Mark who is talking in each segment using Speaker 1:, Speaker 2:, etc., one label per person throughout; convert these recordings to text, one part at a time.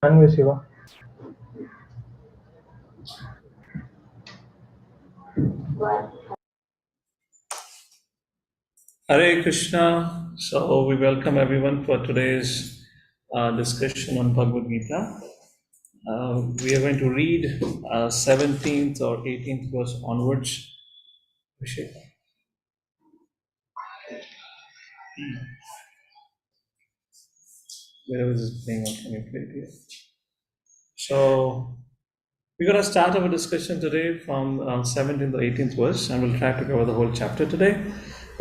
Speaker 1: Unmute Shiva.
Speaker 2: Hare Krishna. So we welcome everyone for today's discussion on Bhagavad Gita. We are going to read 17th or 18th verse onwards. Abhishek. Wherever this is playing on, can you play it here? So we're going to start our discussion today from 17th or 18th verse, and we'll try to cover the whole chapter today.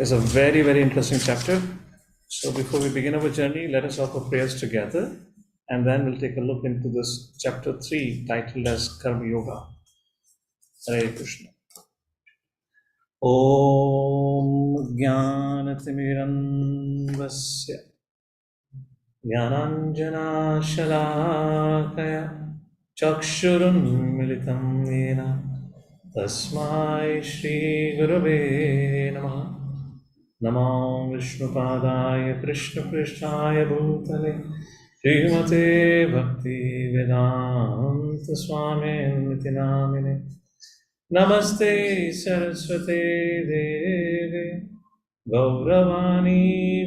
Speaker 2: It's a very, very interesting chapter. So before we begin our journey, let us offer prayers together, and then we'll take a look into this chapter 3 titled as Karma Yoga. Hare Krishna. Om Jnanatimirandasya Jnananjana Shalakaya Chakshurunmilitam Yena Tasmai Shri Gurave Namaha Namo Vishnupadaya Krishna Prishtaya Bhutale Srimate Bhakti Vedanta Swami Niti Namine Namaste Saraswate Deve Gauravani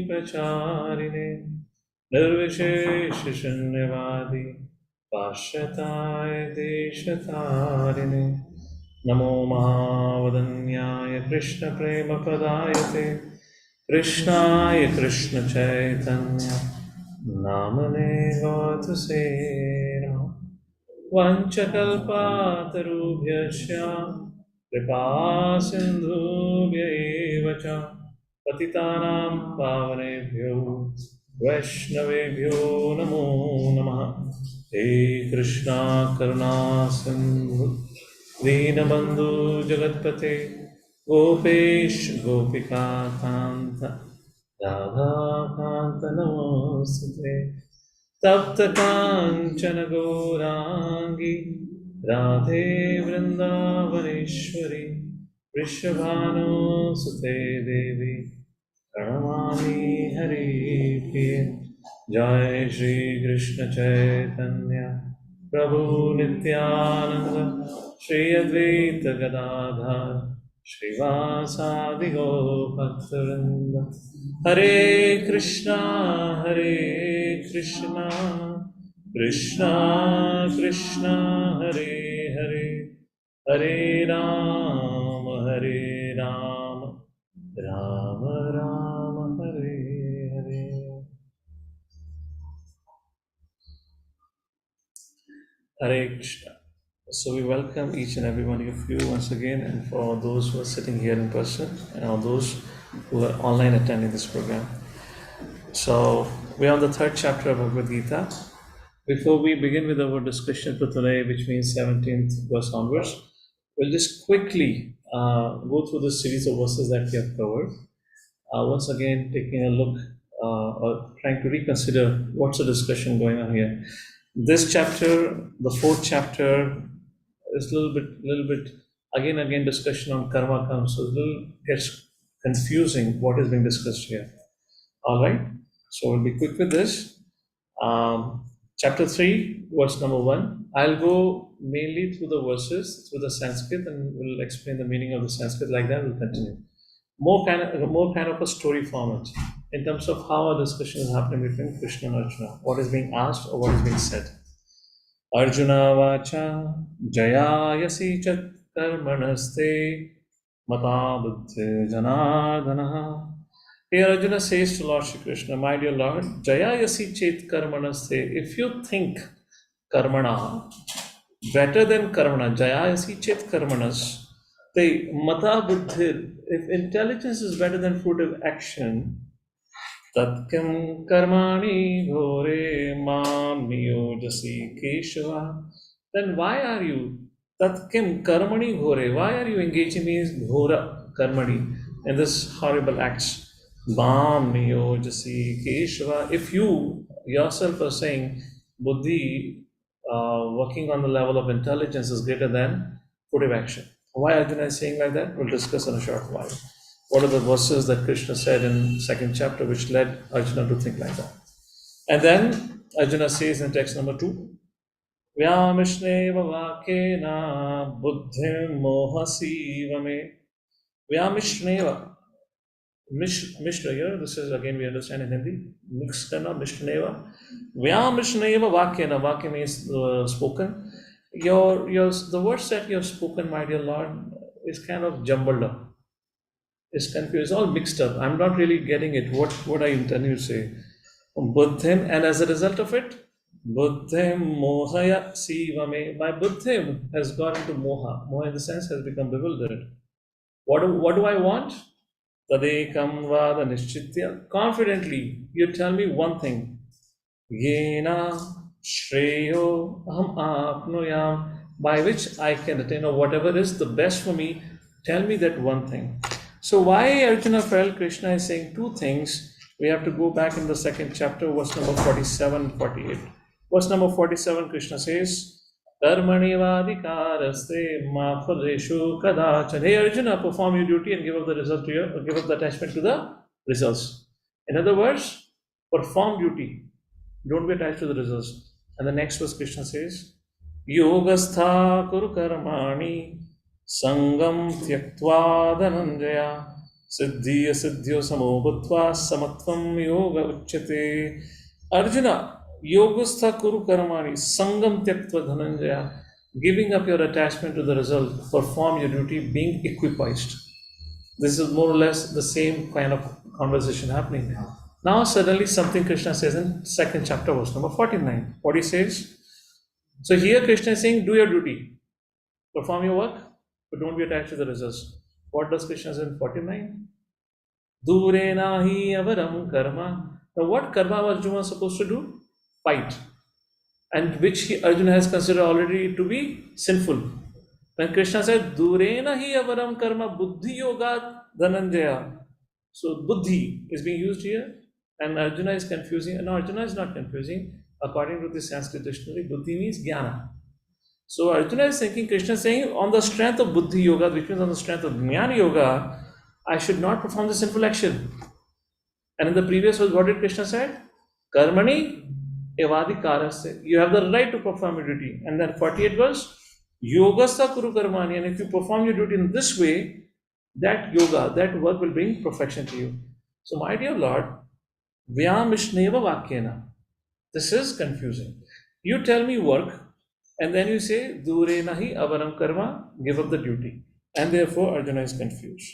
Speaker 2: Pracharine Nirvishesha Shunyavadi Pashataya Deshatarine Namo Mahavadanyaya Krishna Prema Padayate Krishnaya Krishna Chaitanya Namane Gautasena Vanchakalpatarubhyasya Kripasindhubhya eva cha Patitanam pavanebhyo Vaishnavebhyo namo namaha He Krishna Karuna Sindhu Dinabandhu Jagatpate Gopesh Gopika Kanta Radha Kanta Namostate तप्त कांचन गौरांगी राधे वृंदावनेश्वरी वृषभानुसुते देवी प्रणमामि हरिप्रिये जय श्री कृष्ण चैतन्य प्रभु नित्यानंद श्री अद्वैत गदाधर श्रीवासादि गौभक्तवृंद हरे Krishna Krishna Krishna Hare Hare Hare Ram Ram Ram Hare Hare Hare Krishna. So we welcome each and every one of you once again, and for those who are sitting here in person and all those who are online attending this program. So we are on the third chapter of Bhagavad Gita. Before we begin with our discussion for today, which means 17th verse onwards, we'll just quickly go through the series of verses that we have covered. Once again, taking a look or trying to reconsider what's the discussion going on here. This chapter, the fourth chapter, is a little bit again discussion on karma comes, so it gets confusing what is being discussed here. All right, so we'll be quick with this. Chapter 3, verse number 1. I'll go mainly through the verses, through the Sanskrit, and we'll explain the meaning of the Sanskrit. Like that, we'll continue. More kind of a story format in terms of how a discussion is happening between Krishna and Arjuna. What is being asked or what is being said. Arjuna vacha jayayasi chat karmanaste mata buddhi janardana. Here Arjuna says to Lord Shri Krishna, my dear Lord, jayayasi chet karmanaste, if you think karmana better than karmana, jayayasi chet karmanas, the mata buddhi, if intelligence is better than fruitive action, Tatkim karmani ghore mam niyojasi keshava. Then why are you Tatkim karmani ghore? Why are you engaging me in ghora karmani in this horrible acts? Mam niyojasi keshava. If you yourself are saying buddhi working on the level of intelligence is greater than fruitive action. Why Arjuna is saying like that? We'll discuss in a short while. What are the verses that Krishna said in second chapter which led Arjuna to think like that? And then Arjuna says in text number 2, Vyamishneva vakena buddhim mohasiva me. Vyamishneva. Mishra here, this is again we understand in Hindi. Mixed karna, Mishneva. Vyamishneva vakyena. Vakya means spoken. The words that you have spoken, my dear Lord, is kind of jumbled up. It's confused, all mixed up. I'm not really getting it. What I intend to say. Buddhim, and as a result of it, Buddhim mohaya sivame. My Buddhim has gone into moha. Moha in the sense has become bewildered. What do I want? Tadekam vada nishchitya. Confidently, you tell me one thing. Yena shreyo aham apnuyam. By which I can attain, or whatever is the best for me, tell me that one thing. So why Arjuna felt Krishna is saying two things, we have to go back in the second chapter, verse number 47 and 48. Verse number 47, Krishna says, Karmani vadikaraste ma phaleshu kadachan. Hey Arjuna, perform your duty and give up the result to your, or give up the attachment to the results. In other words, perform duty. Don't be attached to the results. And the next verse Krishna says, Yogastha kuru karmani sangam tyaktva dhananjaya siddhi asiddhyo samobhutva samatvam yoga uchyate. Arjuna, yogastha kuru karmani sangam tyaktva dhananjaya. Giving up your attachment to the result, perform your duty, being equipoised. This is more or less the same kind of conversation happening. Now suddenly something Krishna says in second chapter, verse number 49. What he says? So here Krishna is saying, do your duty, perform your work, but don't be attached to the results. What does Krishna say in 49? Dure nahi avaram karma. Now what karma was Arjuna supposed to do? Fight. And which Arjuna has considered already to be sinful. When Krishna said, Dure nahi avaram karma buddhi yoga dhananjaya. So buddhi is being used here, and Arjuna is confusing. No, Arjuna is not confusing. According to the Sanskrit dictionary, buddhi means jnana. So Arjuna is thinking, Krishna is saying, on the strength of buddhi yoga, which means on the strength of jnana yoga, I should not perform the sinful action. And in the previous verse, what did Krishna say? Karmani evadikaraste. You have the right to perform your duty. And then 48 verse, yogastha kuru karmani. And if you perform your duty in this way, that yoga, that work will bring perfection to you. So my dear Lord, vyamishneva vakyena. This is confusing. You tell me work, and then you say, Dure nahi avaram karma, give up the duty. And therefore Arjuna is confused.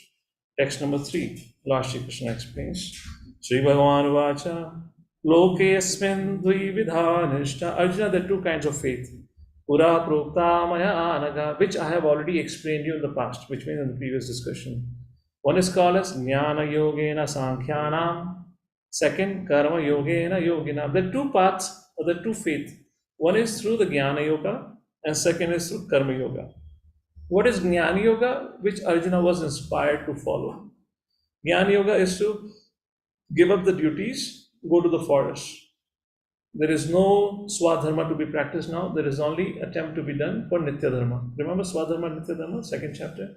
Speaker 2: Text number 3, last Shri Krishna explains. Sri Bhagavan Vacha, Loke asmin dvi vidha nishta. Arjuna, there are two kinds of faith. Pura prokta maya anaga, which I have already explained you in the past, which means in the previous discussion. One is called as Jnana Yogena Sankhyanam. Second, Karma Yogena Yogina. There are two paths, or the two faith. One is through the Jnana Yoga, and second is through Karma Yoga. What is Jnana Yoga, which Arjuna was inspired to follow? Jnana Yoga is to give up the duties, go to the forest. There is no Swadharma to be practiced now. There is only attempt to be done for Nitya Dharma. Remember Swadharma, Nitya Dharma, second chapter?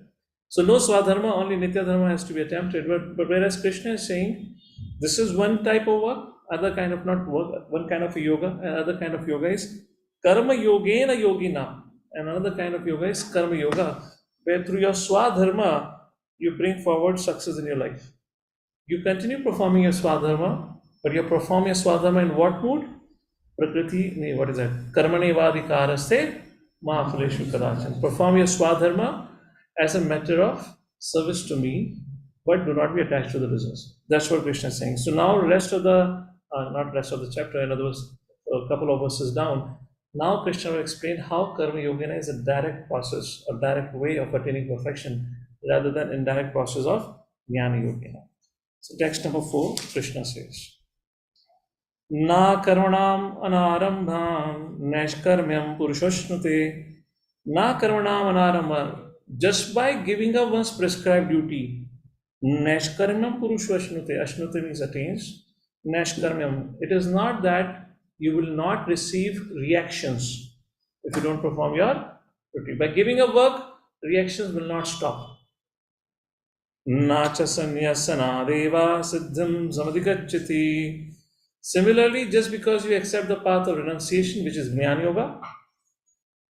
Speaker 2: So no Swadharma, only Nitya Dharma has to be attempted. But whereas Krishna is saying, this is one type of work, other kind of not work, one kind of a yoga, and other kind of yoga is Karma Yogena Yogina. And another kind of yoga is Karma Yoga, where through your Swadharma, you bring forward success in your life. You continue performing your Swadharma, but you perform your Swadharma in what mood? Prakriti, what is that? Karmane vadikaraste ma phaleshu kadachan. Perform your Swadharma as a matter of service to me, but do not be attached to the results. That's what Krishna is saying. So now rest of the, not rest of the chapter, in other words, a couple of verses down, now Krishna will explain how Karma Yogena is a direct process, a direct way of attaining perfection, rather than indirect process of Jnana Yogena. So text number 4, Krishna says, Na karmanam anarambham nashkarmyam purushoshnute. Na karmanam anarambham. Just by giving up one's prescribed duty, nashkarmyam purushoshnute. Ashnute means attains. Nashkarmyam. It is not that you will not receive reactions if you don't perform your duty. By giving up work, reactions will not stop. Nacha sanyasana deva siddham samadhikachati. Similarly, just because you accept the path of renunciation, which is Jnana Yoga,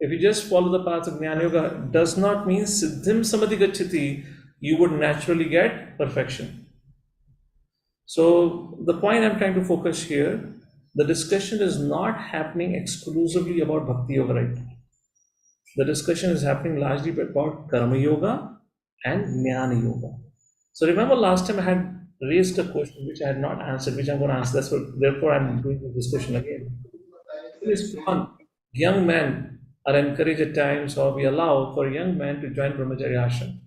Speaker 2: If you just follow the path of Jnana Yoga, does not mean Siddhim Samadhi Gacchati, you would naturally get perfection. So the point I'm trying to focus here, the discussion is not happening exclusively about Bhakti Yoga right now. The discussion is happening largely about Karma Yoga and Jnana Yoga. So remember last time I had raised a question which I had not answered, which I'm going to answer. Therefore I'm doing the discussion again. Is one, young men are encouraged at times, or we allow for young men to join Brahmacharya ashram.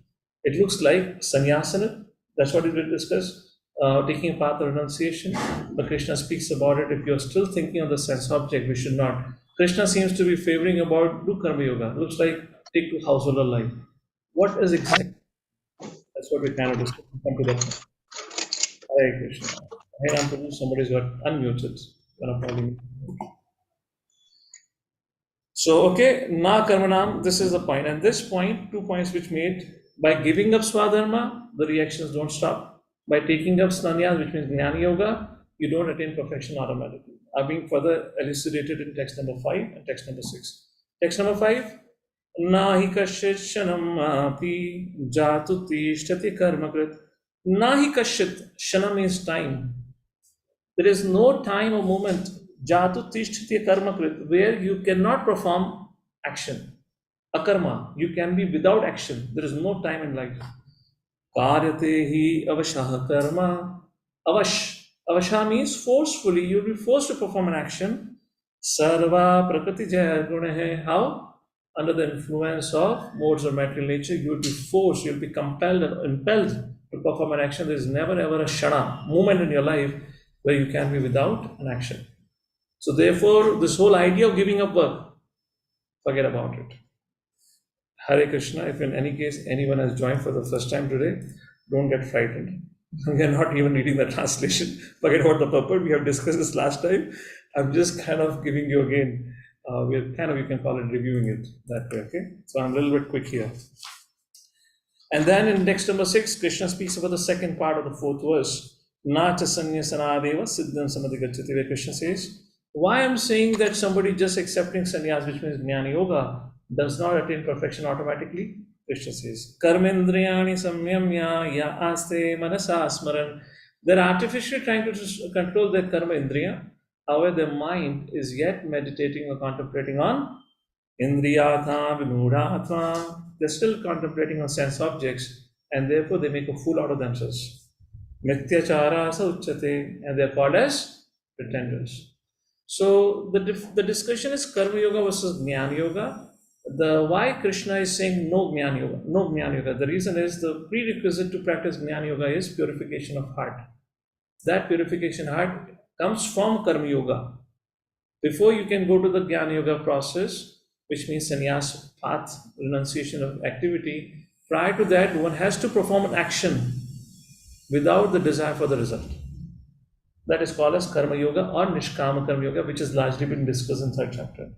Speaker 2: It looks like sannyasana, that's what we will discuss, taking a path of renunciation. But Krishna speaks about it. If you're still thinking of the sense object, we should not. Krishna seems to be favoring about do karma yoga. Looks like take to household life. What is exactly? That's what we kind of discuss. Come to that. Hare Krishna. Hey Ram Prabhu, somebody's got unmuted. Gonna call him. So, okay, na karmanam, this is the point. And this point, 2 points which made, by giving up swadharma, the reactions don't stop. By taking up sannyas, which means jnana yoga, you don't attain perfection automatically. Are being further elucidated in text number 5 and text number 6. Text number 5, nahi kashit shanam api jatu tishtati karmakrit. Nahi kashit, shana means time. There is no time or moment jatu tishtati karmakrit where you cannot perform action. Akarma, you can be without action. There is no time in life. Karyate hi avashah karma. Avasha means forcefully. You will be forced to perform an action. Sarva prakriti jaya gunahe. How? Under the influence of modes of material nature, you will be forced, you will be compelled and impelled to perform an action. There is never ever a shana, moment in your life where you can be without an action. So therefore, this whole idea of giving up work, forget about it. Hare Krishna, if in any case anyone has joined for the first time today, don't get frightened. We are not even reading the translation. Forget about the purport. We have discussed this last time. I'm just kind of giving you again, we're kind of, you can call it reviewing it that way, okay? So I'm a little bit quick here. And then in text number 6, Krishna speaks about the second part of the 4th verse. Na cha sanyasanadeva siddham samadhi gacchati, where Krishna says, why I'm saying that somebody just accepting sannyas, which means jnana yoga, does not attain perfection automatically? Krishna says, karmendriyani samyamya ya aste manasa smaran. They're artificially trying to control their karma indriya. However, their mind is yet meditating or contemplating on indriyatha vinudhatma. They're still contemplating on sense objects, and therefore they make a fool out of themselves. Mityachara sa uchyate, and they're called as pretenders. So the discussion is karma yoga versus jnana yoga. The why Krishna is saying no jnana yoga, no jnana yoga. The reason is the prerequisite to practice jnana yoga is purification of heart. That purification heart comes from karma yoga. Before you can go to the jnana yoga process, which means sannyas path, renunciation of activity, prior to that one has to perform an action without the desire for the result. That is called as karma yoga or nishkama karma yoga, which has largely been discussed in 3rd chapter.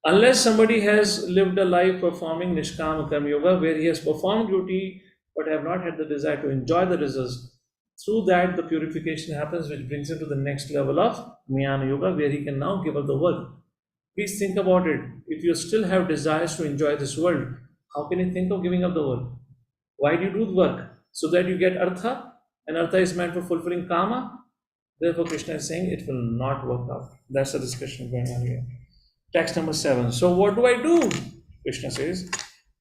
Speaker 2: Unless somebody has lived a life performing nishkama karma yoga, where he has performed duty but have not had the desire to enjoy the results, through that the purification happens, which brings him to the next level of jnana yoga, where he can now give up the world. Please think about it. If you still have desires to enjoy this world, how can you think of giving up the world? Why do you do the work? So that you get artha, and artha is meant for fulfilling kama. Therefore, Krishna is saying it will not work out. That's the discussion going on here. Text number 7. So what do I do? Krishna says,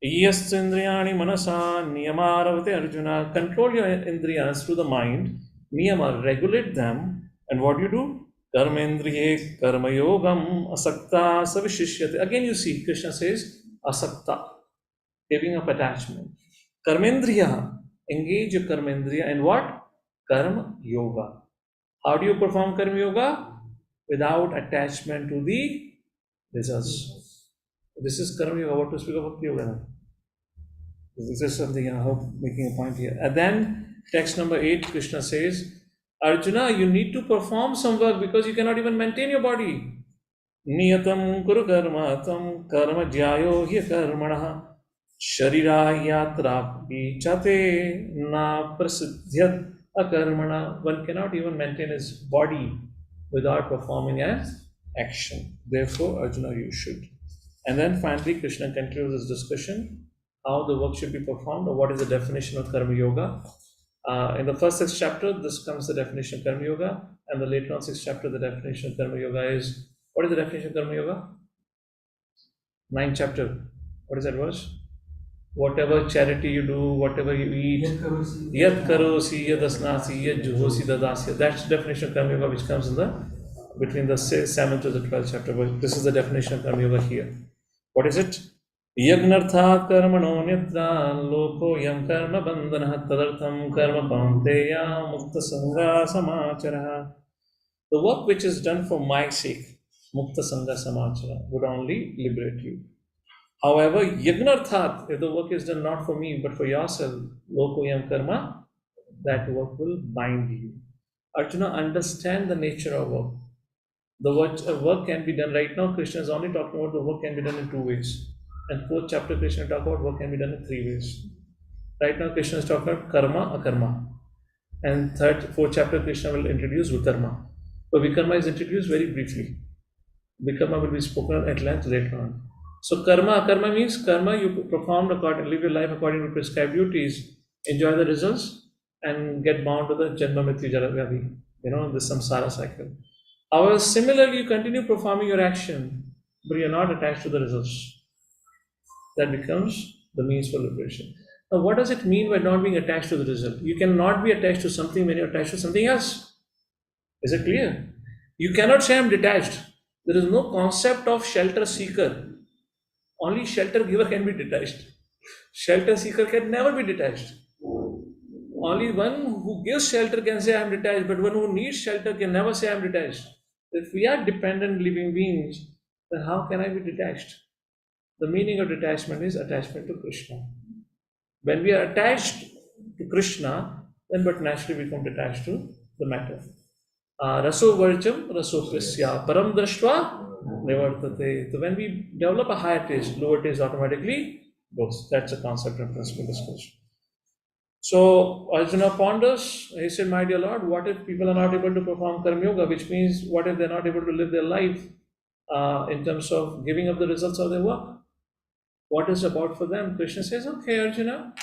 Speaker 2: Yasindriyani manasa niyamaravate Arjuna. Control your indriyas through the mind. Niyama, regulate them. And what do you do? Karmendriye karma yogam asakta savishishyate. Again you see, Krishna says, asakta, giving up attachment. Karmendriya, engage your karmendriya in what? Karma yoga. How do you perform karma yoga? Without attachment to the results. This is karma yoga. What to speak about yoga now? This is something I hope making a point here. And then text number 8, Krishna says, Arjuna, you need to perform some work because you cannot even maintain your body. Niyatam kuru karma tam karma jyayo hiya karmanaha sharira yatra pichate na prasiddhyat akarmana. One cannot even maintain his body without performing an action. Therefore, Arjuna, you should. And then finally, Krishna concludes his discussion how the work should be performed or what is the definition of Karma Yoga. In the first 6 chapters, this comes the definition of Karma Yoga, and the later on 6 chapter, the definition of Karma Yoga is what is the definition of Karma Yoga? 9th chapter. What is that verse? Whatever charity you do, whatever you eat, yat karosi, yat asnasi, yat juhosi dadasya. That's the definition of Karma Yoga which comes in the between the 7th to the 12th chapter. But this is the definition of Karma Yoga here. What is it? Yagnarthat karmano nidra loko yam karma bandhanah tadartham karma kaunteya mukta sangha samachara. The work which is done for my sake, mukta sangha samachara, would only liberate you. However, yagnarthat, if the work is done not for me but for yourself, lokoyam karma, that work will bind you. Arjuna, understand the nature of work. The work can be done right now. Krishna is only talking about the work can be done in 2 ways. And 4th chapter, Krishna talks about work can be done in 3 ways. Right now, Krishna is talking about karma, akarma. And 4th chapter, Krishna will introduce vikarma. So vikarma is introduced very briefly. Vikarma will be spoken at length later on. So karma, akarma means karma you perform according, live your life according to prescribed duties, enjoy the results, and get bound to the janma mrityu jara vyadhi, the samsara cycle. However, similarly, you continue performing your action, but you're not attached to the results. That becomes the means for liberation. Now, what does it mean by not being attached to the result? You cannot be attached to something when you're attached to something else. Is it clear? You cannot say I'm detached. There is no concept of shelter seeker. Only shelter giver can be detached. Shelter seeker can never be detached. Only one who gives shelter can say I'm detached, but one who needs shelter can never say I'm detached. If we are dependent living beings, then how can I be detached? The meaning of detachment is attachment to Krishna. When we are attached to Krishna, then but naturally we become detached to the matter. Raso varjam, raso prisya, param drashtva nivartate. So when we develop a higher taste, lower taste automatically goes. That's a concept and principle discussion. So Arjuna ponders, he said, my dear Lord, what if people are not able to perform Karma Yoga, which means what if they're not able to live their life in terms of giving up the results of their work? What is about for them? Krishna says, okay, Arjuna,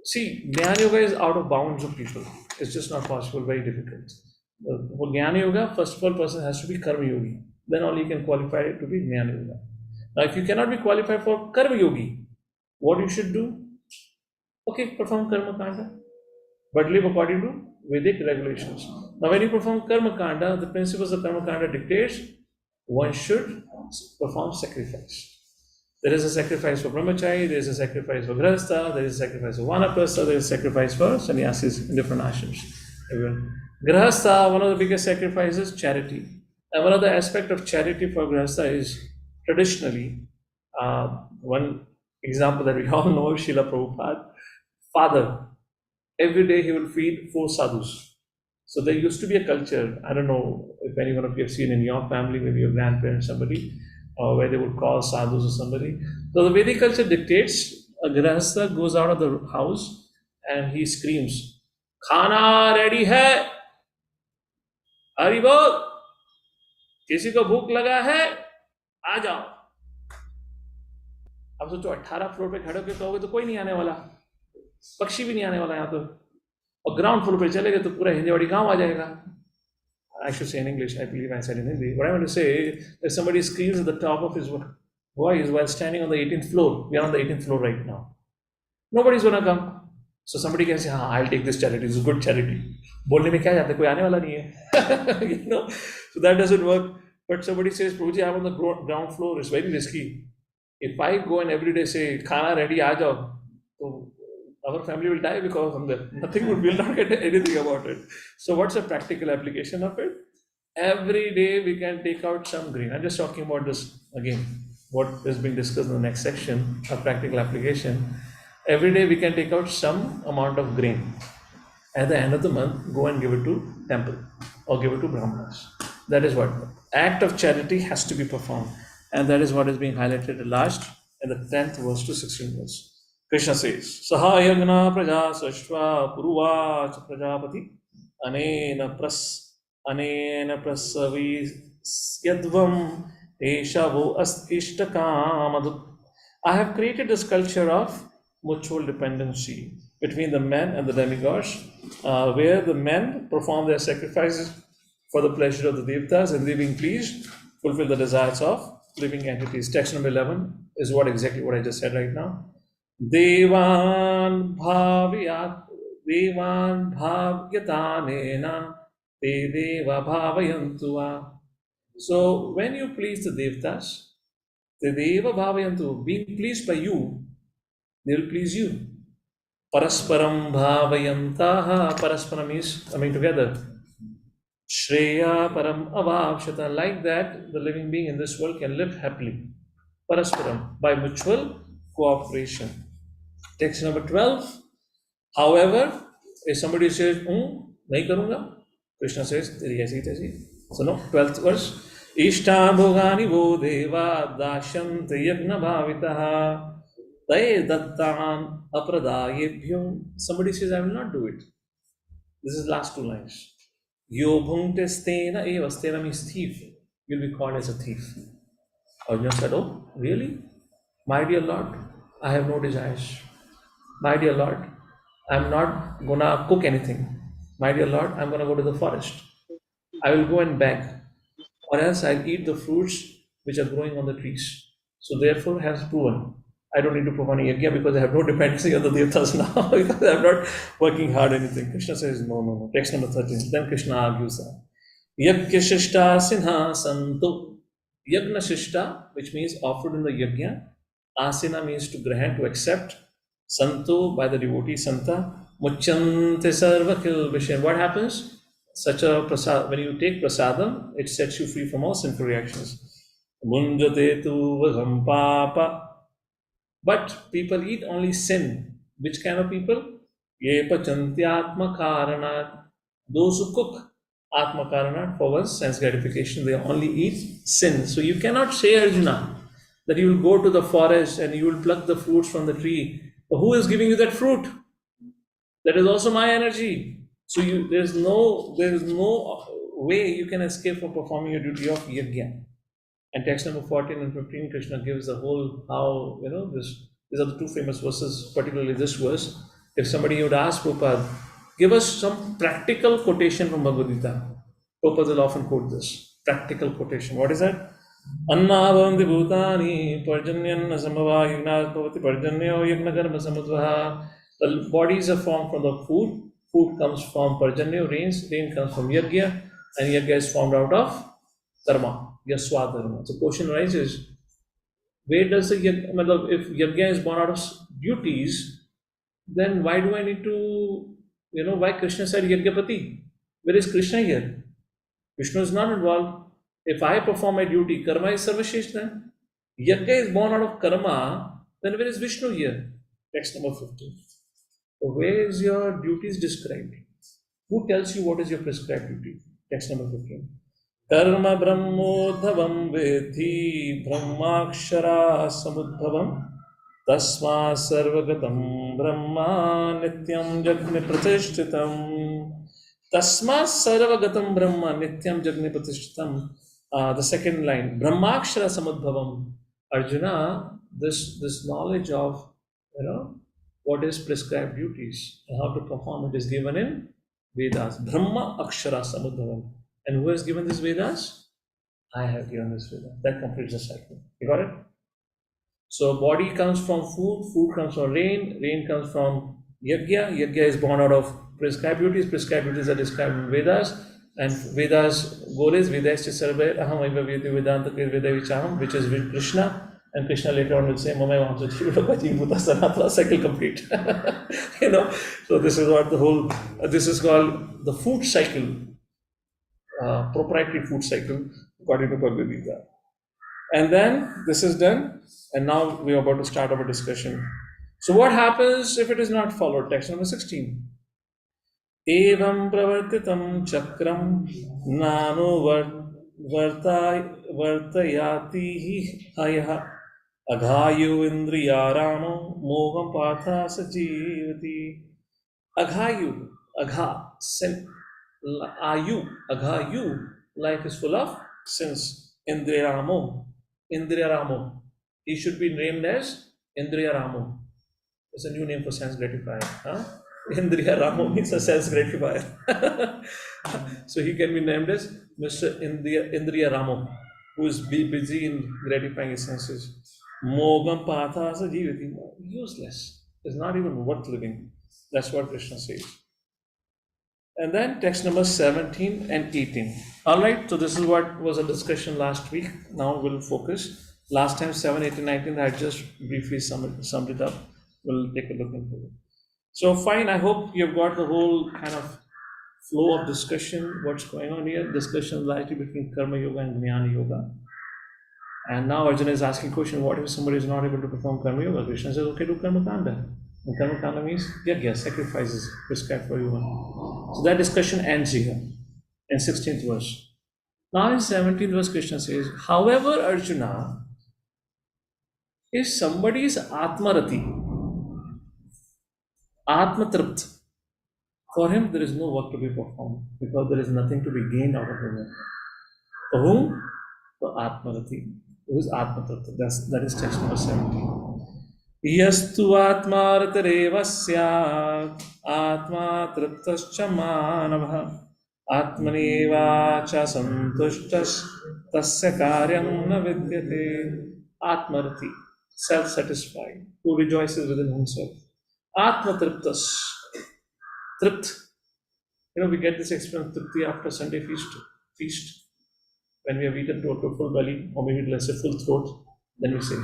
Speaker 2: see, Jnana Yoga is out of bounds of people. It's just not possible, very difficult. For Jnana Yoga, first of all, person has to be Karma Yogi. Then only you can qualify to be Jnana Yoga. Now, if you cannot be qualified for Karma Yogi, what you should do? Okay, perform Karma Kanda, but live according to Vedic regulations. Now, when you perform Karma Kanda, the principles of Karma Kanda dictates one should perform sacrifice. There is a sacrifice for brahmachari, there is a sacrifice for grahastha, there is a sacrifice for vanaprastha, there is a sacrifice for sannyasis in different ashrams. Grahastha, one of the biggest sacrifices, charity. And one of the aspects of charity for grahastha is traditionally, one example that we all know, Srila Prabhupada, father, every day he will feed 4 sadhus. So there used to be a culture, I don't know if any one of you have seen in your family, maybe your grandparents, somebody, where they would call sadhus or somebody. So the Vedic culture dictates a grahastha goes out of the house and he screams, "Khana ready hai? Hari bol! किसी को भूख लगा है? आ जाओ." अब सोचो 18 floor पे खड़े होकर कहोगे तो कोई नहीं आने वाला, पक्षी भी नहीं आने वाला यहाँ तो, और ग्राउंड फ्लोर पे चले गए तो पूरा हिंदीवाड़ी गांव आ जाएगा. I should say in English, I believe I said in Hindi. What I want to say, if somebody screams at the top of his voice while standing on the 18th floor, we are on the 18th floor right now, nobody's going to come. So somebody can say, I'll take this charity, it's a good charity. बोलने में क्या जाता है, कोई आने वाला नहीं है. So that doesn't work. But somebody says, Prabhuji, I'm on the ground floor, it's very risky. If I go and every day say, Khana ready, aa jao, so our family will die because of that. We'll not get anything about it. So what's the practical application of it? Every day we can take out some grain. I'm just talking about this again, what is being discussed in the next section, a practical application. Every day we can take out some amount of grain. At the end of the month, go and give it to temple or give it to brahmanas. That is what act of charity has to be performed. And that is what is being highlighted last in the 10th verse to 16th verse. Krishna says, Sahayagna praja sashva puruvach prajapati anena prasavi yadvam Esha vo ast ishtakam. I have created this culture of mutual dependency between the men and the demigods, where the men perform their sacrifices for the pleasure of the devtas, and they being pleased, fulfill the desires of living entities. Text number 11 is exactly what I just said right now. Devan bhavyat Devan bhavyatanena te deva bhavayantua. So when you please the devtas, the deva bhavayantu, being pleased by you, they will please you. Parasparam bhavayantaha. Parasparam is coming together. Shreya param avavshata. Like that, the living being in this world can live happily. Parasparam, by mutual cooperation. Text number 12. However, if somebody says, nahi karunga, Krishna says, teri aisi taisi. So no, 12th verse. Ishta bhogani vo deva dashant yagna bhavitaha tay dattan apradayebhyam. Somebody says, I will not do it. This is last two lines. Yo bhungte stena eva. Stena means thief. You'll be called as a thief. Arjuna said, oh, really? My dear Lord, I have no desires. My dear Lord, I'm not gonna cook anything. My dear Lord, I'm gonna go to the forest. I will go and beg, or else I'll eat the fruits which are growing on the trees. So therefore, has proven I don't need to perform any yajna because I have no dependency on the devtas now because I'm not working hard anything. Krishna says, no, no, no. Text number 13. Then Krishna argues that Yajna Shishta Sinha Santu. Yajna Shishta, which means offered in the yajna. Asina means to grant, to accept. Santu by the devotee Santa. Muchante Sarva Kil Vishen. What happens? Such a prasad, when you take prasadam, it sets you free from all sinful reactions. Munjate tu vasam papa. But people eat only sin. Which kind of people? Ye pachanti atma karanat. Those who cook atma karanat for one's sense gratification, they only eat sin. So you cannot say, Arjuna, that you will go to the forest and you will pluck the fruits from the tree. But who is giving you that fruit? That is also my energy. So there is no way you can escape from performing your duty of yajna. And text number 14 and 15, Krishna gives the whole how, these are the two famous verses, particularly this verse. If somebody would ask Prabhupada, give us some practical quotation from Bhagavad Gita. Prabhupada will often quote this practical quotation. What is that? Anna bhavanti bhutani parjanyan samava yagna bhavati parjanyo yagna karma samudvaha. The bodies are formed from the food. Food comes from parjanyo, rain comes from yajna, and yajna is formed out of karma. Yaswa dharma. So question arises, where does the yajna, if yajna is born out of duties, then why do I need to, why Krishna said yajnapati? Where is Krishna here? Vishnu is not involved. If I perform my duty, karma is sarvashesh then. Yajna is born out of karma, then where is Vishnu here? Text number 15. So where is your duties described? Who tells you what is your prescribed duty? Text number 15. Karma brahmodhavam vedhi brahmakshara samudbhavam tasma sarvagatam brahma nityam jagni pratishtitam. Tasma sarvagatam brahma nityam jagni pratishtitam. The second line, brahmakshara samudbhavam. Arjuna, this knowledge of what is prescribed duties and how to perform it is given in Vedas. Brahma akshara samudbhavam. And who has given this Vedas? I have given this Vedas. That completes the cycle. You got it? So body comes from food, food comes from rain comes from yajna. Yajna is born out of prescribed duties. Prescribed duties are described in Vedas. And Vedas goal is Vedasya sarva aham aiva vyati vedanta veda vichaham, which is with Krishna. And Krishna later on will say, Mamai Vamsa Chivuta Bhuta Sanatana, cycle complete. So this is what this is called the food cycle. Proprietary food cycle according to Bhagavad Gita. And then this is done, and now we are about to start our discussion. So what happens if it is not followed? Text number 16. Evam pravartitam chakram nano vartayati hayah aghayu indriyaramo moham patha sajivati. Agha, sin. Aghayu, life is full of sins. Indriyaramo, Indriya Ramo. He should be named as Indriya Ramo. It's a new name for sense gratifier. Huh? Indriya Ramo means a sense gratifier. So he can be named as Mr. Indriya Ramo, who is busy in gratifying his senses. Mogam Patha as a Jivati. Useless. It's not even worth living. That's what Krishna says. And then text number 17 and 18. All right, so this is what was a discussion last week. Now we'll focus. Last time, 7, 18, 19, I just briefly summed it up. We'll take a look into it. So fine, I hope you've got the whole kind of flow of discussion, what's going on here. Discussion largely between Karma Yoga and Jnana Yoga. And now Arjuna is asking question, what if somebody is not able to perform Karma Yoga? Krishna says, okay, do Karma Kanda. And Karma Kanda means yajna, sacrifices prescribed for yoga. So that discussion ends here in 16th verse. Now in 17th verse, Krishna says, however, Arjuna, if somebody is Atmarati, Atmatript, for him there is no work to be performed because there is nothing to be gained out of the work. For whom? For Atmarati. Who is Atmatript? That is text number 17. Yastu atmartareva syat atma triptascha manavah atmaneva cha santushtas tasya karyam na vidyate. Atmarati, self-satisfied, who rejoices within himself. Atma triptas, tript. We get this expression tripti after Sunday feast. When we have eaten to a full belly, or maybe let's say full throat, then we say.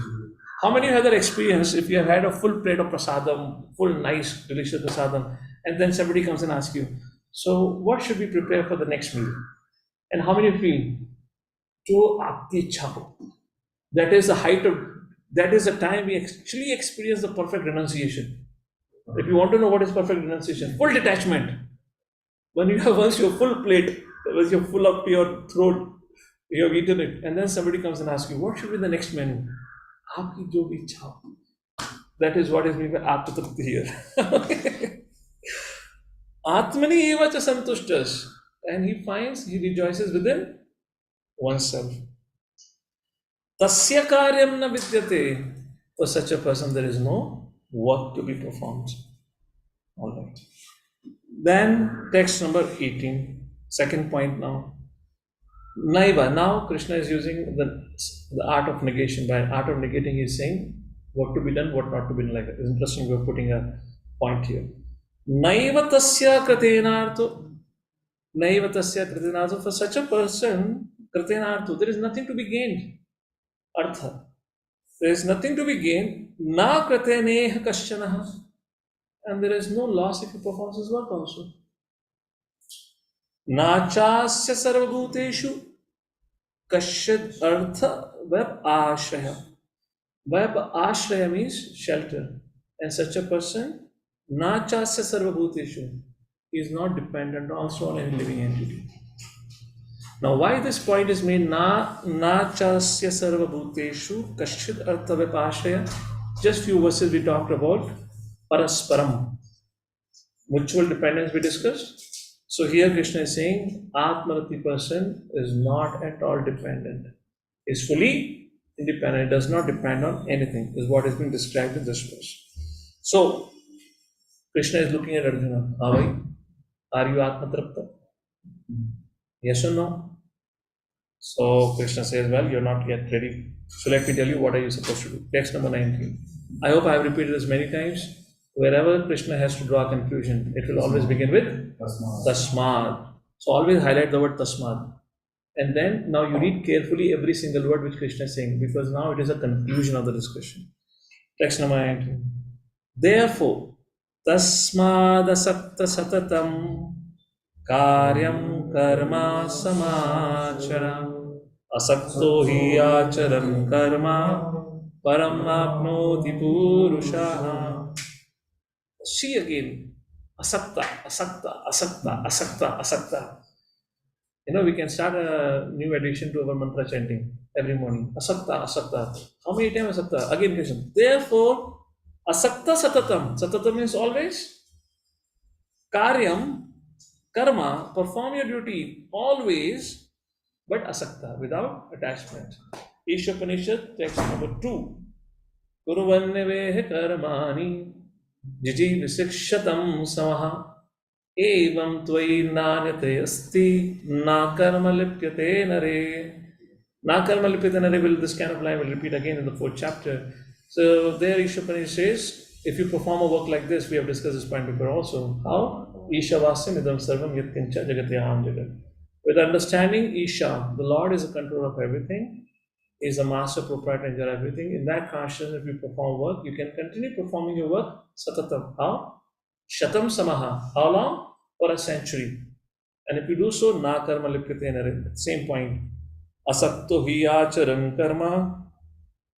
Speaker 2: How many have that experience if you have had a full plate of prasadam, full nice, delicious prasadam, and then somebody comes and asks you, so what should we prepare for the next meal? And how many feel? Jo aapki ichha ho. That is the height of, that is the time we actually experience the perfect renunciation. If you want to know what is perfect renunciation, full detachment. When you have once your full plate, once you're full up to your throat, you have eaten it, and then somebody comes and asks you, what should be the next menu? Aapki jo bhi ichha ho. That is what is meant by Atmatripti here. Atmani eva cha santushtas. And he rejoices within oneself. Tasya karyam na vidyate. For such a person, there is no work to be performed. All right. Then text number 18, second point now. Naiva. Now Krishna is using the art of negation. By art of negating, he is saying what to be done, what not to be done. Like it's interesting, we're putting a point here. Naiva tasya kratenartho. Naiva tasya kratenartho. For such a person, kratenartho, there is nothing to be gained. Artha. There is nothing to be gained. Na krateneha kasyanaha. And there is no loss if he performs his work also. Nachasya sarvabhuteshu kashyad artha web ashraya. Web ashraya means shelter. And such a person, nachasya sarvabhuteshu, is not dependent also on any living entity. Now, why this point is made, nachasya sarvabhuteshu kashyad artha web ashraya? Just few verses we talked about parasparam, mutual dependence we discussed. So here Krishna is saying Atmarati person is not at all dependent, is fully independent, does not depend on anything, is what is being described in this verse. So Krishna is looking at Arjuna. Are you Atmatripta? Yes or no? So Krishna says, well, you're not yet ready. So let me tell you what are you supposed to do. Text number 19. I hope I have repeated this many times. Wherever Krishna has to draw a conclusion, it will always begin with Tasmad. So always highlight the word Tasmad. And then now you read carefully every single word which Krishna is saying, because now it is a conclusion of the discussion. Text number 19. Therefore, Tasmad asakta satatam karyam karma samachara asakto hi acharam karma param apnoti purushaha. See again, asakta, asakta, asakta, asakta, asakta. We can start a new addition to our mantra chanting every morning. Asakta, asakta. How many times asakta? Again, Krishna. Therefore, asakta satatam. Satatam means always. Karyam, karma, perform your duty always, but asakta, without attachment. Ishopanishad, text number 2. Kuruvannevehe karmani jijivisikshatam samaha evam tvai nanyate asti na karma lipyate nare. Na karma lipyate nare will, this kind of line will repeat again in the 4th chapter. So there Ishopanishad says, if you perform a work like this, we have discussed this point before also. How? Ishavasya idam sarvam yatkincha jagatayam jagat. With understanding Isha, the Lord is the controller of everything, is a master proprietor of everything. In that consciousness, if you perform work, you can continue performing your work satatam. How? Shatam samaha. How long? For a century. And if you do so, na karma lipyate nare. Same point. Asakto hi acharam karma.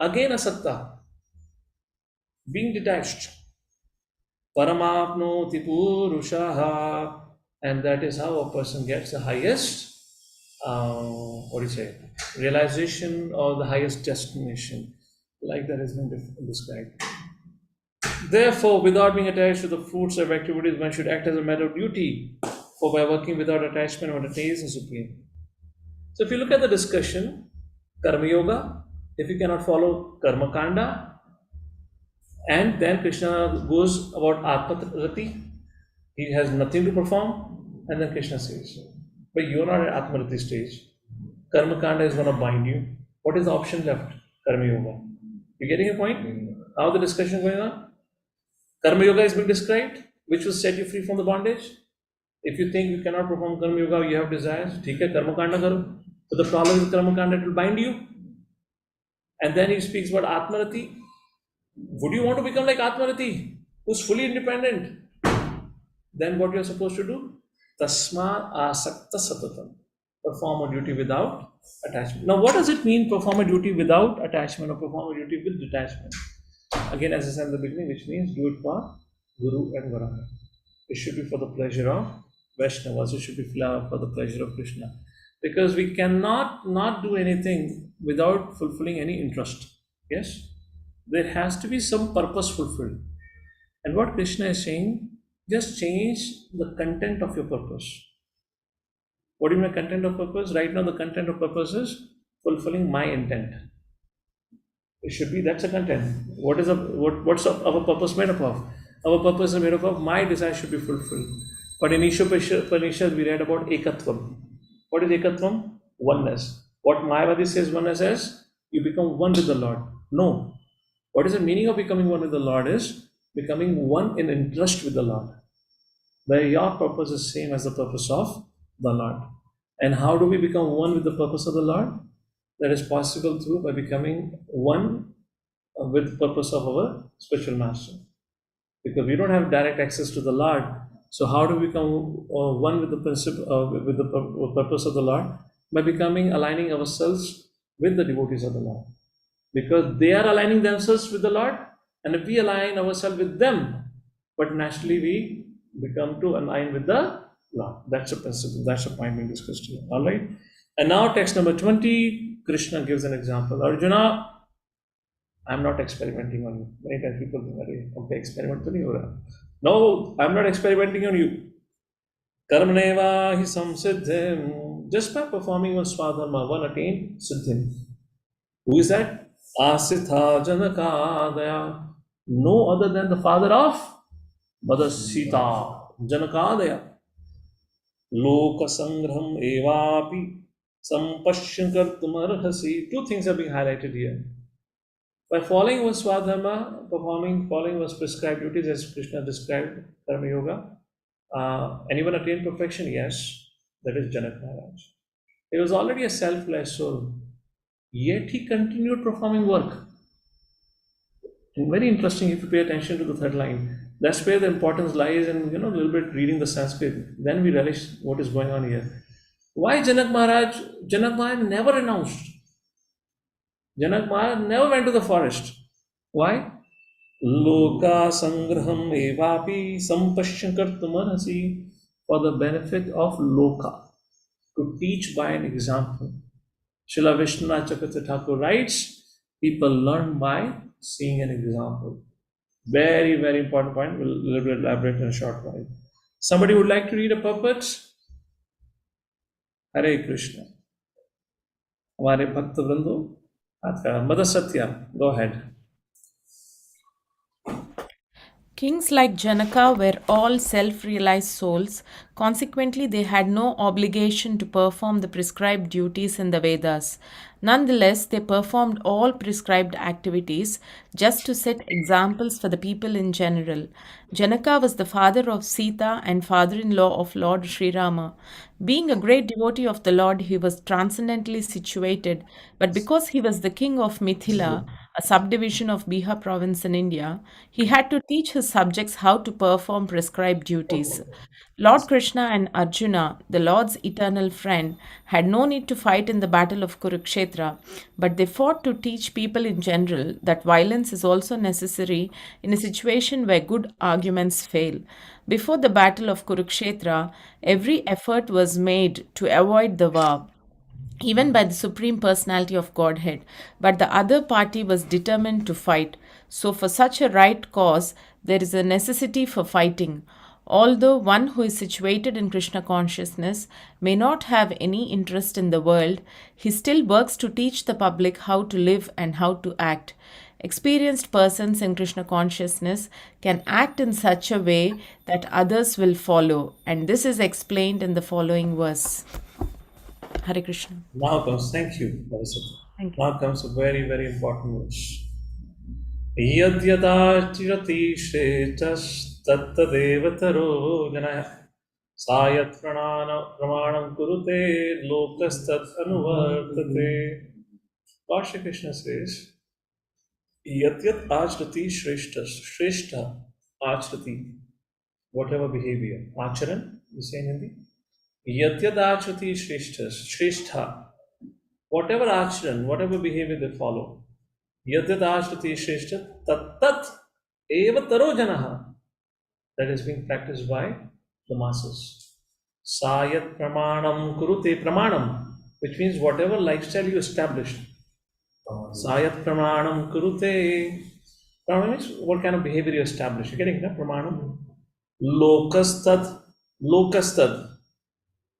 Speaker 2: Again asakta. Being detached. Paramapnoti purushaha. And that is how a person gets the highest, realization or the highest destination. Like that has been described. Therefore, without being attached to the fruits of activities, one should act as a matter of duty. For by working without attachment, one attains the supreme. So if you look at the discussion, Karma Yoga, if you cannot follow Karma Kanda, and then Krishna goes about Atmarati, he has nothing to perform, and then Krishna says, but you're not at Atmarati stage. Karma Kanda is going to bind you. What is the option left? Karma Yoga. You getting a point? How the discussion going on? Karma Yoga is being described, which will set you free from the bondage. If you think you cannot perform Karma Yoga, you have desires, ठीक है, Karma Kanda करो. But the problem with Karma Kanda, it will bind you. And then he speaks about Atmarati. Would you want to become like Atmarati, who's fully independent? Then what you're supposed to do? Tasma asakta satatam. Perform a duty without attachment. Now, what does it mean, perform a duty without attachment or perform a duty with detachment? Again, as I said in the beginning, which means do it for Guru and Varana. It should be for the pleasure of Vaishnavas. It should be for the pleasure of Krishna. Because we cannot not do anything without fulfilling any interest. Yes? There has to be some purpose fulfilled. And what Krishna is saying, just change the content of your purpose. What do you mean content of purpose? Right now the content of purpose is fulfilling my intent. It should be, that's a content. What's our purpose made up of? Our purpose is made up of my desire should be fulfilled. But in Ishopanishad we read about Ekatvam. What is Ekatvam? Oneness. What Mayavadi says oneness as? You become one with the Lord. No. What is the meaning of becoming one with the Lord is becoming one in interest with the Lord. Where your purpose is same as the purpose of the Lord. And how do we become one with the purpose of the Lord? That is possible through by becoming one with the purpose of our spiritual master. Because we don't have direct access to the Lord. So how do we become one with the principle, with the purpose of the Lord? By aligning ourselves with the devotees of the Lord. Because they are aligning themselves with the Lord, and if we align ourselves with them, but naturally we become to align with the Lord. That's a principle. That's a point being discussed here. All right. And now text number 20, Krishna gives an example. Arjuna, I'm not experimenting on you. Many times people think, okay, experiment to nahi. No, I'm not experimenting on you. Karmaneva hi samsiddhim. Just by performing one swadharma, one attained siddhim. Who is that? Asitha Janakadaya. No other than the father of Mother Sita. Janakadaya. Loka sangraham evapi sampashyan kartumarhasi. Two things are being highlighted here. By following one's swadharma, following one's prescribed duties as Krishna described, Karma Yoga, anyone attained perfection? Yes. That is Janak Maharaj. He was already a selfless soul. Yet he continued performing work. And very interesting if you pay attention to the third line. That's where the importance lies in, a little bit reading the Sanskrit. Then we relish what is going on here. Why Janak Maharaj? Janak Maharaj never renounced. Janak Maharaj never went to the forest. Why? Loka sangraham evapi sampashyan kartumarhasi. For the benefit of Loka. To teach by an example. Srila Vishwanath Chakravarti Thakur writes, people learn by seeing an example. Very, very important point. We'll a little bit elaborate in a short while. Somebody would like to read a purport? Hare Krishna. हमारे भक्त वृंदो Mother Satya, go ahead.
Speaker 1: Kings like Janaka were all self realized souls, consequently, they had no obligation to perform the prescribed duties in the Vedas. Nonetheless, they performed all prescribed activities just to set examples for the people in general. Janaka was the father of Sita and father in law of Lord Sri Rama. Being a great devotee of the Lord, he was transcendently situated, but because he was the king of Mithila, a subdivision of Bihar province in India, he had to teach his subjects how to perform prescribed duties. Lord Krishna and Arjuna, the Lord's eternal friend, had no need to fight in the battle of Kurukshetra, but they fought to teach people in general that violence is also necessary in a situation where good arguments fail. Before the battle of Kurukshetra, every effort was made to avoid the war even by the Supreme Personality of Godhead, but the other party was determined to fight. So, for such a right cause, there is a necessity for fighting. Although one who is situated in Krishna consciousness may not have any interest in the world, he still works to teach the public how to live and how to act. Experienced persons in Krishna consciousness can act in such a way that others will follow, and this is explained in the following verse. Hare Krishna.
Speaker 2: Now comes, thank you, Mother Satya.
Speaker 1: Thank you.
Speaker 2: Now comes a very, very important verse. यद्यदाचिरति श्रेष्ठस्तत्तदेवतरो जनः सायत् प्रमाणं कुरुते लोकस्तत् अनुवर्तते. Lord Shri Krishna says, Yatyat achrati shreshta achrati, whatever behavior, acharan, you say in Hindi? Yatyat achrati shrestha, whatever acharan, whatever behavior they follow, yatyat achrati shreshta tat eva taro janaha, that is being practiced by the masses. Sayat pramanam kurute pramanam, which means whatever lifestyle you established. Sayat pramanam kurute. Pranam means what kind of behavior you establish. You're getting that? Pramanam. Lokastad. Lokastad.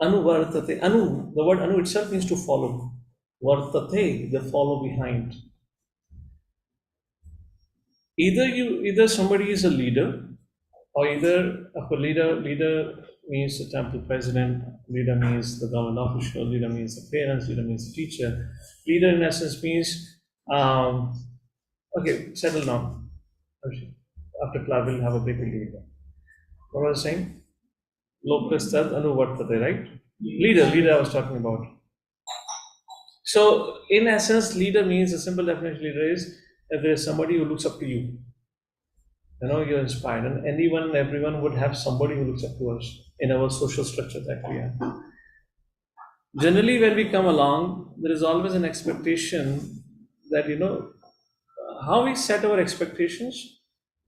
Speaker 2: Anuvartate. Anu. The word anu itself means to follow. Vartate. The follow behind. Either somebody is a leader, or either a leader means the temple president, leader means the government official, leader means the parents, leader means the teacher. Leader in essence means okay, settle down. After class, we'll have a break. We'll leave it. What was I saying? Lokastad anuvartate, right? Leader I was talking about. So, in essence, leader means a simple definition of leader is that there is somebody who looks up to you. You know, you're inspired, and anyone and everyone would have somebody who looks up to us in our social structure that we have. Generally, when we come along, there is always an expectation that, how we set our expectations.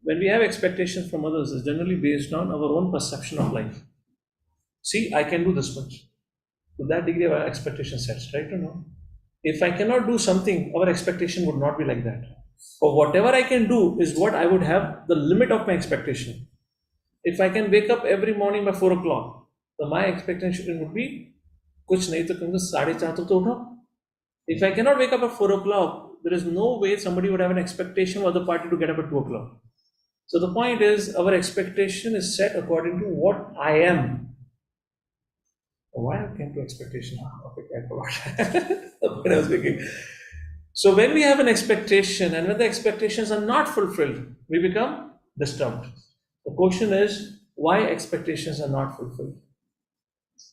Speaker 2: When we have expectations from others, is generally based on our own perception of life. See, I can do this much. To that degree, our expectation sets, right or no? If I cannot do something, our expectation would not be like that. For whatever I can do is what I would have the limit of my expectation. If I can wake up every morning by 4 o'clock, then my expectation would be, kuch nahi to kanga 4:30 to utho. If I cannot wake up at 4 o'clock, there is no way somebody would have an expectation of the party to get up at 2 o'clock. So the point is, our expectation is set according to what I am. Why I came to expectation? Okay, I forgot. What I was thinking. So when we have an expectation and when the expectations are not fulfilled, we become disturbed. The question is, why expectations are not fulfilled?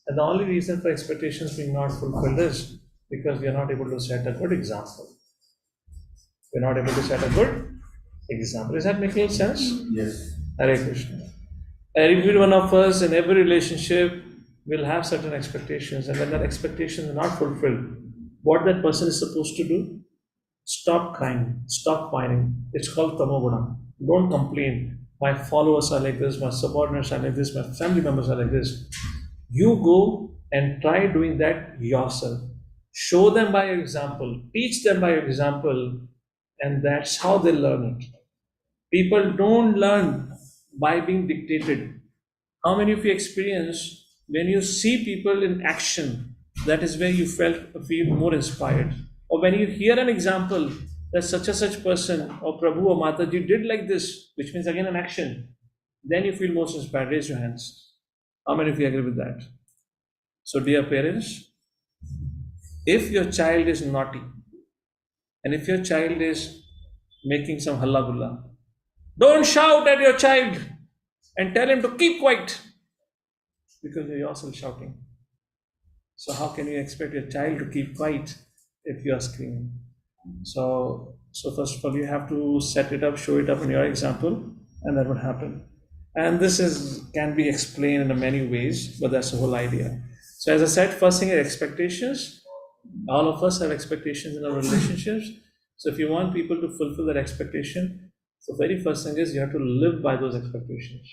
Speaker 2: And the only reason for expectations being not fulfilled is because we are not able to set a good example. We're not able to set a good example. Is that making sense?
Speaker 3: Yes.
Speaker 2: Hare Krishna. Every one of us in every relationship will have certain expectations, and when that expectation is not fulfilled, what that person is supposed to do? Stop crying, stop whining. It's called tamoguna. Don't complain. My followers are like this, my subordinates are like this, my family members are like this. You go and try doing that yourself. Show them by your example, teach them by your example, and that's how they learn it. People don't learn by being dictated. How many of you experience when you see people in action, that is where you feel more inspired? Or when you hear an example that such a such person or Prabhu or Mataji did like this, which means again an action, then you feel most inspired. Raise your hands. How many of you agree with that? So, dear parents, if your child is naughty and if your child is making some halla gulla, don't shout at your child and tell him to keep quiet because you're yourself shouting. So, how can you expect your child to keep quiet if you are screaming? So first of all, you have to set it up, show it up in your example, and that would happen. And this is can be explained in many ways, but that's the whole idea. So as I said, first thing is expectations. All of us have expectations in our relationships. So if you want people to fulfill their expectation, the very first thing is you have to live by those expectations.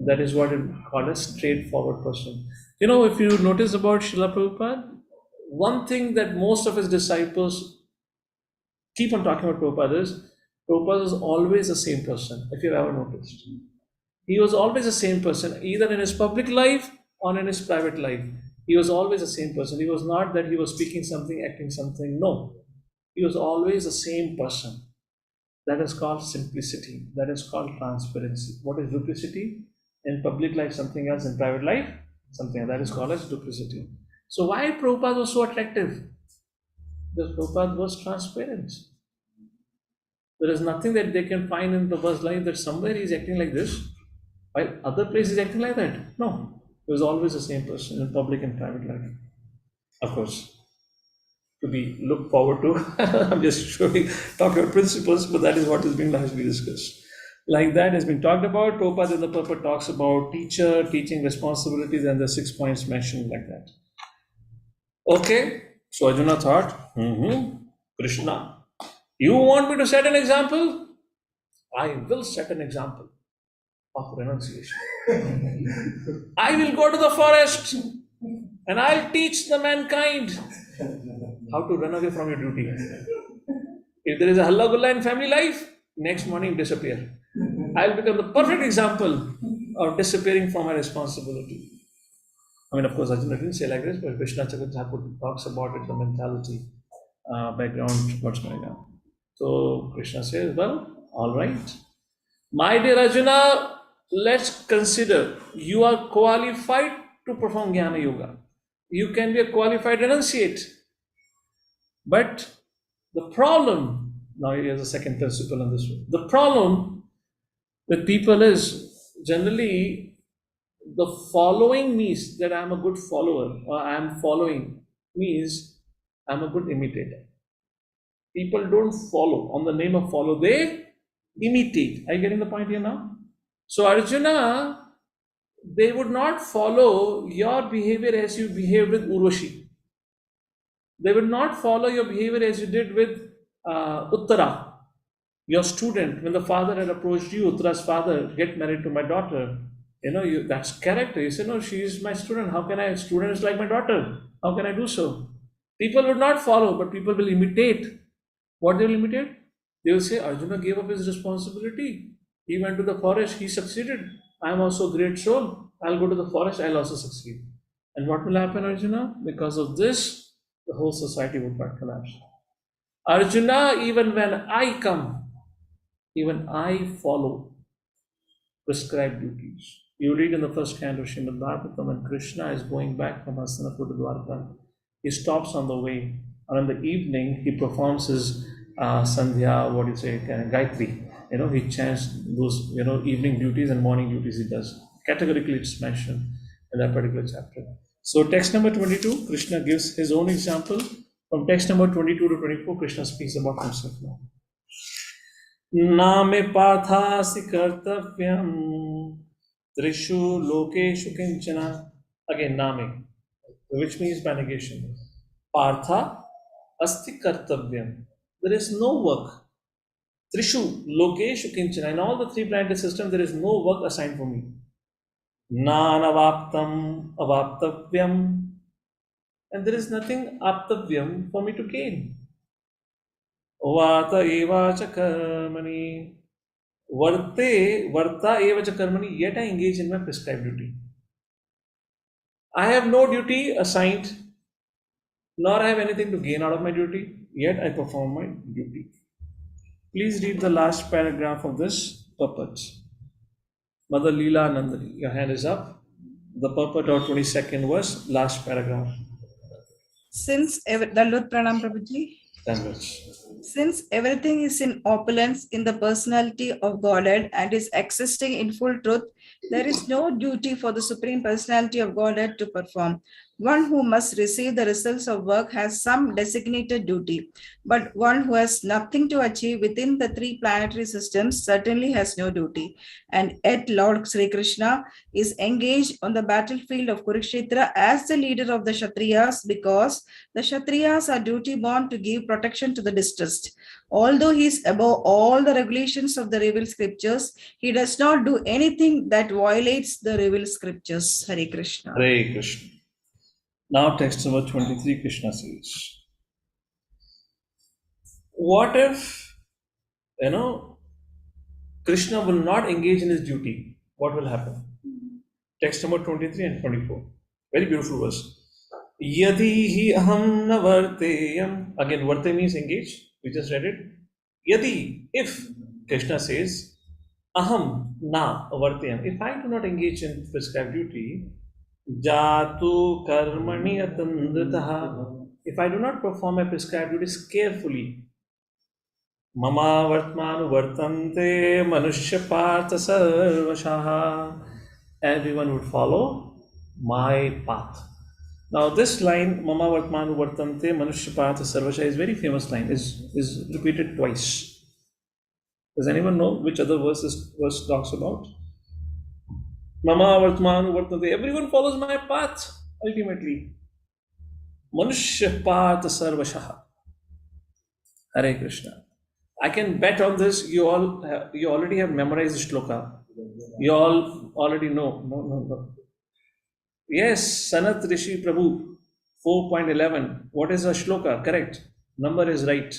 Speaker 2: That is what is called a straightforward person. If you notice about Srila Prabhupada, one thing that most of his disciples keep on talking about Prabhupada is always the same person, if you've ever noticed. He was always the same person, either in his public life or in his private life. He was always the same person. He was not that he was speaking something, acting something. No. He was always the same person. That is called simplicity. That is called transparency. What is duplicity? In public life, something else. In private life, something else. That is called as duplicity. So why Prabhupada was so attractive? Because Prabhupada was transparent. There is nothing that they can find in Prabhupada's life that somewhere he's acting like this, while other places acting like that. No. He was always the same person in public and private life. Of course, to be looked forward to. I'm just talking about principles, but that is what is being largely discussed. Like that has been talked about. Prabhupada in the purport talks about teacher, teaching responsibilities, and the 6 points mentioned like that. Okay, so Arjuna thought, Krishna, you want me to set an example? I will set an example of renunciation. I will go to the forest and I'll teach the mankind how to run away from your duty. If there is a halla gulla in family life, next morning disappear. I'll become the perfect example of disappearing from my responsibility. I mean, of course, Arjuna didn't say like this, but Krishna Thakur talks about it, the mentality, background, what's going on. So Krishna says, well, all right. My dear Arjuna, let's consider you are qualified to perform Jnana Yoga. You can be a qualified renunciate. But the problem, now here's the second principle on this one. The problem with people is generally the following means that I'm a good follower or I'm following means I'm a good imitator. People don't follow on the name of follow, they imitate. Are you getting the point here now? So Arjuna, they would not follow your behavior as you behave with Urvashi. They would not follow your behavior as you did with Uttara, your student. When the father had approached you, Uttara's father, get married to my daughter. That's character. You say, no, she is my student. How can I? Student is like my daughter. How can I do so? People would not follow, but people will imitate. What they will imitate? They will say, Arjuna gave up his responsibility. He went to the forest. He succeeded. I am also a great soul. I'll go to the forest. I'll also succeed. And what will happen, Arjuna? Because of this, the whole society would not collapse. Arjuna, even when I come, even I follow prescribed duties. You read in the first canto of Srimad Bhagavatam when Krishna is going back from Hastinapur to Dwarka. He stops on the way, and in the evening he performs his Sandhya, Gayatri. He chants those, evening duties and morning duties he does. Categorically it's mentioned in that particular chapter. So text number 22, Krishna gives his own example. From text number 22 to 24, Krishna speaks about himself now. Name pathasi kartavyam trishu lokeshu kinchana. Again, name, which means by negation. Partha asti kartavyam. There is no work. Trishu lokeshu kinchana. In all the three planetary systems, there is no work assigned for me. Nanavaptam avaptavyam. And there is nothing aptavyam for me to gain. Vata evacha karmani. Varta evacha karmani. Yet I engage in my prescribed duty. I have no duty assigned nor I have anything to gain out of my duty, yet I perform my duty. Please read the last paragraph of this purport. Mother Leela Nandani, your hand is up. The purport of 22nd verse, last paragraph.
Speaker 3: Dandavat Pranam Prabhuji. Since everything is in opulence in the personality of Godhead and is existing in full truth, there is no duty for the Supreme Personality of Godhead to perform. One who must receive the results of work has some designated duty, but one who has nothing to achieve within the three planetary systems certainly has no duty. And yet Lord Sri Krishna is engaged on the battlefield of Kurukshetra as the leader of the Kshatriyas because the Kshatriyas are duty bound to give protection to the distressed. Although he is above all the regulations of the revealed scriptures, he does not do anything that violates the revealed scriptures. Hare Krishna.
Speaker 2: Hare Krishna. Now, text number 23, Krishna says, what if, Krishna will not engage in his duty? What will happen? Text number 23 and 24. Very beautiful verse. Yadi hi aham na varteyam. Again, varte means engage. We just read it. Yadi, if Krishna says, aham na varteyam. If I do not engage in prescribed duty, jatu karmani atandritaha. If I do not perform my prescribed duties carefully, mama vartmanu vartante manushya partha sarvashaha. Everyone would follow my path. Now this line, mama vartmanu vartante manushya partha sarvashaha, is very famous line, is repeated twice. Does anyone know which other verse talks about? Mama vartmanu vartante, everyone follows my path ultimately. Manushya partha sarvashaha. Hare Krishna. I can bet on this. You already have memorized the shloka. You all already know. No. Yes, Sanat Rishi Prabhu, 4.11. What is a shloka? Correct. Number is right.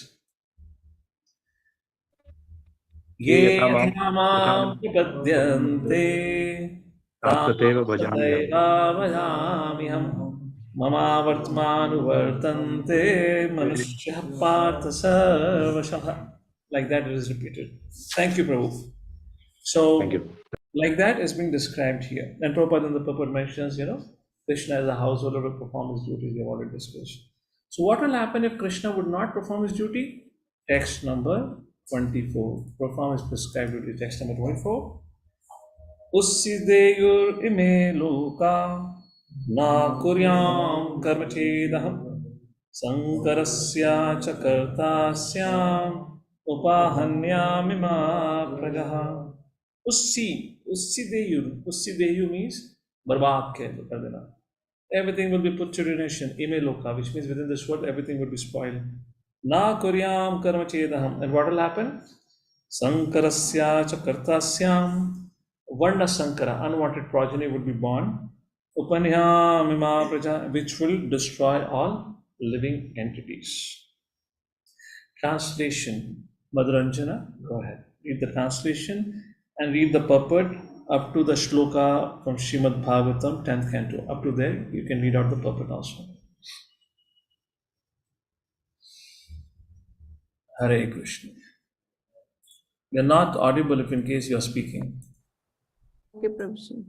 Speaker 2: Ye yathamam prapadyante
Speaker 4: तात्तथैव भजाम्यहम्
Speaker 2: bhajamiham mama vartmanu vartante manushya partha sarvashaha. Like that it is repeated. Thank you, Prabhu. So,
Speaker 4: Thank you.
Speaker 2: like that is being described here. And Prabhupada in the purport mentions, Krishna as a householder will perform his duties, we have already discussed. So, what will happen if Krishna would not perform his duty? Text number 24. Perform his prescribed duty. Text number 24. Ussideyur ime loka na kuryam karmachedaham sankarasya chakartasyam upahanyamima prajaha. Ussideyu means barbad kar dena. Everything will be put to ruination. Ime loka, which means within this world everything will be spoiled. Na kuryam karmachedaham. And what will happen? Sankarasya chakartasyam. Vanda Sankara, unwanted progeny would be born. Upanyamima praja, which will destroy all living entities. Translation. Madhuranjana, go ahead. Read the translation and read the purport up to the shloka from Srimad Bhagavatam, 10th canto. Up to there, you can read out the purport also. Hare Krishna. You're not audible if in case you're speaking.
Speaker 5: Okay, Prabhuji.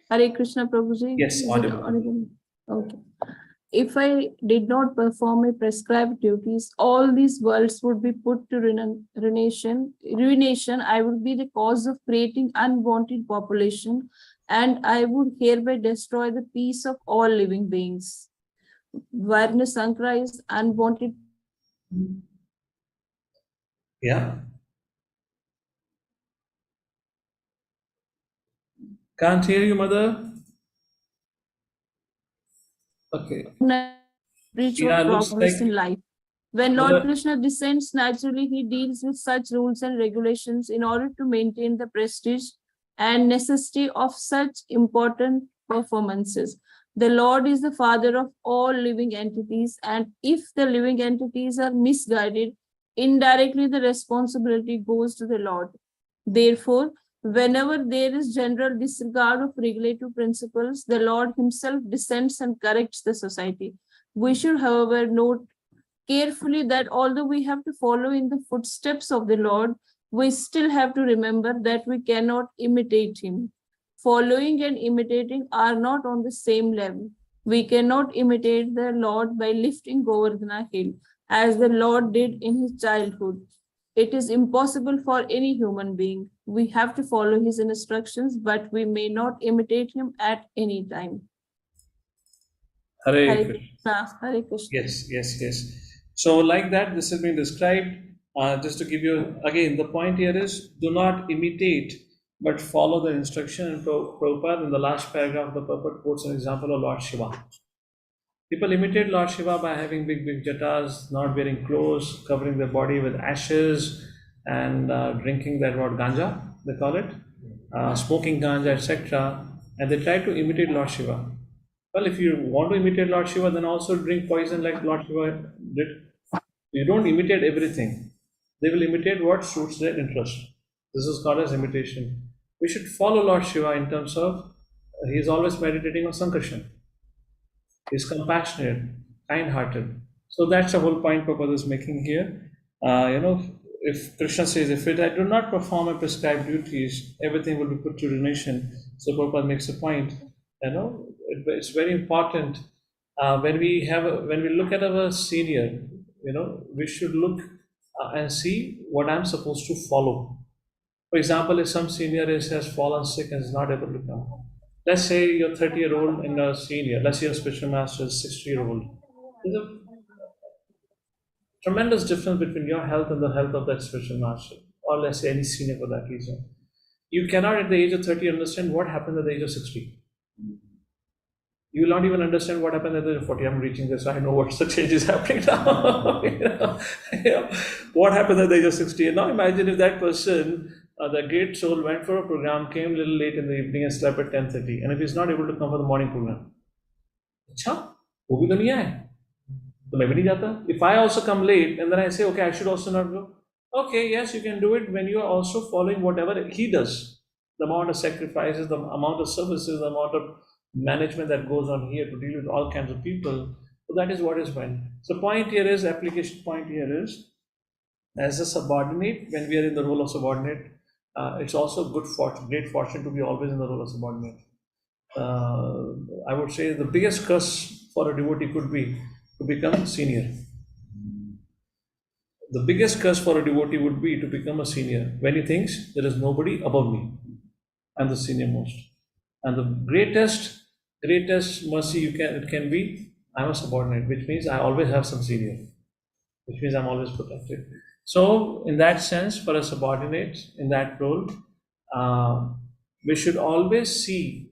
Speaker 5: Hare Krishna, Prabhuji.
Speaker 2: Yes,
Speaker 5: Is it
Speaker 2: audible.
Speaker 5: Okay. If I did not perform my prescribed duties, all these worlds would be put to ruination. I would be the cause of creating unwanted population, and I would hereby destroy the peace of all living beings. Varna Sankara is unwanted.
Speaker 2: Yeah. Can't hear you, mother. Okay.
Speaker 5: Reach
Speaker 2: Yeah,
Speaker 5: of
Speaker 2: looks
Speaker 5: progress
Speaker 2: like
Speaker 5: in life. When Lord
Speaker 2: mother,
Speaker 5: Krishna descends, naturally he deals with such rules and regulations in order to maintain the prestige and necessity of such important performances. The Lord is the father of all living entities, and if the living entities are misguided, indirectly the responsibility goes to the Lord. Therefore, whenever there is general disregard of regulative principles, the Lord himself descends and corrects the society. We should, however, note carefully that although we have to follow in the footsteps of the Lord, we still have to remember that we cannot imitate him. Following and imitating are not on the same level. We cannot imitate the Lord by lifting Govardhana hill as the Lord did in his childhood. It is impossible for any human being. We have to follow his instructions, but we may not imitate him at any time.
Speaker 2: Hare
Speaker 5: Hare
Speaker 2: Krishna.
Speaker 5: Krishna. Hare Krishna.
Speaker 2: Yes. So, like that, this has been described. Just to give you again, the point here is do not imitate, but follow the instruction. And Prabhupada, in the last paragraph, the purport quotes an example of Lord Shiva. People imitate Lord Shiva by having big jatas, not wearing clothes, covering their body with ashes, and drinking that what ganja they call it, smoking ganja, etc. And they try to imitate Lord Shiva. Well, if you want to imitate Lord Shiva, then also drink poison like Lord Shiva did. You don't imitate everything. They will imitate what suits their interest. This is called as imitation. We should follow Lord Shiva in terms of he is always meditating on Sankarshan. He's compassionate, kind-hearted. So that's the whole point Prabhupada is making here. If Krishna says, if I do not perform my prescribed duties, everything will be put to donation. So Prabhupada makes a point. It's very important when we look at our senior. We should look and see what I'm supposed to follow. For example, if some senior has fallen sick and is not able to come, let's say you're 30-year-old and a senior, let's say your spiritual master is 60-year-old. There's a tremendous difference between your health and the health of that spiritual master, or let's say any senior for that reason. You cannot at the age of 30 understand what happened at the age of 60. You will not even understand what happened at the age of 40. I'm reaching this, so I know what's the change is happening now. What happened at the age of 60? And now imagine if that person, the great soul, went for a program, came a little late in the evening and slept at 10:30. And if he's not able to come for the morning program, अच्छा, वो भी तो नहीं आए, तो मैं भी नहीं जाता. If I also come late and then I say, okay, I should also not go. Okay, yes, you can do it when you are also following whatever he does. The amount of sacrifices, the amount of services, the amount of management that goes on here to deal with all kinds of people. So that is what is meant. So point here is, application point here is, as a subordinate, when we are in the role of subordinate, it's also great fortune to be always in the role of subordinate. I would say the biggest curse for a devotee could be to become senior. The biggest curse for a devotee would be to become a senior when he thinks there is nobody above me. I'm the senior most. And the greatest mercy it can be, I'm a subordinate, which means I always have some senior, which means I'm always protected. So in that sense, for a subordinate in that role, we should always see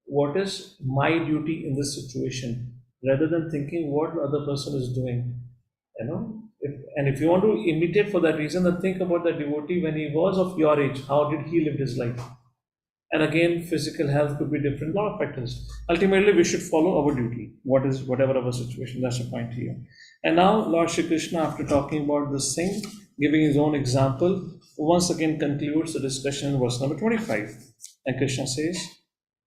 Speaker 2: what is my duty in this situation, rather than thinking what the other person is doing. If you want to imitate for that reason, then think about the devotee when he was of your age. How did he live his life? And again, physical health could be different, a lot of factors. Ultimately, we should follow our duty, whatever our situation. That's the point here. And now, Lord Shri Krishna, after talking about this thing, giving his own example, once again concludes the discussion in verse number 25. And Krishna says,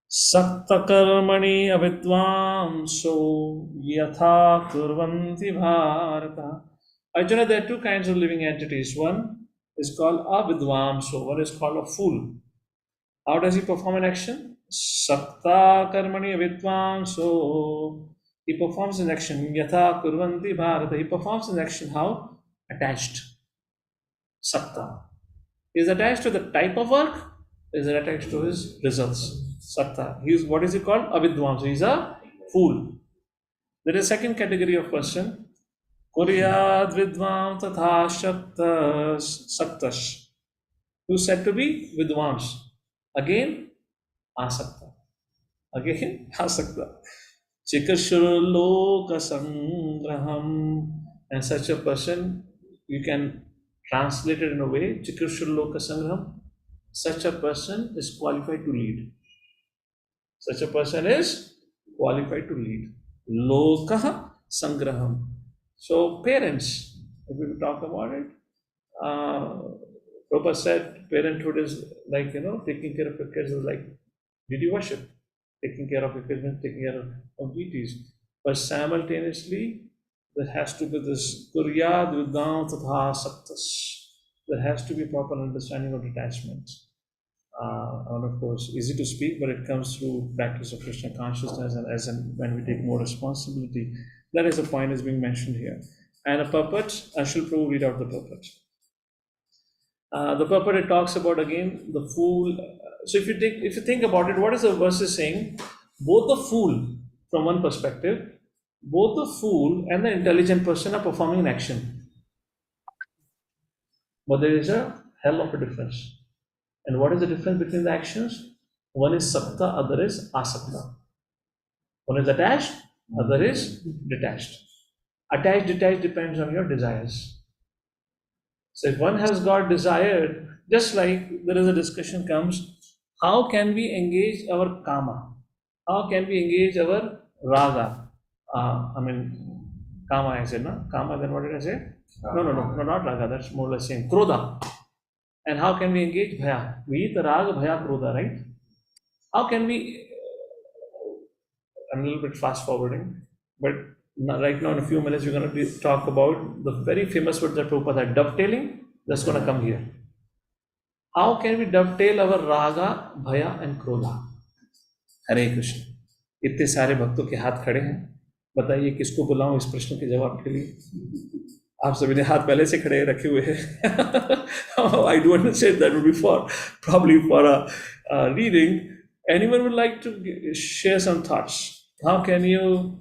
Speaker 2: Sakta karmani avidvamso yatha kurvanti bharata. Arjuna, there are two kinds of living entities. One is called avidvamso, one is called a fool. How does he perform an action? Sakta karmani avidvamso. He performs an action. Yatha kurvanti bharata. He performs an action how? Attached. Sakta. He is attached to the type of work, is attached to his results. Sakta. What is he called? Avidvamsa. He is a fool. There is a second category of person. Kuryad vidvam tatha saktas. Who is said to be vidvams. Again, asakta. Again, asakta. Chikashurloka sangraham. And such a person, you can translate it in a way, Chikashurloka sangraham. Such a person is qualified to lead. Such a person is qualified to lead. Lokaha sangraham. So parents, if we talk about it, Prabhupada said parenthood is like, taking care of your kids is like deity worship. Taking care of your kids means taking care of deities. but simultaneously there has to be this kuryad vidam tatha saktas. There has to be proper understanding of detachment. And of course, easy to speak, but it comes through practice of Krishna consciousness, and as and when we take more responsibility. That is the point is being mentioned here. And a puppet, I shall Prabhu read out the puppet. The puppet, it talks about again the fool. So if you think about it, what is the verse is saying? Both the fool, from one perspective, both the fool and the intelligent person are performing an action, but there is a hell of a difference. And what is the difference between the actions? One is sakta, other is asakta. One is attached, other is detached. Attached, detached depends on your desires. So if one has got desired, just like there is a discussion comes, how can we engage our kama? How can we engage our raga? Kama I said, no? Kama, then what did I say? No, not raga, that's more or less saying krodha. And how can we engage bhaya? Vita, raga, bhaya, krodha, right? How can we, I'm a little bit fast forwarding, but right now in a few minutes we're going to talk about the very famous word that Prabhupada had, dovetailing. That's going to come here. How can we dovetail our raga, bhaya and krodha? हरे कृष्ण. इतने सारे भक्तों के हाथ खड़े हैं, बताइए किसको बुलाऊं इस प्रश्न के जवाब के लिए? आप सभी ने हाथ पहले से खड़े रखे हुए हैं. I do understand that would be probably for a reading. Anyone would like to share some thoughts? How can you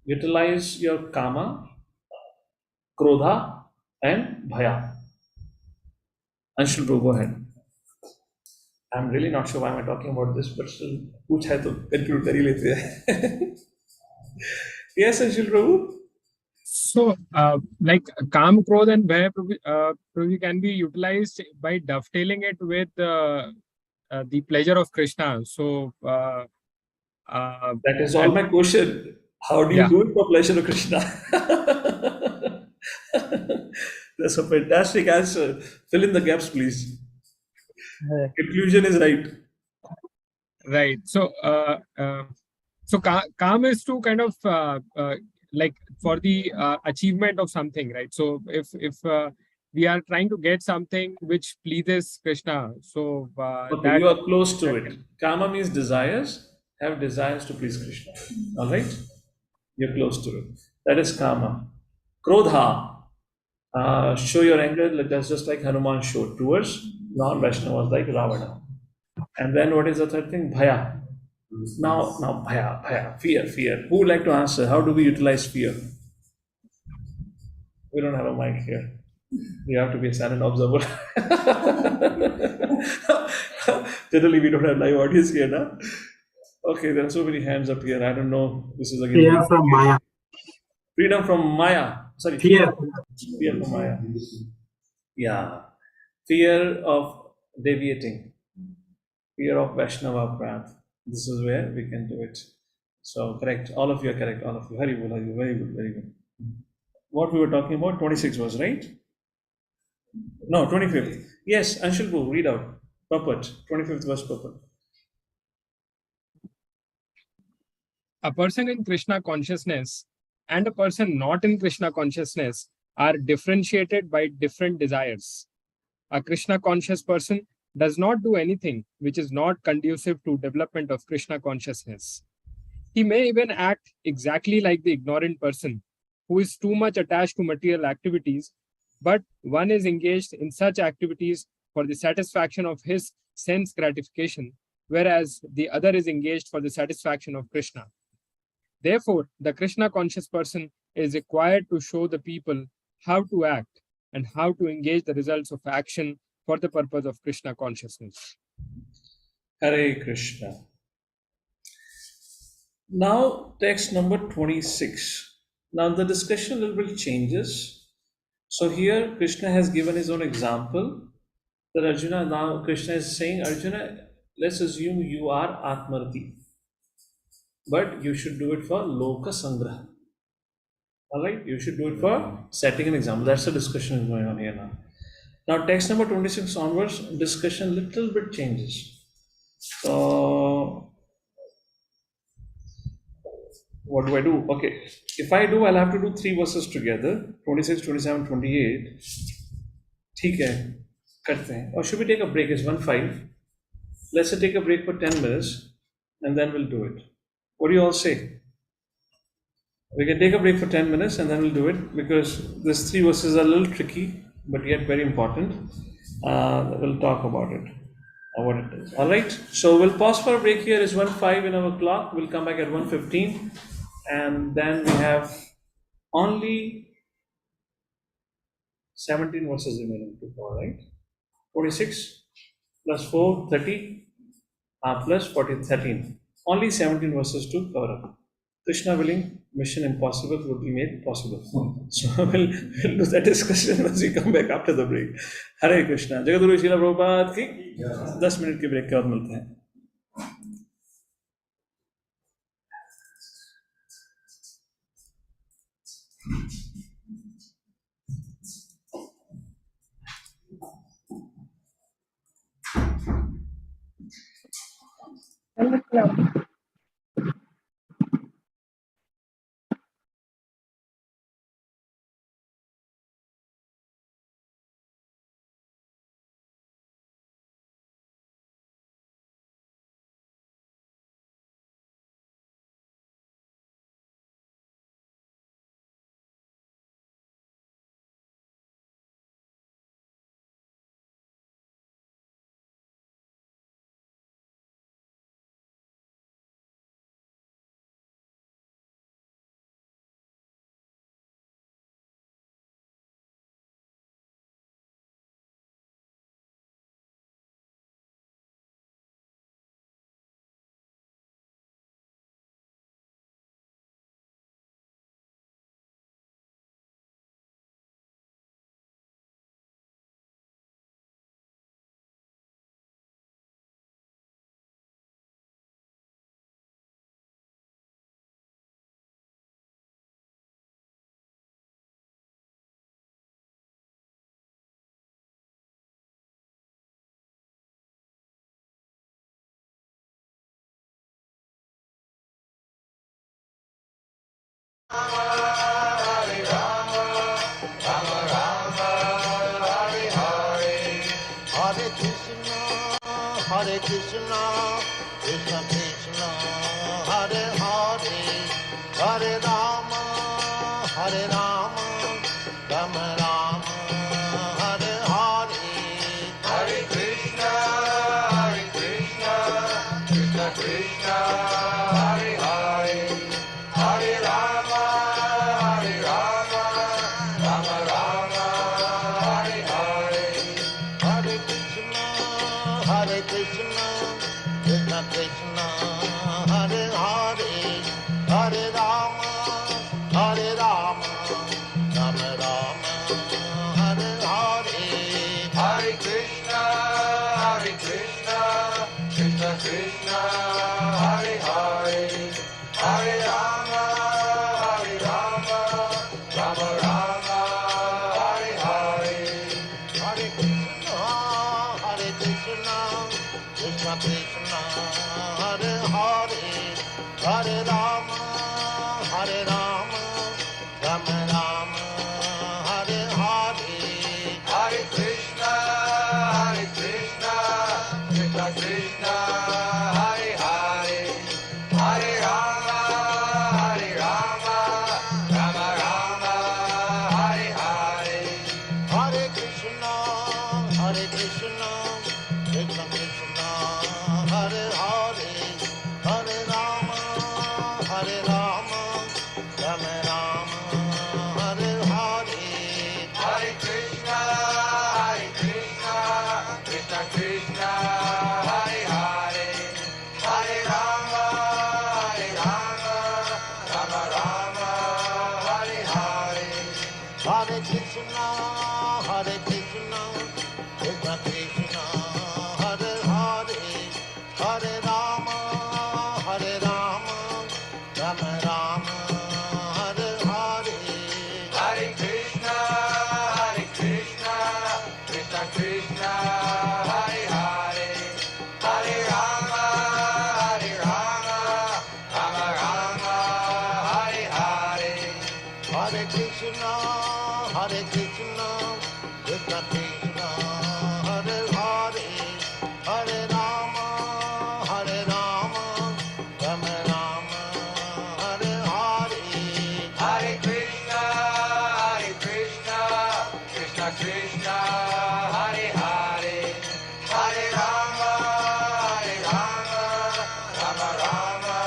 Speaker 2: utilize your kama, krodha and bhaya? Anshul, go ahead. I'm really not sure why I'm talking about this, but still, कुछ है तो conclude कर ही लेते हैं. Yes, Anshul Prabhu.
Speaker 6: So, like Kam, Krodha, and Bhaya, Prabhu, can be utilized by dovetailing it with the pleasure of Krishna. So,
Speaker 2: that is all my question. How do you do it for pleasure of Krishna? That's a fantastic answer. Fill in the gaps, please. Conclusion is right.
Speaker 6: Right. So, Kam is to kind of like for the achievement of something, right? So if we are trying to get something which pleases Krishna, so
Speaker 2: okay, you are close to it. Kama means desires. Have desires to please Krishna. All right, you're close to it. That is kama. Krodha, show your anger. That's just like Hanuman showed towards non-Vaishnavas like Ravana. And then what is the third thing? Bhaya. Now bhaya, fear. Who would like to answer? How do we utilize fear? We don't have a mic here. You have to be a silent observer. Generally, we don't have live audience here now. Okay, there are so many hands up here. I don't know. This is again.
Speaker 7: Fear from Maya.
Speaker 2: Freedom from Maya. Sorry, fear from Maya. Yeah. Fear of deviating. Fear of Vaishnava path. This is where we can do it. So correct. All of you are correct. All of you. Hari bol, very good, very good. What we were talking about, 26 was right? No, 25th. Yes, Anshul Bhu, read out. Puppet. 25th was puppet.
Speaker 6: A person in Krishna consciousness and a person not in Krishna consciousness are differentiated by different desires. A Krishna conscious person does not do anything which is not conducive to development of Krishna consciousness. He may even act exactly like the ignorant person who is too much attached to material activities, but one is engaged in such activities for the satisfaction of his sense gratification, whereas the other is engaged for the satisfaction of Krishna. Therefore, the Krishna conscious person is required to show the people how to act and how to engage the results of action for the purpose of Krishna consciousness.
Speaker 2: Hare Krishna. Now, text number 26. Now, the discussion a little bit changes. So, here Krishna has given his own example. That Arjuna, now Krishna is saying, Arjuna, let's assume you are Atmarti, but you should do it for Loka Sangraha. Alright, you should do it for setting an example. That's the discussion going on here now. Now, text number 26 onwards, discussion little bit changes. So, what do I do? Okay, if I do, I'll have to do 3 verses together, 26, 27, 28. ठीक है, करते हैं. Or should we take a break? It's 1:05. Let's take a break for 10 minutes and then we'll do it. What do you all say? We can take a break for 10 minutes and then we'll do it, because these 3 verses are a little tricky but yet very important. We'll talk about it, what it is. All right, so we'll pause for a break here. It's 1:05 in our clock. We'll come back at 1:15 and then we have only 17 verses remaining to go, right? 46 plus 4, 30, plus 40, 13. Only 17 verses to cover up. Krishna willing, mission impossible will be made possible. So we'll do that discussion once we come back after the break. Hare Krishna. Jagadguru Srila Prabhupada की 10 minute के break के बाद मिलते हैं.
Speaker 7: Hare Krishna, Krishna Krishna, Hare Hare, Hare Rama, Hare Rama, Rama Rama, Hare Hare, Hare Krishna, Krishna Krishna, Hare Hare, Hare Rama, Rama Rama, Hare Hare, Hare Krishna, Krishna Krishna, Hare Hare, Hare Rama, Rama Rama, Hare Hare, Hare Krishna, Krishna Krishna, Hare Hare, Hare Rama, Rama Rama, Hare Hare, Hare Krishna, Krishna Krishna, Hare Hare, Hare Rama, Rama Rama, Hare Hare, Hare Krishna, Krishna Krishna, Hare Hare, Hare Rama, Rama Rama, Hare Hare, Hare Krishna, Krishna Krishna, Hare Hare, Hare Rama, Rama Rama, Hare Hare, Hare Krishna, Krishna Krishna, Hare Hare, Hare Rama, Rama Rama, Hare Hare, Hare Krishna, Krishna Krishna, Hare Hare, Hare Rama, Rama Rama, Hare Hare, Hare Krishna, Krishna Krishna, Hare Hare, Hare Rama, Rama Rama, Krishna Krishna, Hare Hare, Hare Rama, Rama Rama, Hare Hare. Hare Krishna, Krishna Krishna, Hare Hare, Hare Rama, Rama Rama,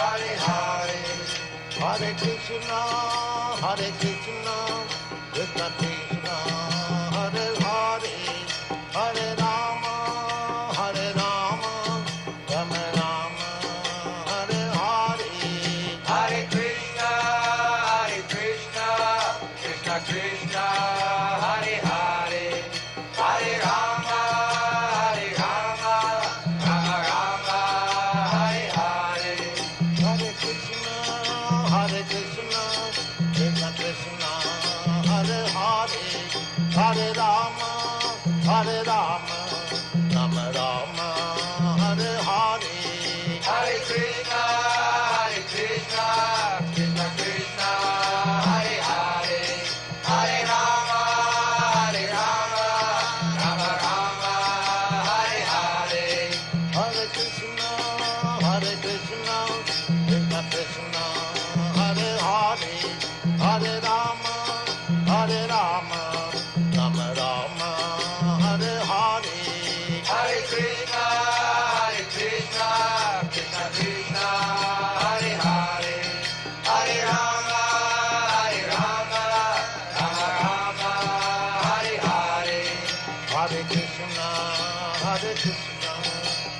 Speaker 7: Hare Hare. Hare Krishna, Krishna Krishna, Hare Hare, Hare Rama, Rama Rama, Hare Hare. Hare Krishna, Krishna Krishna, Hare Hare, Hare Rama, Rama Rama, Hare Hare. Hare Krishna, Krishna Krishna, Hare Hare, Hare Rama, Rama Rama, Hare Hare. Hare Krishna, Krishna Krishna, Hare Hare, Hare Rama, Rama Rama, Hare Hare. Hare Krishna, Krishna Krishna, Hare Hare, Hare Rama, Rama Rama, Hare Hare. Hare Krishna, Krishna Krishna, Hare Hare, Hare Rama, Rama Rama, Hare Hare. Hare Krishna,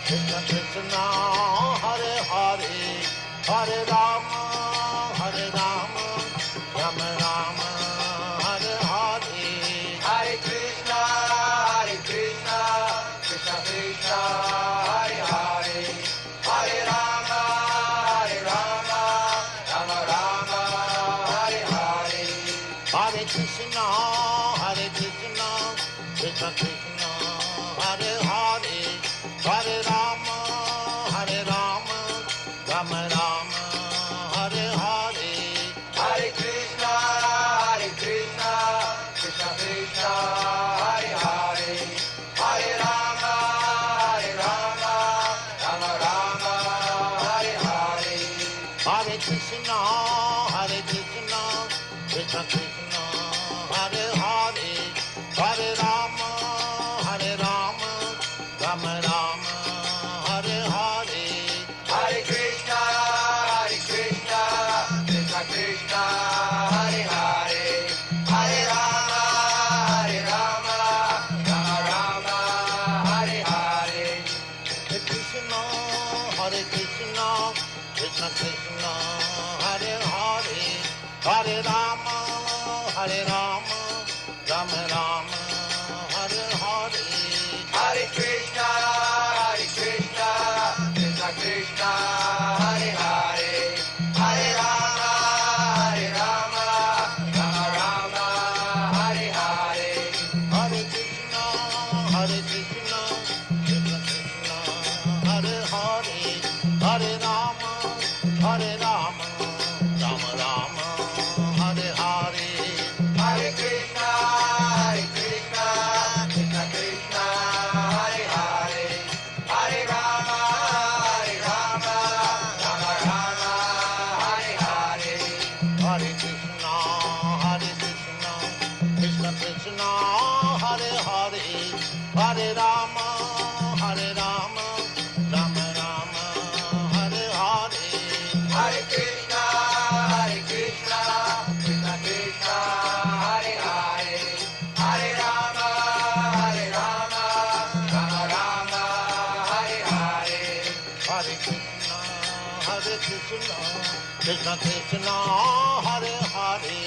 Speaker 7: Krishna Krishna, Hare Hare, Hare Rama, Rama Rama, Hare Hare. Hare Krishna, Krishna Krishna, Hare Hare, Hare Rama, Rama Rama, Hare Hare. Hare Krishna, Krishna Krishna, Hare Hare, Hare Rama, Rama Rama, Hare Hare. Hare Krishna, Krishna Krishna, Hare Hare, Hare Rama, Rama Rama, Hare Hare. Hare Krishna, Krishna Krishna, Hare Hare, Hare Rama, Rama Rama, Hare Hare. Hare Krishna, Krishna Krishna, Hare Hare, Hare Rama, Rama Rama, Hare Hare. Hare Krishna, Krishna Krishna, Hare Hare, Hare Rama, Rama Rama, Hare Hare. Hare Krishna, Krishna Krishna, Hare Hare, Hare Rama, Rama Rama, Hare Hare. Hare Krishna, Krishna Krishna, Hare Hare, Hare Rama, Rama Rama, Hare Hare. Hare Krishna, Krishna Krishna, Hare Hare, Hare Rama, Rama Rama, Hare Hare. Hare Krishna, Krishna Krishna, Hare Hare, Hare Rama, Rama Rama, Hare Hare. Hare Krishna, Krishna Krishna, Hare Hare, Hare Rama, Rama Rama, Hare Hare. Hare Krishna, Krishna Krishna, Hare Hare,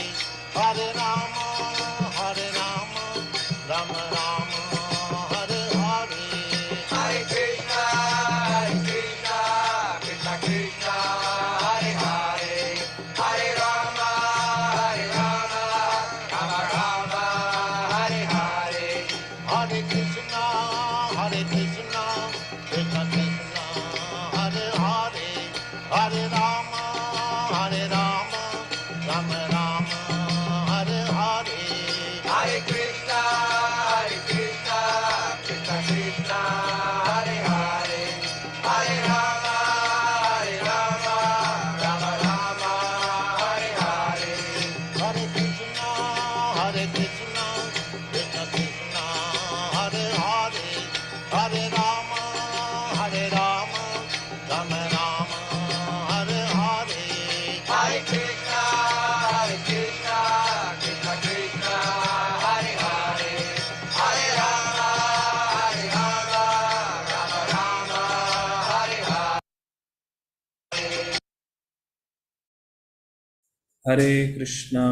Speaker 7: Hare Rama, Rama Rama, Hare Hare. Hare Krishna, Krishna Krishna, Hare Hare, Hare Rama, Rama Rama, Hare Hare. Hare Krishna, Krishna Krishna, Hare Hare, Hare Rama, Rama Rama, Hare Hare.
Speaker 2: Hare Krishna,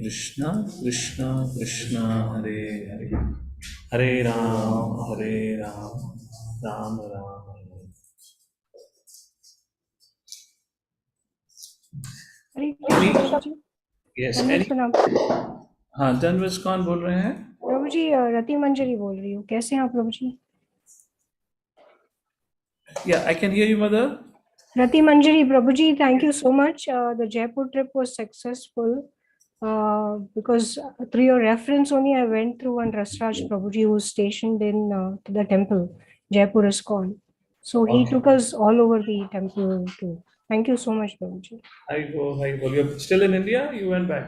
Speaker 2: Krishna Krishna, Hare Hare, Hare Ram, Ram Ram.
Speaker 8: हरे कृष्ण प्रभु जी।
Speaker 2: Yes,
Speaker 8: धन्यवाद
Speaker 2: any?
Speaker 8: प्रणाम।
Speaker 2: हाँ, धनवश कौन बोल रहे हैं?
Speaker 8: प्रभु जी रति मंजरी बोल रही हूँ। कैसे हैं आप प्रभु जी?
Speaker 2: Yeah, I can hear you, mother.
Speaker 8: Rati Manjari, Prabhuji, thank you so much. The Jaipur trip was successful because through your reference only, I went through one Rasraj Prabhuji who was stationed in the temple, Jaipur ISKCON. So he
Speaker 2: Okay.
Speaker 8: took us all over the temple too. Thank you so much, Prabhuji.
Speaker 2: Hi, go. You're still in India? You went back?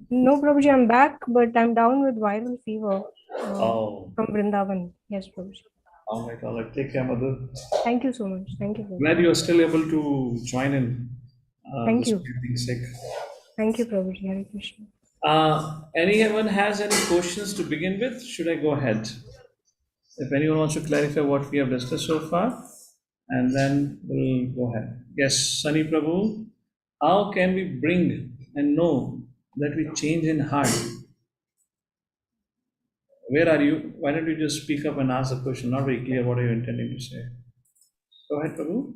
Speaker 8: No, Prabhuji, I'm back, but I'm down with viral fever
Speaker 2: Oh,
Speaker 8: from Vrindavan. Yes, Prabhuji.
Speaker 2: all right. Take care, mother.
Speaker 8: Thank you so much. Thank you, Prabhuji.
Speaker 2: Glad you're still able to join in.
Speaker 8: Thank you.
Speaker 2: Being sick.
Speaker 8: Thank you, Prabhuji. Hare Krishna.
Speaker 2: Anyone has any questions to begin with? Should I go ahead? If anyone wants to clarify what we have discussed so far, and then we'll go ahead. Yes, Sunny Prabhu, how can we bring and know that we change in heart? Where are you? Why don't you just speak up and ask the question? Not very clear what are you intending to say. Go ahead, Prabhu.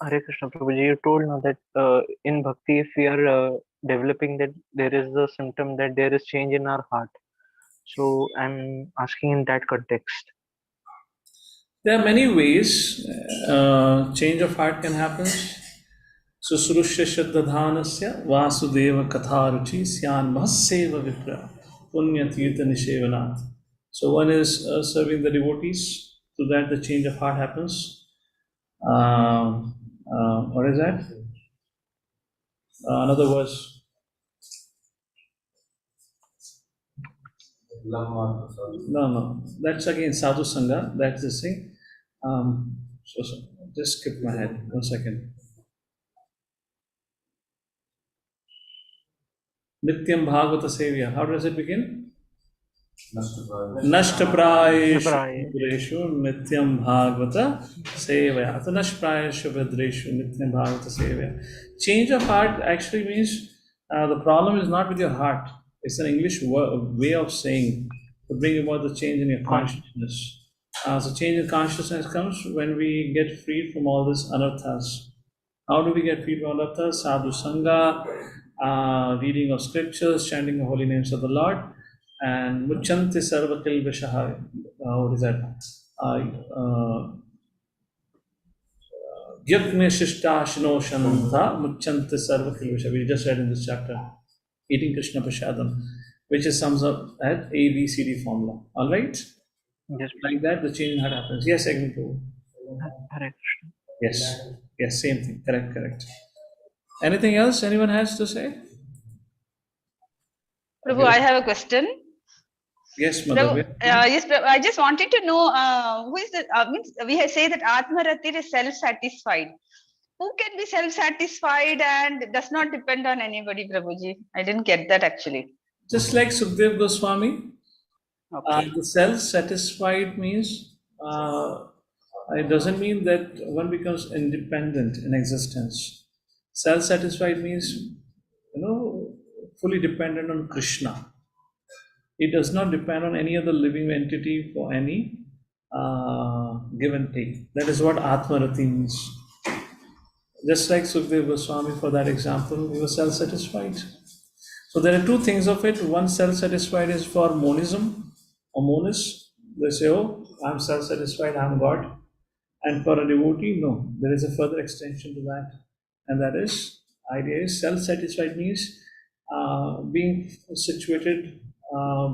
Speaker 4: Hare Krishna Prabhuji, you told now that in bhakti, if we are developing that, there is a symptom that there is change in our heart. So I'm asking in that context.
Speaker 2: There are many ways change of heart can happen. Susrushya Shaddadhanasya Vasudeva Katharuchi Syan Mahaseva Vipra Punya Tirtha Nishevanat. So one is serving the devotees, so that the change of heart happens. What is that? Another verse. No. That's again Sadhu Sangha. That's the thing. So just skip my head. 1 second. Nityam Bhagavata Sevya. How does it begin? Nashtaprayeshu Bhadreshu Nityam Bhagavata Sevya. So Nashtaprayeshu Bhadreshu Nityam Bhagavata Sevya. Change of heart actually means the problem is not with your heart. It's an English way of saying to bring about the change in your consciousness. So change in consciousness comes when we get freed from all these anarthas. How do we get free from anarthas? Sadhu Sangha, reading of scriptures, chanting the holy names of the Lord, and Muchanti Sarva Kilvishaha. What is that? Yajna Shishta Shino Shananta Muchanti Sarva Kilvishaha. We just read in this chapter, eating Krishna Prasadam, which is sums up at ABCD formula. All right?
Speaker 4: Yes.
Speaker 2: Like that, the change in heart happens. Yes, Agni Prabhu.
Speaker 4: Hare Krishna.
Speaker 2: Yes, same thing. Correct. Anything else anyone has to say?
Speaker 9: Prabhu, I have a question.
Speaker 2: Yes, Mother.
Speaker 9: Yes, Prabhu, I just wanted to know who is the, means we say that Atma Ratir is self-satisfied. Who can be self-satisfied and does not depend on anybody, Prabhuji? I didn't get that actually.
Speaker 2: Just like Sukhdev Goswami,
Speaker 9: Okay.
Speaker 2: the self-satisfied means it doesn't mean that one becomes independent in existence. Self-satisfied means, fully dependent on Krishna. It does not depend on any other living entity for any give and take. That is what Atmarati means. Just like Sukhdev Goswami, for that example, he was self-satisfied. So there are two things of it. One, self-satisfied is for monism or monist. They say, oh, I'm self-satisfied, I'm God. And for a devotee, no, there is a further extension to that. And that is, idea is self-satisfied means being situated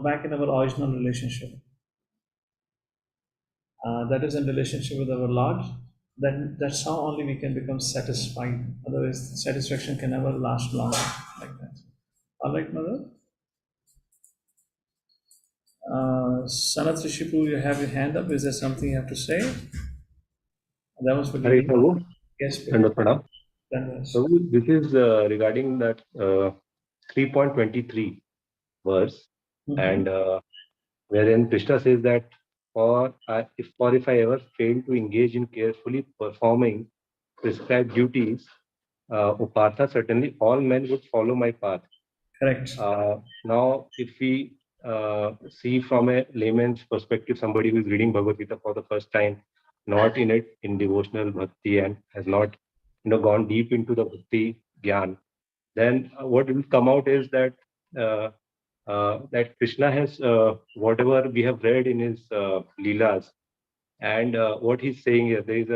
Speaker 2: back in our original relationship. That is in relationship with our Lord. That's how only we can become satisfied. Otherwise, satisfaction can never last long like that. All right, Mother? Sanat Rishipu, you have your hand up. Is there something you have to say? That was for
Speaker 4: Hare
Speaker 2: you.
Speaker 4: Prabhu.
Speaker 2: Yes,
Speaker 4: And
Speaker 2: please.
Speaker 4: Pranam.
Speaker 2: Yes.
Speaker 4: Prabhu, this is regarding that 3.23 verse, and wherein Krishna says that if I ever fail to engage in carefully performing prescribed duties,
Speaker 10: Upatha, certainly all men would follow my path.
Speaker 2: Correct.
Speaker 10: Now, if we see from a layman's perspective, somebody who is reading Bhagavad Gita for the first time, not in it in devotional bhakti and has not gone deep into the bhakti gyan, then what will come out is that that Krishna has whatever we have read in his leelas, and what he's saying here, there is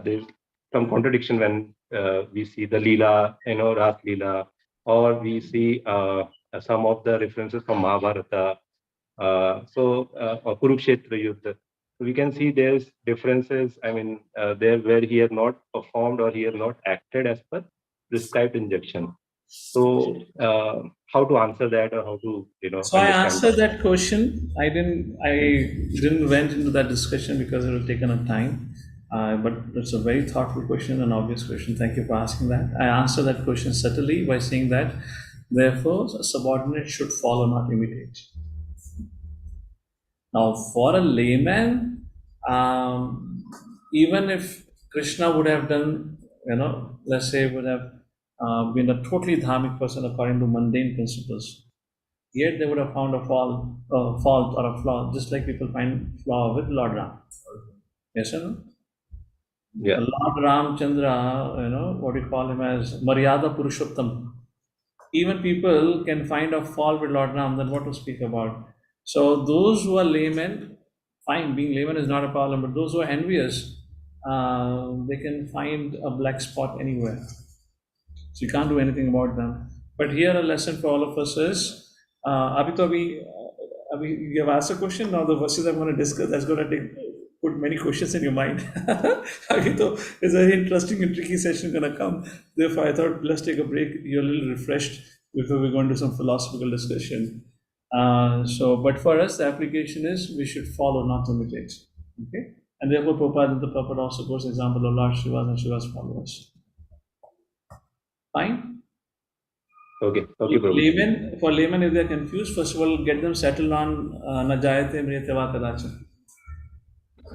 Speaker 10: there's some contradiction when we see the Leela, Ras Leela, or we see some of the references from Mahabharata, or Kurukshetra Yuddha. So we can see there's differences, there where he has not performed or he has not acted as per prescribed injunction. So how to answer that, or how to
Speaker 2: So I
Speaker 10: understand
Speaker 2: answered that question. I didn't went into that discussion because it will take enough time. But it's a very thoughtful question, an obvious question. Thank you for asking that. I answered that question subtly by saying that, therefore, a subordinate should follow, not imitate. Now, for a layman, even if Krishna would have done, let's say, would have been a totally dharmic person according to mundane principles, yet they would have found a fault or a flaw, just like people find flaw with Lord Ram. Yes or no?
Speaker 10: Yeah.
Speaker 2: Lord Ramchandra, what we call him as Maryada Purushottam. Even people can find a fault with Lord Ram, then what to speak about? So those who are laymen, fine, being layman is not a problem, but those who are envious, they can find a black spot anywhere. So you can't do anything about them. But here a lesson for all of us is, you have asked a question, now the verses I'm going to discuss, that's going to put many questions in your mind. It's a very interesting and tricky session going to come. Therefore, I thought let's take a break. You're a little refreshed before we go into some philosophical discussion. But for us, the application is we should follow, not imitate. Okay? And therefore, Prabhupada also goes example of Lord Shivas and Shiva's followers. Fine?
Speaker 10: Okay, Prabhu.
Speaker 2: For laymen, if they're confused, first of all, get them settled on Najayate Mriyate Va Kadacha.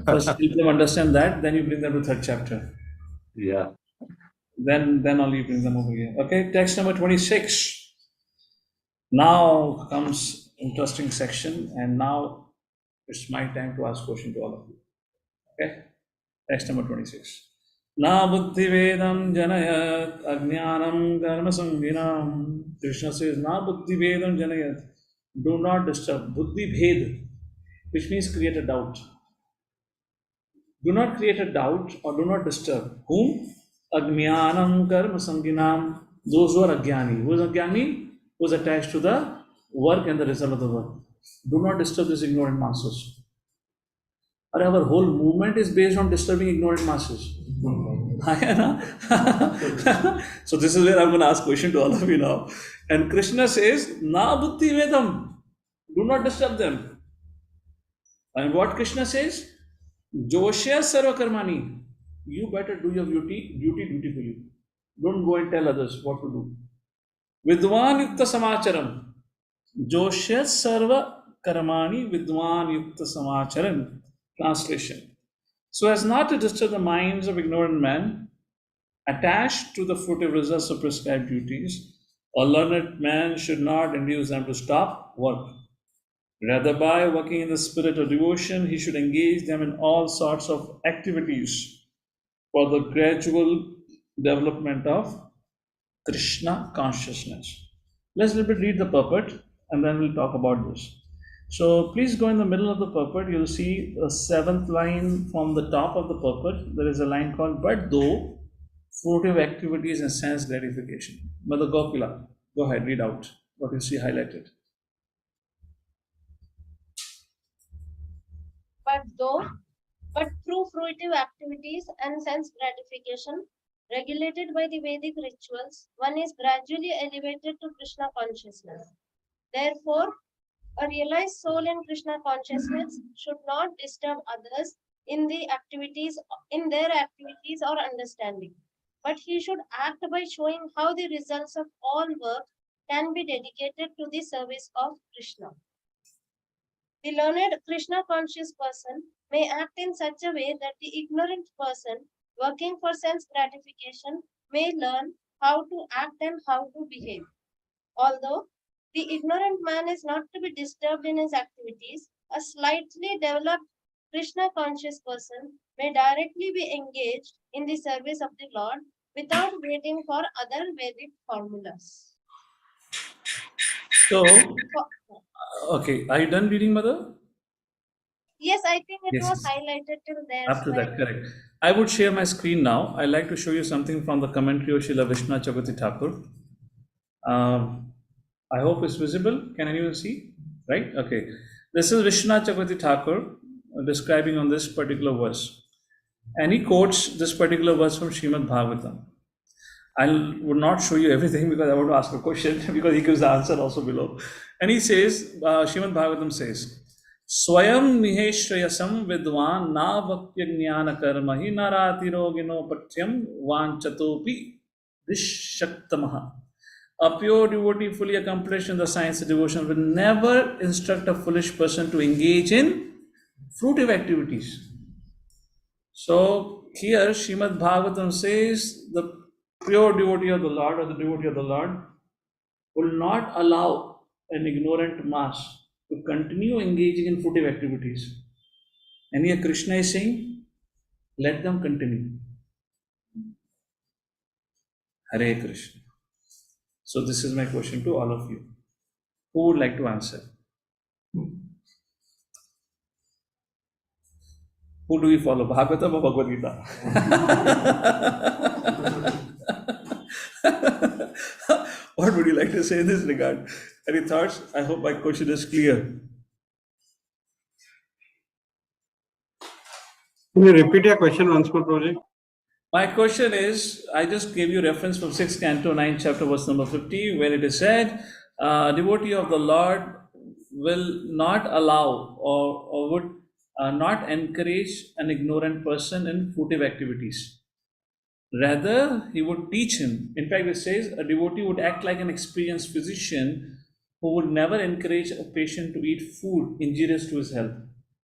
Speaker 2: First, help them understand that, then you bring them to third chapter.
Speaker 10: Yeah.
Speaker 2: Then only you bring them over here. Okay, text number 26. Now comes interesting section, and now it's my time to ask question to all of you. Okay, text number 26. Na buddhi vedam janayat ajnanam karma sanginam. Krishna says, Na buddhi vedam janayat. Do not disturb. Buddhi bhed, which means create a doubt. Do not create a doubt or do not disturb. Whom? Ajnanam karma sanginam. Those who are ajnani. Who is ajnani? Who is attached to the work and the result of the work. Do not disturb these ignorant masses. Our whole movement is based on disturbing ignorant masses. So this is where I'm going to ask question to all of you now. And Krishna says, Na buddhi vedam. Do not disturb them. And what Krishna says? Joshya sarva karmani. You better do your duty dutifully. Don't go and tell others what to do. Vidwan yukta samacharam. Joshya sarva karmani vidwan yukta samacharam. Translation. So as not to disturb the minds of ignorant men attached to the fruitive results of prescribed duties, a learned man should not induce them to stop work. Rather, by working in the spirit of devotion, he should engage them in all sorts of activities for the gradual development of Krishna consciousness. Let's a little bit read the purport and then we'll talk about this. So please go in the middle of the purport. You'll see the 7th line from the top of the purport. There is a line called, but though fruitive activities and sense gratification. Mother Gopila, go ahead, read out what you see highlighted.
Speaker 11: But through fruitive activities and sense gratification, regulated by the Vedic rituals, one is gradually elevated to Krishna consciousness. Therefore, a realized soul in Krishna consciousness should not disturb others in their activities or understanding, but he should act by showing how the results of all work can be dedicated to the service of Krishna. The learned Krishna conscious person may act in such a way that the ignorant person working for sense gratification, may learn how to act and how to behave. Although the ignorant man is not to be disturbed in his activities, a slightly developed Krishna conscious person may directly be engaged in the service of the Lord without waiting for other Vedic formulas.
Speaker 2: So,
Speaker 11: For-
Speaker 2: okay, are you done reading, Mother?
Speaker 11: yes, I think it
Speaker 2: Yes,
Speaker 11: was
Speaker 2: yes.
Speaker 11: highlighted till there.
Speaker 2: Up to
Speaker 11: So
Speaker 2: that, correct. I would share my screen now. I'd like to show you something from the commentary of Srila Vishnu Chakoti Thakur. I hope it's visible. Can anyone see? Right? Okay. This is Vishnu Chakoti Thakur describing on this particular verse. And he quotes this particular verse from Srimad Bhagavatam. I would not show you everything because I want to ask a question because he gives the answer also below. And he says, Srimad Bhagavatam says, Swayam niheshrayasam vidwan na vakya jnana karmahi naratiro patyam vanchatopi dishaktamaha. A pure devotee fully accomplished in the science of devotion will never instruct a foolish person to engage in fruitive activities. So here Srimad Bhagavatam says the pure devotee of the Lord or the devotee of the Lord will not allow an ignorant mass to continue engaging in fruitive activities. And here Krishna is saying, let them continue. Hare Krishna. So this is my question to all of you. Who would like to answer? Who do we follow? Bhagavatam or Bhagavad Gita? What would you like to say in this regard? Any thoughts? I hope my question is clear.
Speaker 12: Can you repeat your question once more, Prabhuji?
Speaker 2: My question is, I just gave you reference from 6th Canto, 9th chapter, verse number 50, where it is said, devotee of the Lord will not allow or would not encourage an ignorant person in fruitive activities. Rather, he would teach him. In fact, it says a devotee would act like an experienced physician who would never encourage a patient to eat food injurious to his health.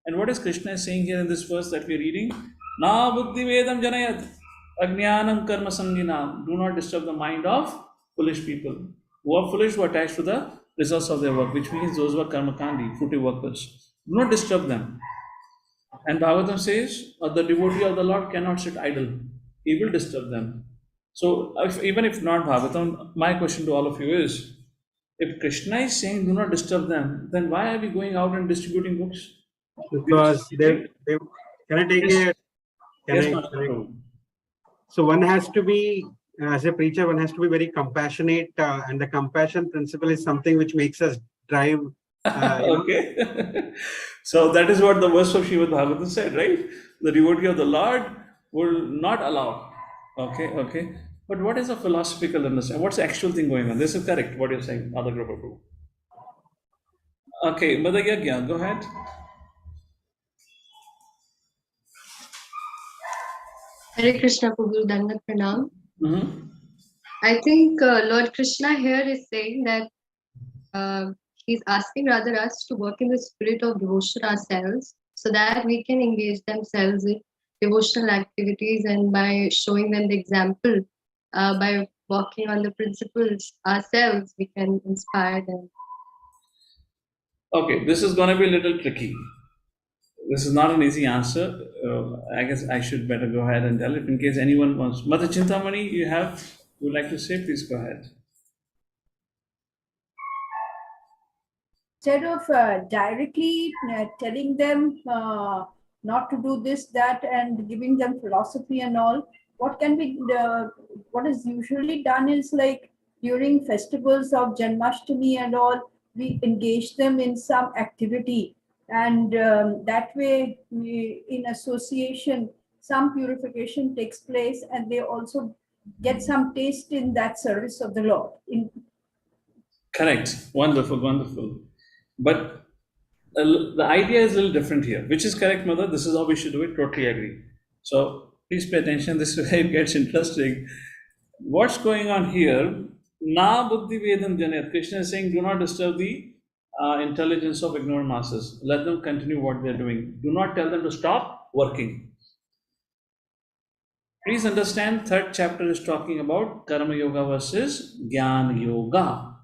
Speaker 2: And what is Krishna saying here in this verse that we are reading? Na buddhi vedam janayat ajnanam karma sanginam. Do not disturb the mind of foolish people. Who are foolish, who are attached to the results of their work, which means those who are karma kandi, fruitive workers. Do not disturb them. And Bhagavatam says, the devotee of the Lord cannot sit idle. He will disturb them. So, even if not Bhagavatam, my question to all of you is, if Krishna is saying do not disturb them, then why are we going out and distributing books?
Speaker 12: Because they can I take
Speaker 2: Yes.
Speaker 12: it? So one has to be, as a preacher, one has to be very compassionate, and the compassion principle is something which makes us drive.
Speaker 2: Okay. So that is what the verse of Srimad Bhagavatam said, right? The devotee of the Lord will not allow. Okay. But what is a philosophical understanding? What's the actual thing going on? This is correct, what you're saying, Adha Prabhu. Okay, Mother Yagya, go ahead.
Speaker 13: Hare Krishna Prabhu, Dandat Pranam.
Speaker 2: Mm-hmm.
Speaker 13: I think Lord Krishna here is saying that he's asking rather us to work in the spirit of devotion ourselves so that we can engage themselves in devotional activities, and by showing them the example, by walking on the principles ourselves, we can inspire them.
Speaker 2: Okay, this is going to be a little tricky. This is not an easy answer. I guess I should better go ahead and tell it in case anyone wants. Mother Chintamani, you would like to say, please go ahead.
Speaker 14: Instead of directly telling them not to do this, that, and giving them philosophy and all, what is usually done is like during festivals of Janmashtami and all, we engage them in some activity, and that way in association some purification takes place, and they also get some taste in that service of the Lord.
Speaker 2: Correct. Wonderful. But the idea is a little different here, which is correct, Mother. This is how we should do it. Totally agree. So please pay attention. This is where it gets interesting. What's going on here? Na buddhi vedam janayat. Krishna is saying, do not disturb the intelligence of ignorant masses. Let them continue what they're doing. Do not tell them to stop working. Please understand, third chapter is talking about Karma Yoga versus Jnana Yoga.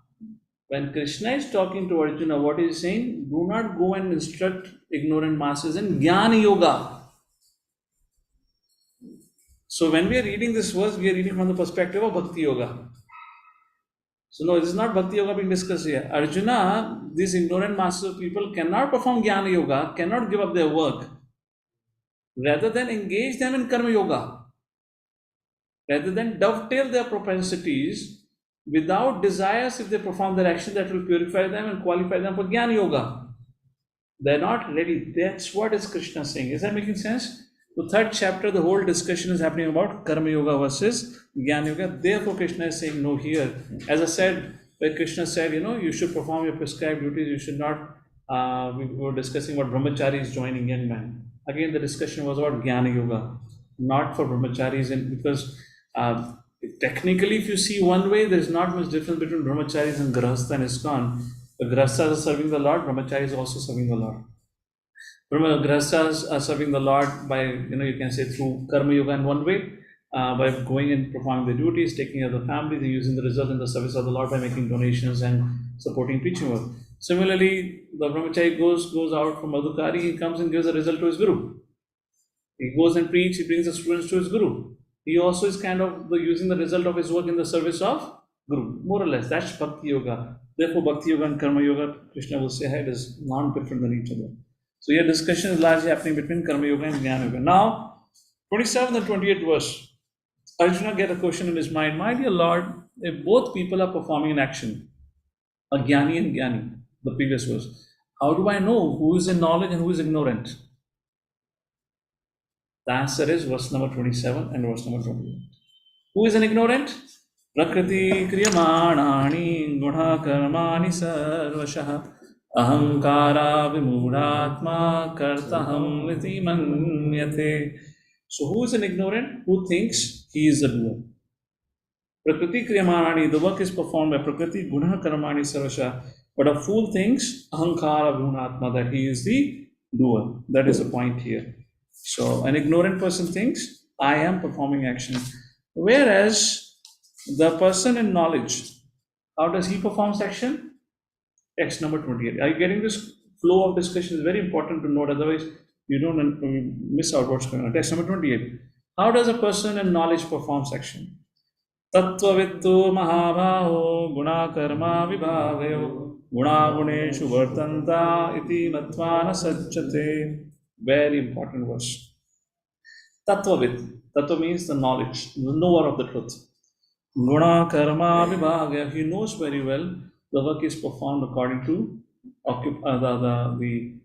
Speaker 2: When Krishna is talking to Arjuna, what is he saying? Do not go and instruct ignorant masses in Jnana Yoga. So when we are reading this verse, we are reading from the perspective of Bhakti Yoga. So no, it is not Bhakti Yoga being discussed here. Arjuna, these ignorant masses of people cannot perform Jnana Yoga, cannot give up their work. Rather than engage them in Karma Yoga. Rather than dovetail their propensities without desires, if they perform their action, that will purify them and qualify them for Jnana Yoga. They're not ready. That's what is Krishna saying. Is that making sense? The third chapter, the whole discussion is happening about Karma Yoga versus Jnana Yoga. Therefore, Krishna is saying no here. As I said, where Krishna said, you should perform your prescribed duties, you should not. We were discussing about brahmacharis joining young men. Again, the discussion was about Jnana Yoga, not for brahmacharis, and because technically, if you see one way, there is not much difference between brahmacharis and grahastha and ISKCON. The grahasthas are serving the Lord, brahmacharis are also serving the Lord. Grahasthas are serving the Lord by, you can say through Karma Yoga in one way, by going and performing the duties, taking care of the families, and using the result in the service of the Lord by making donations and supporting preaching work. Similarly, the brahmachari goes out from Madhukari, he comes and gives a result to his guru. He goes and preaches, he brings the students to his guru. He also is kind of using the result of his work in the service of guru, more or less. That's Bhakti Yoga. Therefore, Bhakti Yoga and Karma Yoga, Krishna will say, it is non-different than each other. So here discussion is largely happening between Karma Yoga and Jnana Yoga. Now, 27th and 28th verse, Arjuna get a question in his mind, my dear Lord, if both people are performing an action, a Jnani and Jnani, the previous verse, how do I know who is in knowledge and who is ignorant? The answer is verse number 27 and verse number 28. Who is an ignorant? Prakriti kriyamanani guna karmani sarvashah ahankara vimudhatma kartaham viti manyate. So who is an ignorant? Who thinks he is a doer? Prakriti kriyamanani, the work is performed by Prakriti guna karmani sarvashah. But a fool thinks ahankara vimudhatma, that he is the doer. That is the point here. So an ignorant person thinks, I am performing action. Whereas the person in knowledge, how does he perform action? Text number 28. Are you getting this flow of discussion? Is very important to note, otherwise you don't miss out what's going on. Text number 28. How does a person in knowledge perform action? Tattva-vittu mahabhaho guna karma vibhavayo guna guneshu vartanta iti matvana sajjate. Very important verse. Tattva-vid. Tattva means the knowledge, the knower of the truth. Guna karma vibhagya. He knows very well the work is performed according to what we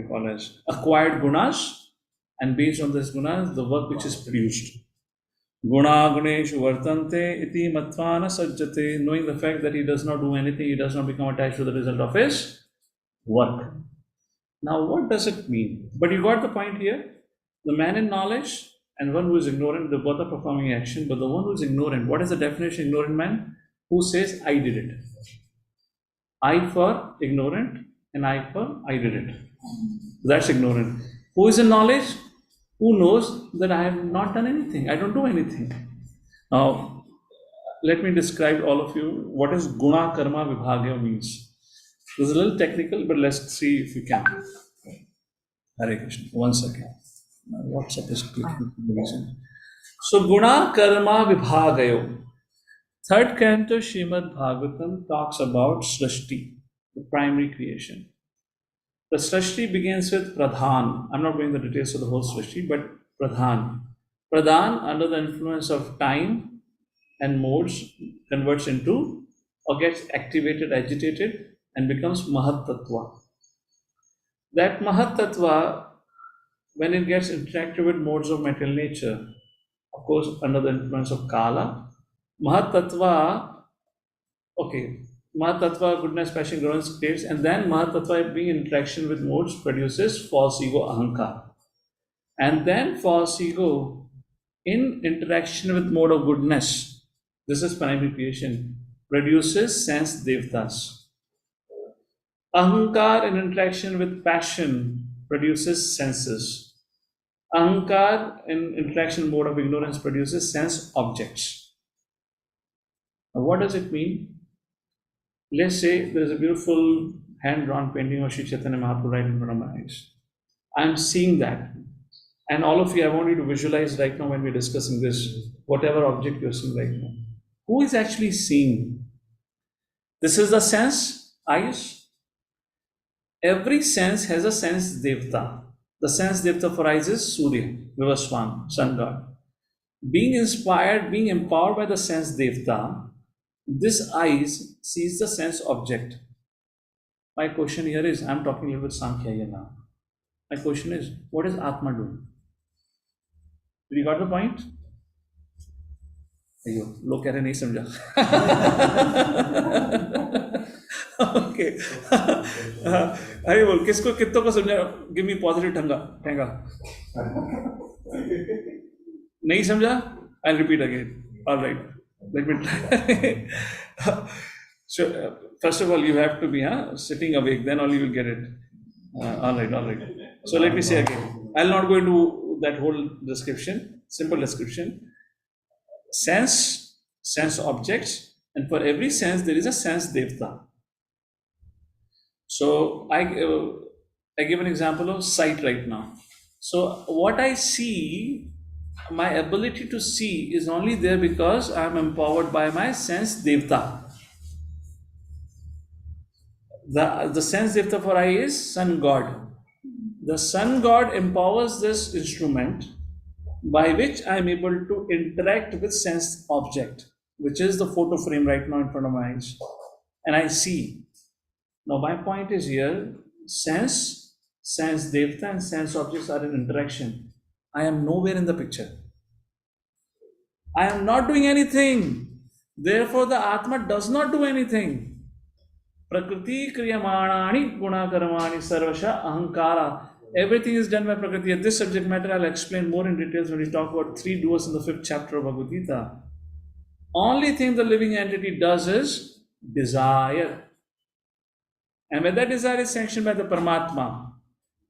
Speaker 2: call as acquired gunas, and based on this gunas, the work which is produced. Guna guneshu vartante iti matvana sajjate. Knowing the fact that he does not do anything, he does not become attached to the result of his work. Now, what does it mean? But you got the point here. The man in knowledge and one who is ignorant, they both are performing action. But the one who is ignorant, what is the definition of ignorant man? Who says, I did it. I for ignorant and I for I did it. That's ignorant. Who is in knowledge? Who knows that I have not done anything. I don't do anything. Now, let me describe all of you what is guna karma vibhagya means. This is a little technical, but let's see if we can. Hare Krishna. 1 second. WhatsApp is clicking. So, guna karma vibhagayo. Third canto Srimad Bhagavatam talks about Srishti, the primary creation. The Srishti begins with Pradhan. I'm not going into the details of the whole Srishti, but Pradhan. Pradhan, under the influence of time and modes, converts into or gets activated, agitated, and becomes Mahat Tattva. That Mahat Tattva, when it gets interacted with modes of material nature, of course, under the influence of Kala, Mahat Tattva, Mahat Tattva, goodness, passion, grows, creates, and then Mahat Tattva, being in interaction with modes, produces false ego, Ahankar. And then false ego, in interaction with mode of goodness, this is primary creation, produces sense devtas. Ahankar, in interaction with passion, produces senses. Ahankar in interaction mode of ignorance produces sense objects. Now, what does it mean? Let's say there is a beautiful hand-drawn painting of Sri Chaitanya Mahaprabhu right in front of my eyes. I'm seeing that. And all of you, I want you to visualize right now when we're discussing this, whatever object you're seeing right now. Who is actually seeing? This is the sense, eyes. Every sense has a sense devta. The sense devta for eyes is Surya, Vivaswan, sun god. Being inspired, being empowered by the sense devta, this eyes sees the sense object. My question here is, I'm talking a little bit Sankhya here now. My question is, what is Atma doing? You got the point? अयो लोग कह रहे नहीं समझा okay अरे बोल किसको कितनों को समझा गिव मी पॉजिटिव ठंगा नहीं समझा I repeat again alright let me try so first of all you have to be sitting awake, then only you will get it. All right, so let me say again, I'll not go into that whole description, simple description. Sense objects, and for every sense there is a sense devta. So I give an example of sight right now. So what I see, my ability to see is only there because I am empowered by my sense devta. The sense devta for eye is sun god. The sun god empowers this instrument by which I am able to interact with sense object, which is the photo frame right now in front of my eyes, and I see. Now my point is here, sense devta and sense objects are in interaction. I am nowhere in the picture. I am not doing anything. Therefore the Atma does not do anything. Prakriti kriyamanani gunakarmani sarvasha ahankara. Everything is done by Prakriti. This subject matter I'll explain more in details when we talk about 3 doers in the 5th chapter of Bhagavad Gita. Only thing the living entity does is desire. And when that desire is sanctioned by the Paramatma,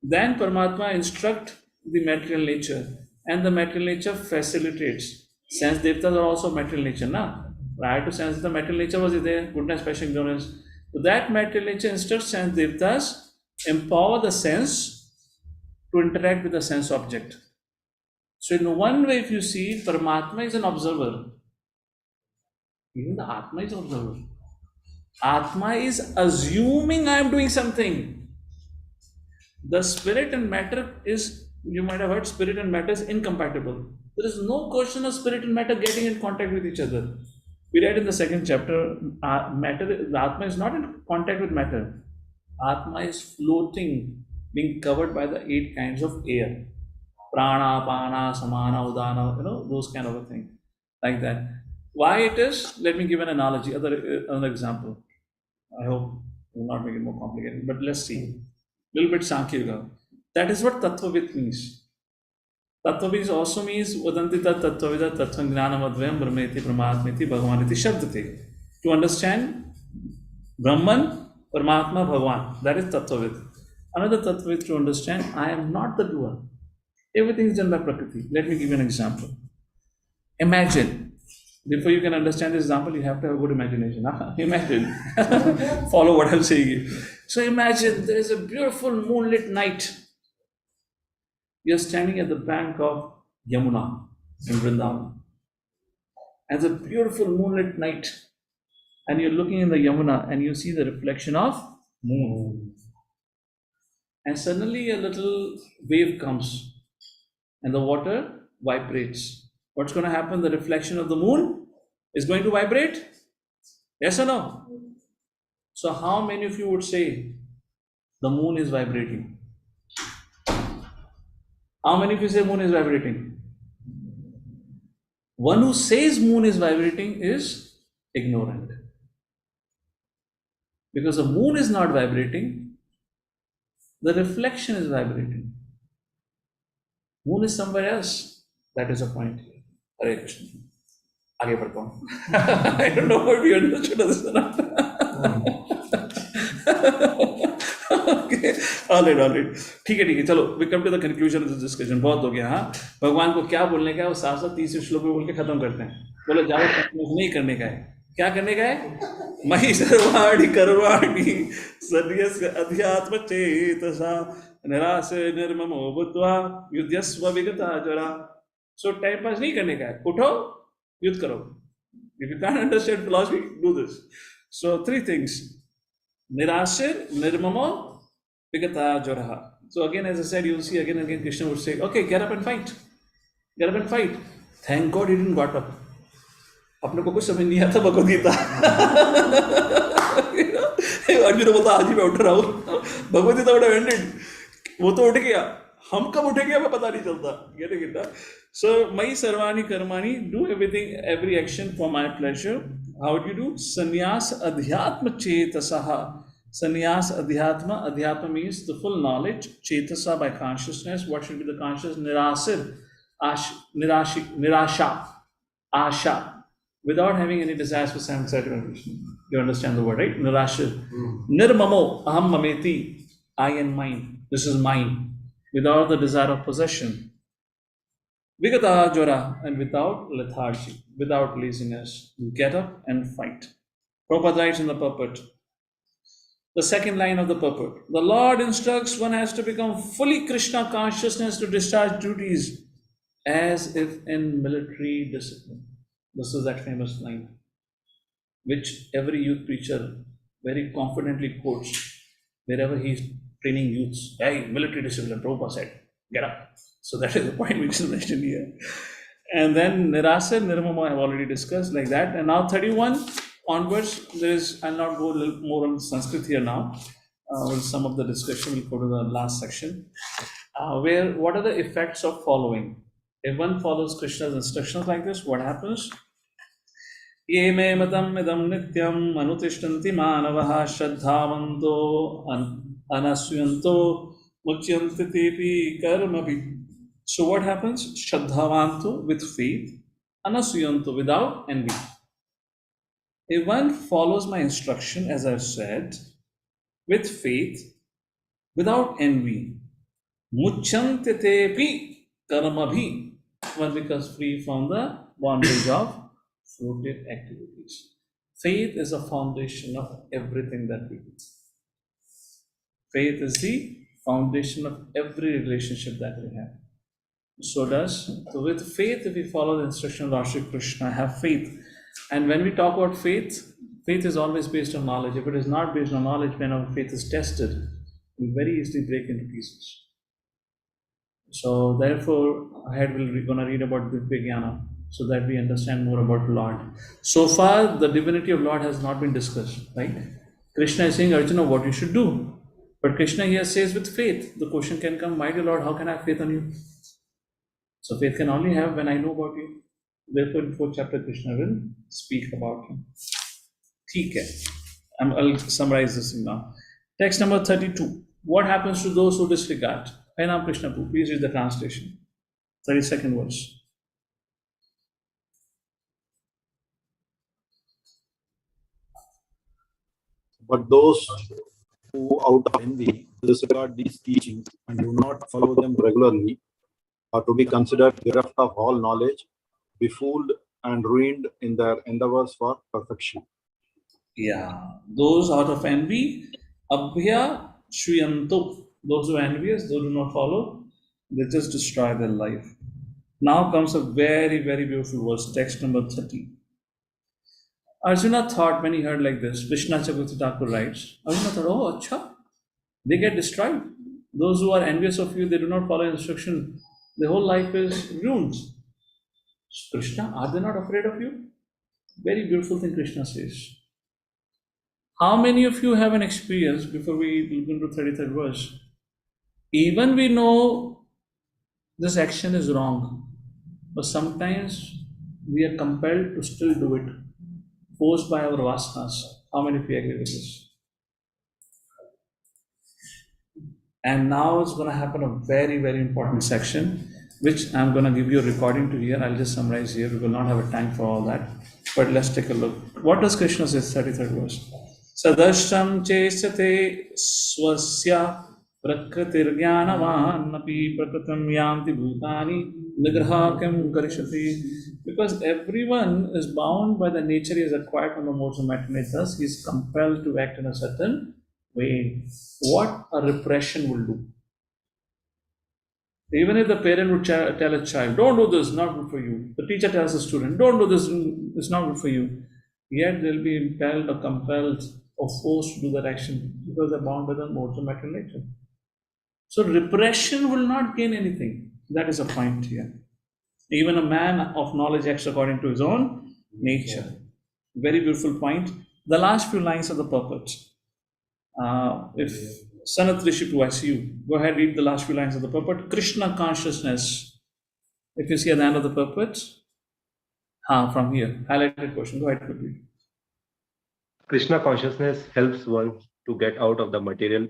Speaker 2: then Paramatma instructs the material nature, and the material nature facilitates. Sense devtas are also material nature, na? Prior to sense, the material nature was there, goodness, passion, ignorance. So that material nature instructs sense devtas, empower the sense to interact with the sense object. So in one way, if you see, Paramatma is an observer. Even the Atma is observer. Atma is assuming I am doing something. The spirit and matter is, you might have heard, spirit and matter is incompatible. There is no question of spirit and matter getting in contact with each other. We read in the 2nd chapter, the Atma is not in contact with matter. Atma is floating, being covered by the 8 kinds of air. Prana, Pana, Samana, Udana, those kind of a thing. Like that. Why it is? Let me give an analogy, another example. I hope it will not make it more complicated, but let's see. Little bit Sankhya Yoga. That is what Tattvavit means. Tattvavit also means Vadantita Tattvavida Tattvam Gnanamadvayam Brahmeti Brahmatmeti Bhagavaniti Shabdate. To understand Brahman, Paramatma, Bhagavan. That is Tattvavit. Another Tattvavit to understand, I am not the doer. Everything is done by Prakriti. Let me give you an example. Imagine. Before you can understand this example, you have to have a good imagination. Imagine. Follow what I'm saying. So imagine there is a beautiful moonlit night. You're standing at the bank of Yamuna in Vrindavan. It's a beautiful moonlit night. And you're looking in the Yamuna and you see the reflection of moon. And suddenly a little wave comes and the water vibrates. What's going to happen? The reflection of the moon is going to vibrate? Yes or no? So how many of you would say the moon is vibrating? How many of you say moon is vibrating? One who says moon is vibrating is ignorant. Because the moon is not vibrating, the reflection is vibrating. Moon is somewhere else. That is a point here. Hare Krishna. आगे बढ़ता हूँ. I don't know what we understood of this or not. Okay, all right. ठीक है, चलो, we come to the conclusion of this discussion. बहुत हो गया, हाँ. भगवान को क्या बोलने का है, वो साथ 30 श्लोक में बोल के खत्म करते हैं. बोलो जाओ, नहीं करने का है. क्या करने का है? मही सर्वाणि कर्माणि सन्यस्य अध्यात्म चेतसा निरासे निर्ममो बुद्ध्वा युध्यस्व विगताचरा. So टाइम पास नहीं करने का है. उठो, युद्ध करो. If you can't understand philosophy, do this. So 3 things. Nirasir, nirmamo, vigata jaraha. So again, as I said, you'll see again and again Krishna would say, okay, get up and fight. Get up and fight. Thank God he didn't got up. अपने को कुछ समझ नहीं आता भगवद गीता. अर्जुन बोलता आज ही मैं उठ रहा हूँ. Bhagavad Gita would have ended. वो तो उठ गया. हम कब उठेंगे हमें पता नहीं चलता. Getting it? So mayi sarvani karmani, do everything, every action for my pleasure. How do you do? Sannyas adhyatma chetasaha. Sannyas adhyatma. Adhyatma means the full knowledge. Chetasa by consciousness. What should be the consciousness? Nirasir. Nirasha. Asha. Without having any desires for satisfaction. You understand the word, right? Nirashir. Nirmamo. Aham mameti. I and mine. This is mine. Without the desire of possession. Vigata jora, and without lethargy, without laziness. Get up and fight. Prabhupada writes in the purport. The second line of the purport. The Lord instructs one has to become fully Krishna consciousness to discharge duties as if in military discipline. This is that famous line, which every youth preacher very confidently quotes wherever he's training youths. Hey, military discipline, Prabhupada said, get up. So that is the point which is mentioned here. And then Nirasa, Nirmama I have already discussed like that. And now 31 onwards, I'll not go a little more on Sanskrit here now. With some of the discussion, we'll go to the last section. What are the effects of following? If one follows Krishna's instructions like this, what happens? Ye me matam idam nityam anutishtanti manavaha shraddhavanto anasyanto muchyanti tepi karmabi. So what happens? Shraddhavanto with faith, anasyanto without envy. If one follows my instruction, as I've said, with faith, without envy, muchyanti tepi karmabhi, one becomes free from the bondage of fruitive activities. Faith is a foundation of everything that we do. Faith is the foundation of every relationship that we have. So with faith, if we follow the instruction of Lord Shri Krishna, have faith. And when we talk about faith, faith is always based on knowledge. If it is not based on knowledge, when our faith is tested, we very easily break into pieces. So therefore, ahead we're going to read about Divya Jnana so that we understand more about Lord. So far, the divinity of Lord has not been discussed, right? Krishna is saying, Arjuna, what you should do. But Krishna here says with faith, the question can come, my dear Lord, how can I have faith on you? So faith can only have when I know about you. Therefore, in 4th chapter, Krishna will speak about him. Okay. I'll summarize this now. Text number 32. What happens to those who disregard? Harinam Krishna, please read the translation. 32nd verse.
Speaker 15: But those who out of envy disregard these teachings and do not follow them regularly are to be considered bereft of all knowledge, befooled and ruined in their endeavors for perfection.
Speaker 2: Yeah, those out of envy, abhya shriyanto, those who are envious, those who do not follow, they just destroy their life. Now comes a very, very beautiful verse, text number 30. Arjuna thought when he heard like this, Krishna Chakravarti Thakur writes, Arjuna thought, oh, acha, they get destroyed. Those who are envious of you, they do not follow instruction, their whole life is ruined. Krishna, are they not afraid of you? Very beautiful thing Krishna says. How many of you have an experience, before we look into 33rd verse, even we know this action is wrong, but sometimes we are compelled to still do it, forced by our vasanas. How many of you agree with this? And now it's going to happen a very, very important section, which I'm going to give you a recording to hear. I'll just summarize here. We will not have a time for all that. But let's take a look. What does Krishna say, 33rd verse? सदृशं चेष्यते स्वस्य प्रकृतिर्ज्ञानवान् अपि प्रकृतिं यान्ति भूतानि निग्रहः किं करिष्यति. Because everyone is bound by the nature he has acquired from the modes of matter, thus he is compelled to act in a certain way. What a repression will do. Even if the parent would tell a child, don't do this, not good for you. The teacher tells the student, don't do this, it's not good for you. Yet they'll be impelled or compelled or forced to do that action because they're bound by the modes of material nature. So repression will not gain anything. That is a point here. Even a man of knowledge acts according to his own nature. Very beautiful point. The last few lines of the purport. If Sanat Rishipu, I see you. Go ahead, read the last few lines of the purport. Krishna consciousness. If you see at the end of the purport, from here, highlighted portion. Go ahead, quickly.
Speaker 10: Krishna consciousness helps one to get out of the material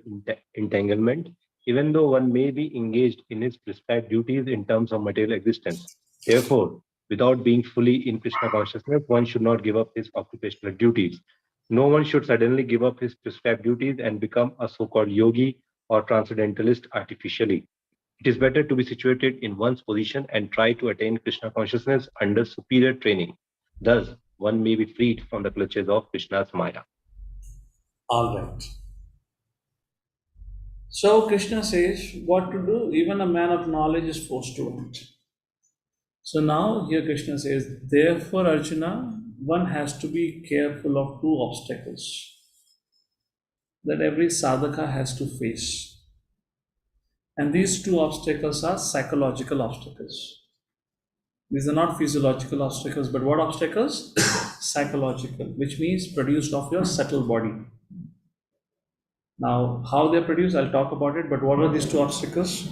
Speaker 10: entanglement, even though one may be engaged in his prescribed duties in terms of material existence. Therefore, without being fully in Krishna consciousness, one should not give up his occupational duties. No one should suddenly give up his prescribed duties and become a so-called yogi or transcendentalist artificially. It is better to be situated in one's position and try to attain Krishna consciousness under superior training. Thus, one may be freed from the clutches of Krishna's Maya.
Speaker 2: All right. So Krishna says what to do. Even a man of knowledge is forced to act. So now here Krishna says, therefore Arjuna, one has to be careful of two obstacles that every sadhaka has to face. And these two obstacles are psychological obstacles. These are not physiological obstacles, but what obstacles? Psychological, which means produced of your subtle body. Now, how they're produced, I'll talk about it, but what are these two obstacles?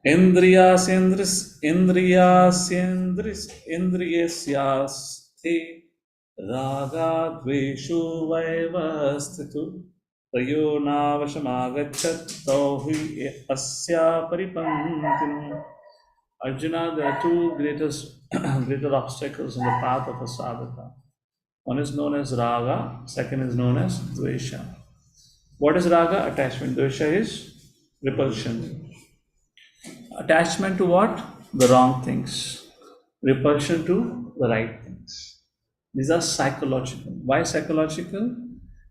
Speaker 2: Indriyasyaste raga dveshu vaivasthitu tayo navashamagachat tauhi asya paripantinu. Arjuna, there are two greater obstacles in the path of a sadhaka. One is known as raga, second is known as dvesha. What is raga? Attachment. Dvesha is repulsion. Attachment to what? The wrong things. Repulsion to the right things. These are psychological. Why psychological?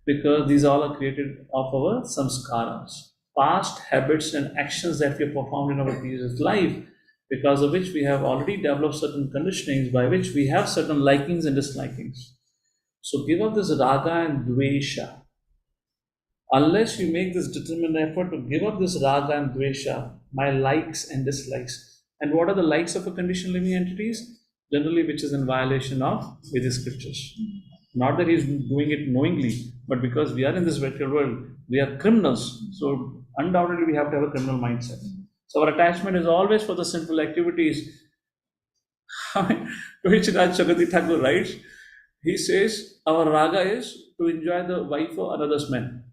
Speaker 2: Because these all are created of our samskaras, past habits and actions that we have performed in our previous life, because of which we have already developed certain conditionings by which we have certain likings and dislikings. So give up this raga and dvesha. Unless you make this determined effort to give up this raga and dvesha, my likes and dislikes. And what are the likes of a conditioned living entities? Generally, which is in violation of Vedic scriptures. Not that he's doing it knowingly, but because we are in this virtual world, we are criminals. So undoubtedly, we have to have a criminal mindset. So our attachment is always for the sinful activities. Which Raj Chakati Thakur writes, he says, our raga is to enjoy the wife of another's man.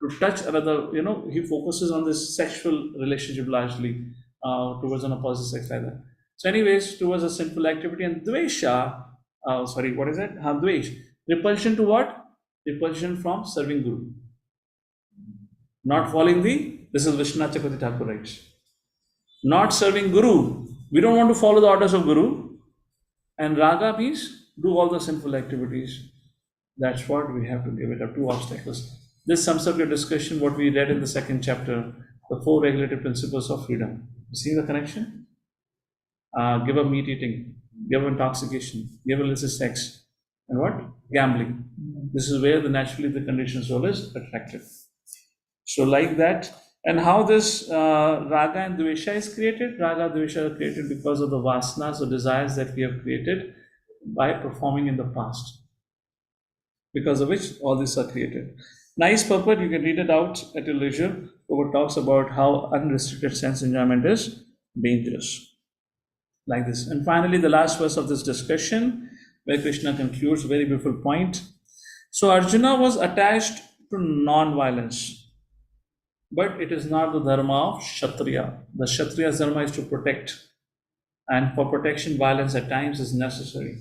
Speaker 2: To touch another, he focuses on this sexual relationship largely towards an opposite sex like that. So anyways, towards a sinful activity. And dvesha, what is it? Dvesh. Repulsion to what? Repulsion from serving Guru. Not following this is Vishwanath Chakravarti Thakur writes. Not serving Guru. We don't want to follow the orders of Guru. And raga means do all the sinful activities. That's what we have to give it up. Two obstacles. This sums up your discussion, what we read in the second chapter, the 4 regulative principles of freedom. You see the connection? Give up meat eating, give up intoxication, give up illicit sex, and what? Gambling. This is where naturally the conditioned soul is attracted. So like that, and how this raga and dvesha is created? Raga, dvesha are created because of the vasanas or desires that we have created by performing in the past. Because of which all these are created. Nice purport, you can read it out at your leisure. It talks about how unrestricted sense enjoyment is dangerous. Like this. And finally, the last verse of this discussion, where Krishna concludes, very beautiful point. So Arjuna was attached to non-violence, but it is not the dharma of Kshatriya. The Kshatriya's dharma is to protect, and for protection, violence at times is necessary.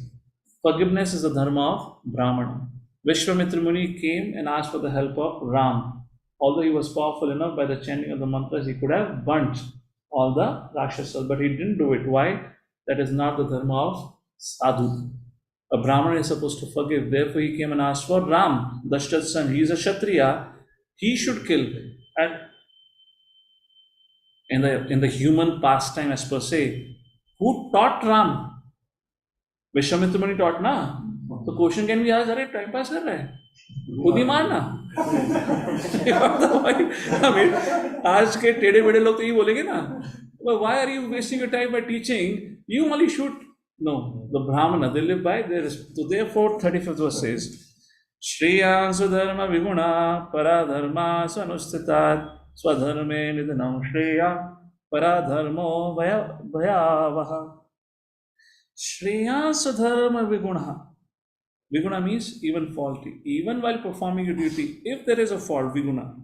Speaker 2: Forgiveness is the dharma of Brahmana, Vishwamitra Muni came and asked for the help of Ram. Although he was powerful enough, by the chanting of the mantras, he could have burnt all the Rakshasas, but he didn't do it. Why? That is not the dharma of sadhu. A Brahmana is supposed to forgive. Therefore, he came and asked for Ram, Dashrath's son. He is a Kshatriya. He should kill. And in the human pastime, as per se, who taught Ram? Vishwamitra Muni taught na. So question can be asked, अरे time pass कर रहा है, खुद ही मारना. I mean, आज के टेढ़े बेड़े लोग तो ये बोलेंगे ना, well, why are you wasting your time by teaching? You only should. No, the Brahmana, they live by their. So therefore, 35th verse says, Shriya Sudharma Viguna Paradharma Swanustitat Swadharme Nidhanam Shriya Paradharmo Bhayavaha. Shriya Sudharma Viguna. Viguna means even faulty. Even while performing your duty, if there is a fault, Viguna.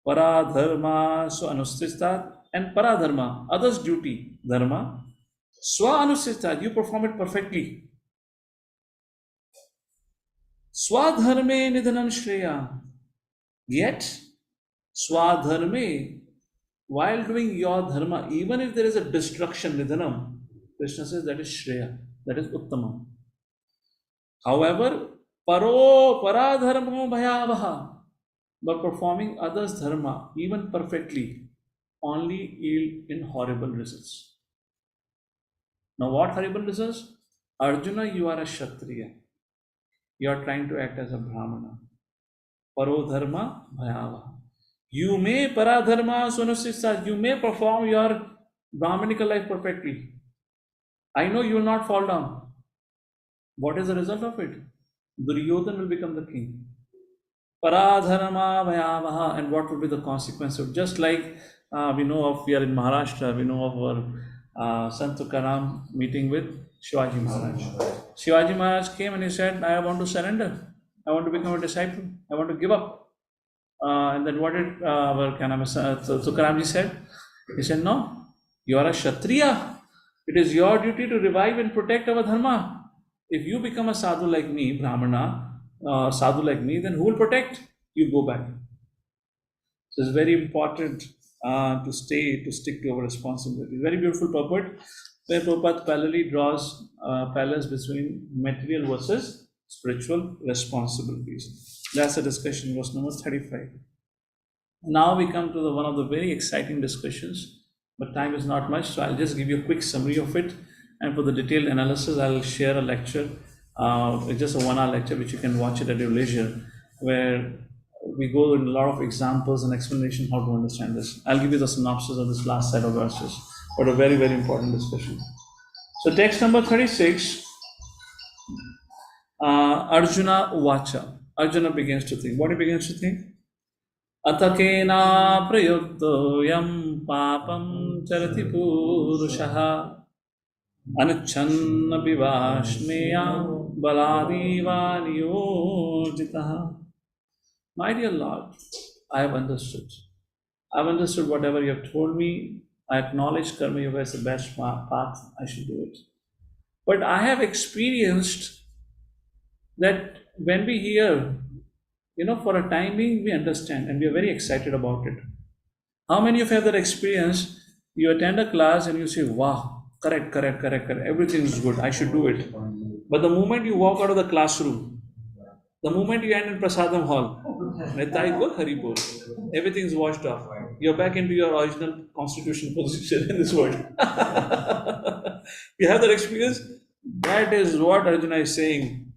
Speaker 2: Paradharma Swanustitat, and Paradharma, others' duty, Dharma. Swa Anustistat, you perform it perfectly. Swadharme Nidhanam Shreya. Yet, Swadharme, while doing your dharma, even if there is a destruction, Nidhanam, Krishna says that is Shreya, that is Uttamam. However, Paradharmo Bhayavaha, but performing others' dharma, even perfectly, only yield in horrible results. Now, what horrible results? Arjuna, you are a Kshatriya. You are trying to act as a Brahmana. Parodharma Bhayava. You may Paradharma Sunusisa, you may perform your Brahmanical life perfectly. I know you will not fall down. What is the result of it? Duryodhan will become the king. Paradharma Bhayavaha. And what will be the consequence of? Just like we know of, we are in Maharashtra, we know of our Sant Tukaram meeting with Shivaji Maharaj. Shivaji Maharaj came and he said, I want to surrender. I want to become a disciple. I want to give up. And then what did Tukaramji said? He said, no, you are a Kshatriya. It is your duty to revive and protect our dharma. If you become a sadhu like me, Brahmana, sadhu like me, then who will protect? You go back. So it's very important to stick to our responsibility. Very beautiful purport, where Prabhupada parallelly draws parallels between material versus spiritual responsibilities. That's the discussion, verse number 35. Now we come to one of the very exciting discussions, but time is not much, so I'll just give you a quick summary of it. And for the detailed analysis, I'll share a lecture. It's just a 1 hour lecture, which you can watch it at your leisure, where we go in a lot of examples and explanation how to understand this. I'll give you the synopsis of this last set of verses, but a very, very important discussion. So text number 36, Arjuna Uvacha. Arjuna begins to think. What he begins to think? Atakena prayukto yam papam charati purushaha anuchanna vivashneya baladiva niyojitaha. My dear Lord, I have understood. I've understood whatever you have told me. I acknowledge Karma Yoga is the best path. I should do it. But I have experienced that when we hear, for a time being, we understand and we are very excited about it. How many of you have that experience? You attend a class and you say, wow, correct. Everything is good. I should do it. But the moment you walk out of the classroom, the moment you end in Prasadam Hall, everything is washed off. You're back into your original constitutional position in this world. You have that experience? That is what Arjuna is saying.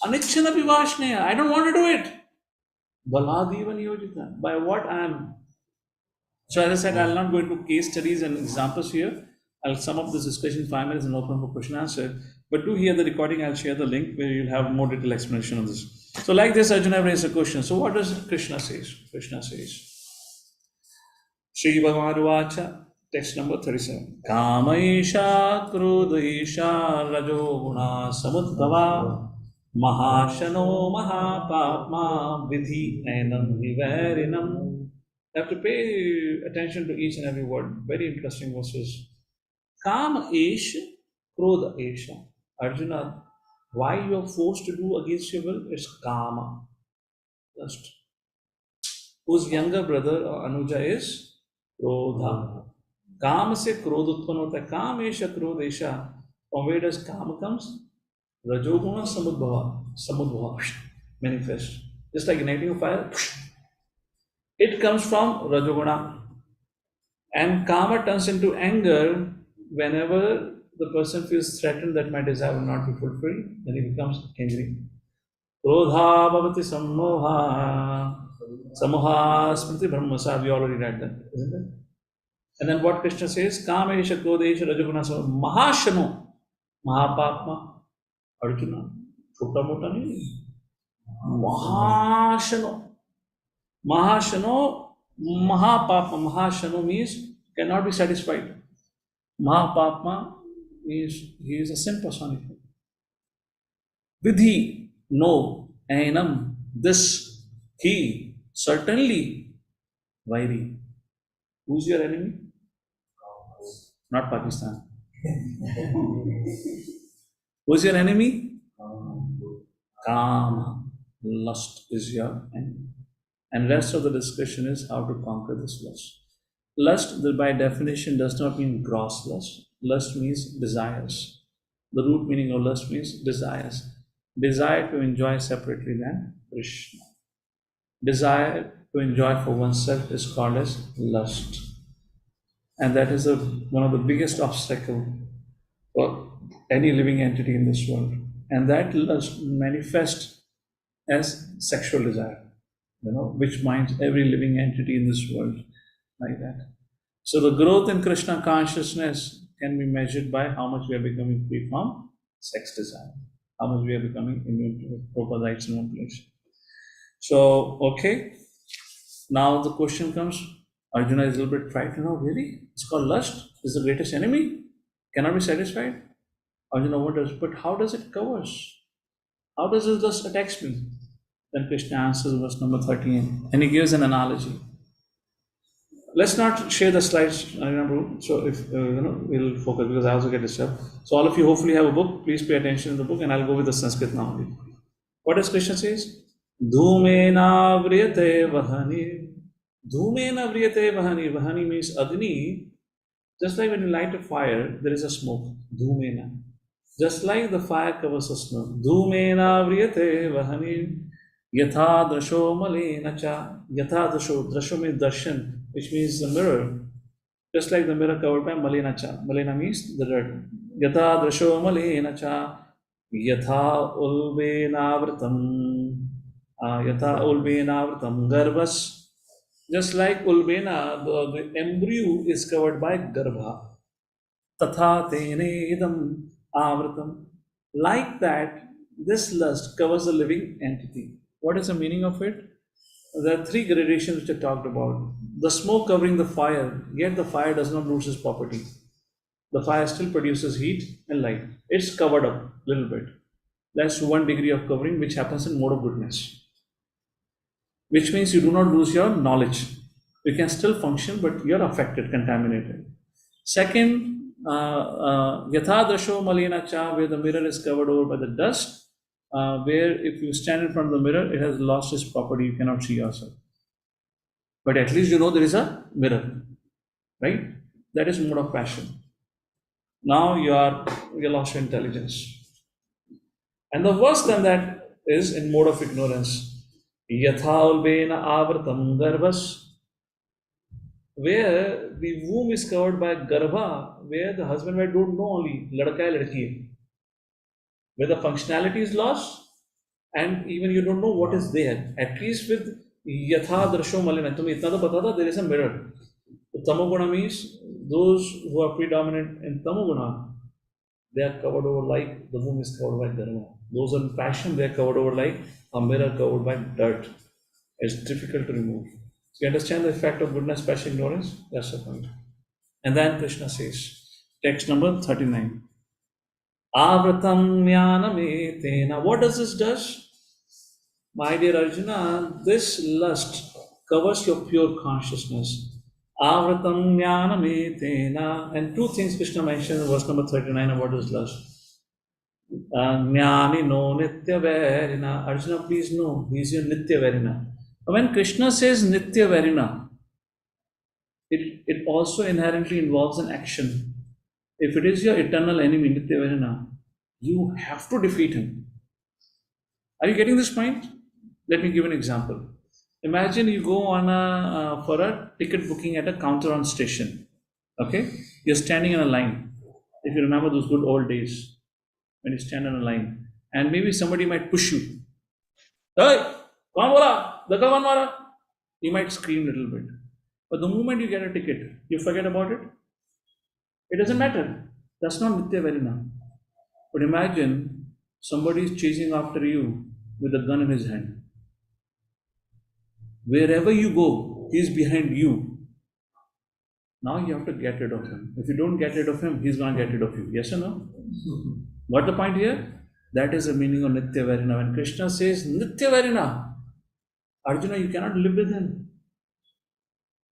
Speaker 2: Anichana Vivashneya. I don't want to do it. Baladiva Niyojita. By what I am. So as I said, I'll not go into case studies and examples here. I'll sum up this discussion in 5 minutes and open for question and answer. But do hear the recording, I'll share the link where you'll have more detailed explanation of this. So like this, Arjuna raised a question. So what does Krishna says? Krishna says, Shri Bhagavan Vacha, text number 37. Kamaisha Krudaisha Rajo Guna Samudbhava Mahashano Mahapapma Vidhi Ainam Viverinam. You have to pay attention to each and every word. Very interesting verses. Kama Esha, Krodha Esha. Arjuna, Why you are forced to do against your will? It's kama, lust. Whose younger brother or Anuja is Krodha. Kam se Krodh utpanna hota hai. Kamesha Krodesha. From where does Kam comes? Rajoguna Samudbhava. Manifest. Just like igniting a fire, it comes from Rajoguna. And Kama turns into anger whenever the person feels threatened that my desire will not be fulfilled, then he becomes angry. Krodha bhavati sammoha. Samoha smriti brahmasa. We already read that, isn't it? And then what Krishna says, Kamesha Krodesha Rajoguna Sammoha Mahashano. Mahapapma. Arjuna. Chota mota nahi. Mahashano. Mahashano. Mahapapma. Mahashano means cannot be satisfied. Mahapapma means he is a sin personified. Vidhi, no, Ainam, this, he, certainly, Vairi. Who's your enemy? Not Pakistan. Who's your enemy? Kama. Lust is your enemy. And rest of the discussion is how to conquer this lust. Lust, by definition, does not mean gross lust. Lust means desires. The root meaning of lust means desires. Desire to enjoy separately than Krishna. Desire to enjoy for oneself is called as lust. And that is one of the biggest obstacles for any living entity in this world. And that lust manifests as sexual desire, which binds every living entity in this world like that. So the growth in Krishna consciousness can be measured by how much we are becoming free from sex desire, how much we are becoming immune to it. Prabhupada writes in one place. So, okay. Now the question comes, Arjuna is a little bit frightened. Oh, really? It's called lust? It's the greatest enemy? Cannot be satisfied? Arjuna wonders, but how does it cover us? How does this lust attacks me? Then Krishna answers verse number 13, and he gives an analogy. Let's not share the slides, so if we'll focus because I also get disturbed. So all of you hopefully have a book. Please pay attention to the book, and I'll go with the Sanskrit now only. What does Krishna says? Dhumena vriyate vahani. Dhumena vriyate vahani. Vahani means Agni. Just like when you light a fire, there is a smoke. Dhumena. Just like the fire covers the smoke. Dhumena vriyate vahani. Yatha drasho malena cha. Yatha drasho means darshan, which means the mirror. Just like the mirror covered by malena cha. Malena means the dirt. Yatha drasho malena cha. Yatha ulbenavritam. Yatha ulbenavritam garbhas. Just like ulbena, the embryo is covered by garbha. Tatha tene idam avritam. Like that, this lust covers a living entity. What is the meaning of it? There are three gradations which are talked about. The smoke covering the fire, yet the fire does not lose its property. The fire still produces heat and light. It's covered up a little bit. That's 1 degree of covering, which happens in mode of goodness. Which means you do not lose your knowledge. You can still function, but you're affected, contaminated. Second, yatha drasho malena cha, where the mirror is covered over by the dust. Where if you stand in front of the mirror, it has lost its property, you cannot see yourself. But at least you know there is a mirror, right? That is mode of passion. Now you lost your intelligence. And the worst than that is in mode of ignorance. Yatha ulbena avratam garbhas, where the womb is covered by garbha, where the husband and wife don't know only ladka hai ladki hai, where the functionality is lost and even you don't know what is there. At least with yatha drasho malena, tumhe itna to pata tha, there is a mirror. Tamoguna means those who are predominant in tamoguna, they are covered over like the womb is covered by dharma. Those in passion, they are covered over like a mirror covered by dirt. It's difficult to remove. So you understand the effect of goodness, passion, ignorance? That's the point. And then Krishna says, text number 39. Avratam jnanam etena. What does this do? My dear Arjuna, this lust covers your pure consciousness. Avratam jnanam etena. And two things Krishna mentioned in verse number 39 about this lust. Jnani no Nitya Verina. Arjuna, please know, he is your Nitya Verina. When Krishna says Nitya Verina, it also inherently involves an action. If it is your eternal enemy, Nitya Verina, you have to defeat him. Are you getting this point? Let me give an example. Imagine you go on for a ticket booking at a counter on station. Okay, you're standing in a line. If you remember those good old days when you stand in a line, and maybe somebody might push you. Hey, kaun bola? Dhakka kaun mara? You might scream a little bit, but the moment you get a ticket, you forget about it. It doesn't matter. That's not Nitya Verina. But imagine somebody is chasing after you with a gun in his hand. Wherever you go, he is behind you. Now you have to get rid of him. If you don't get rid of him, he's going to get rid of you. Yes or no? What the point here? That is the meaning of Nitya Verina. When Krishna says Nitya Verina, Arjuna, you cannot live with him.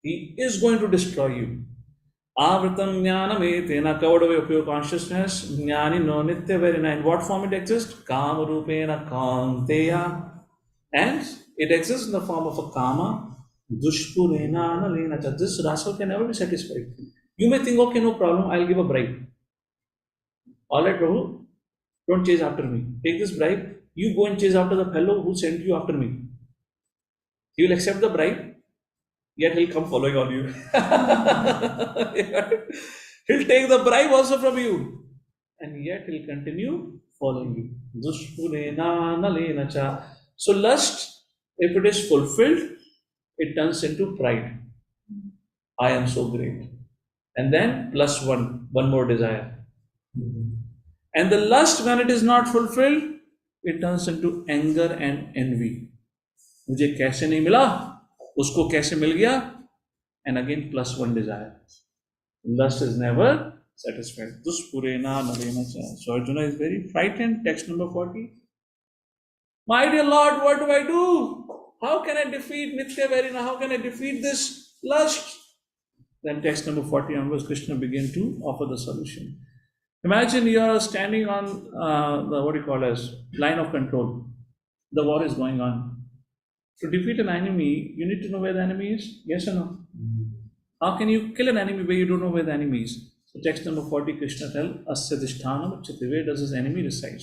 Speaker 2: He is going to destroy you. Avritam jnanam etena, covered away of your consciousness, jnani no Nitya Verina. In what form it exists? Kama rupena kaunteya. And it exists in the form of a kama. Dushpurena nalena. This rascal can never be satisfied. You may think, okay, no problem, I'll give a bribe. All right, Prabhu, don't chase after me. Take this bribe. You go and chase after the fellow who sent you after me. He will accept the bribe, yet he'll come following on you. He'll take the bribe also from you, and yet he'll continue following you. Dushpurena nalena cha. So lust, if it is fulfilled, it turns into pride. I am so great. And then plus one more desire. And the lust, when it is not fulfilled, it turns into anger and envy. मुझे कैसे नहीं मिला, उसको कैसे मिल गया, and again plus one desire. Lust is never satisfied. Duspurena nalena cha. So Arjuna is very frightened. Text number 40. My dear Lord, what do I do? How can I defeat Nitya Verina? How can I defeat this lust? Then text number 40 onwards, Krishna began to offer the solution. Imagine you are standing on the what you call as line of control. The war is going on. To defeat an enemy, you need to know where the enemy is. Yes or no? How can you kill an enemy where you don't know where the enemy is? So text number 40, Krishna tells, Asya Dishthanam Uchyate. Where does his enemy reside?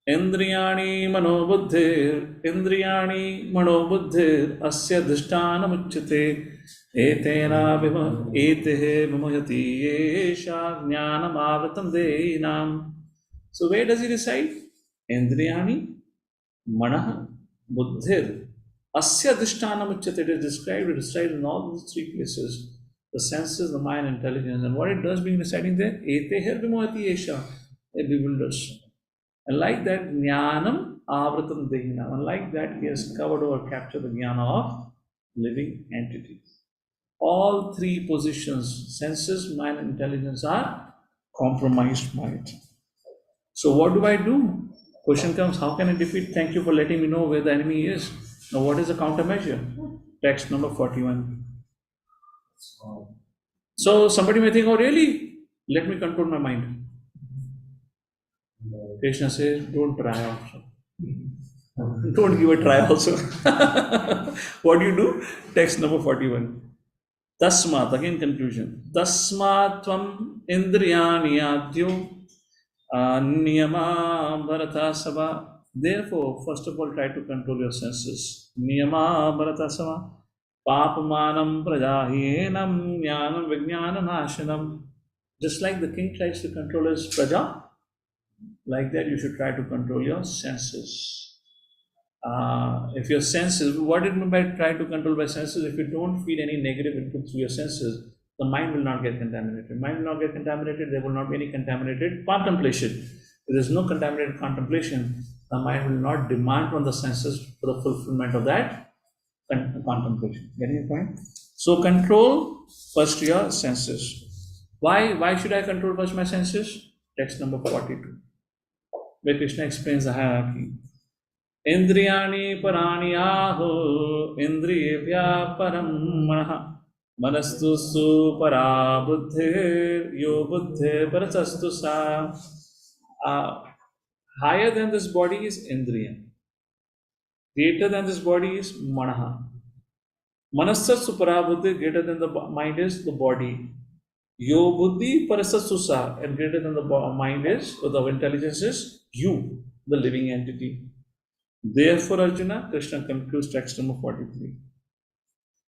Speaker 2: Indriyani manobuddhir, Indriyani manobuddhir, Asya Dishthanam Uchyate. Etena etehe vimayati yesha jnanam avritam deinam. So where does he reside? Indriyani manah buddhir. Asya Dishthanam Uchyate. It is described, it resides in all these three places. The senses, the mind, intelligence. And what it does being residing there? Eteher vimayati yesha. It bewilders. And like that, jnanam avritam deinam. And like that, he has covered or captured the jnana of living entities. All three positions, senses, mind, and intelligence, are compromised mind. So what do I do? Question comes, how can I defeat? Thank you for letting me know where the enemy is. Now what is the countermeasure? Text number 41. So somebody may think, oh really? Let me control my mind. Krishna says, don't try also. Don't give a try also. What do you do? Text number 41. Tasmat, again conclusion. Tasmat tvam indriyani adyo niyama bharata sabha. Therefore, first of all, try to control your senses. Niyama bharata sabha. Papamanam prajahienam jnanam vijnana nashanam. Just like the king tries to control his praja, like that you should try to control your senses. If your senses, what it means by try to control by senses, if you don't feed any negative input through your senses, the mind will not get contaminated. Mind will not get contaminated, there will not be any contaminated contemplation. If there is no contaminated contemplation, the mind will not demand from the senses for the fulfillment of that contemplation. Getting your point? So control first your senses. Why should I control first my senses? Text number 42, where Krishna explains the hierarchy. Indriyani parani aho, indriyevya param manah, manastu su para buddhir, yo buddhir parasastu sa. Higher than this body is Indriya. Greater than this body is Manaha. Manasya supara buddhi, greater than the mind is the body. Yo buddhi parasya susa, and greater than the mind is, or the intelligence is you, the living entity. Therefore, Arjuna, Krishna concludes text number 43.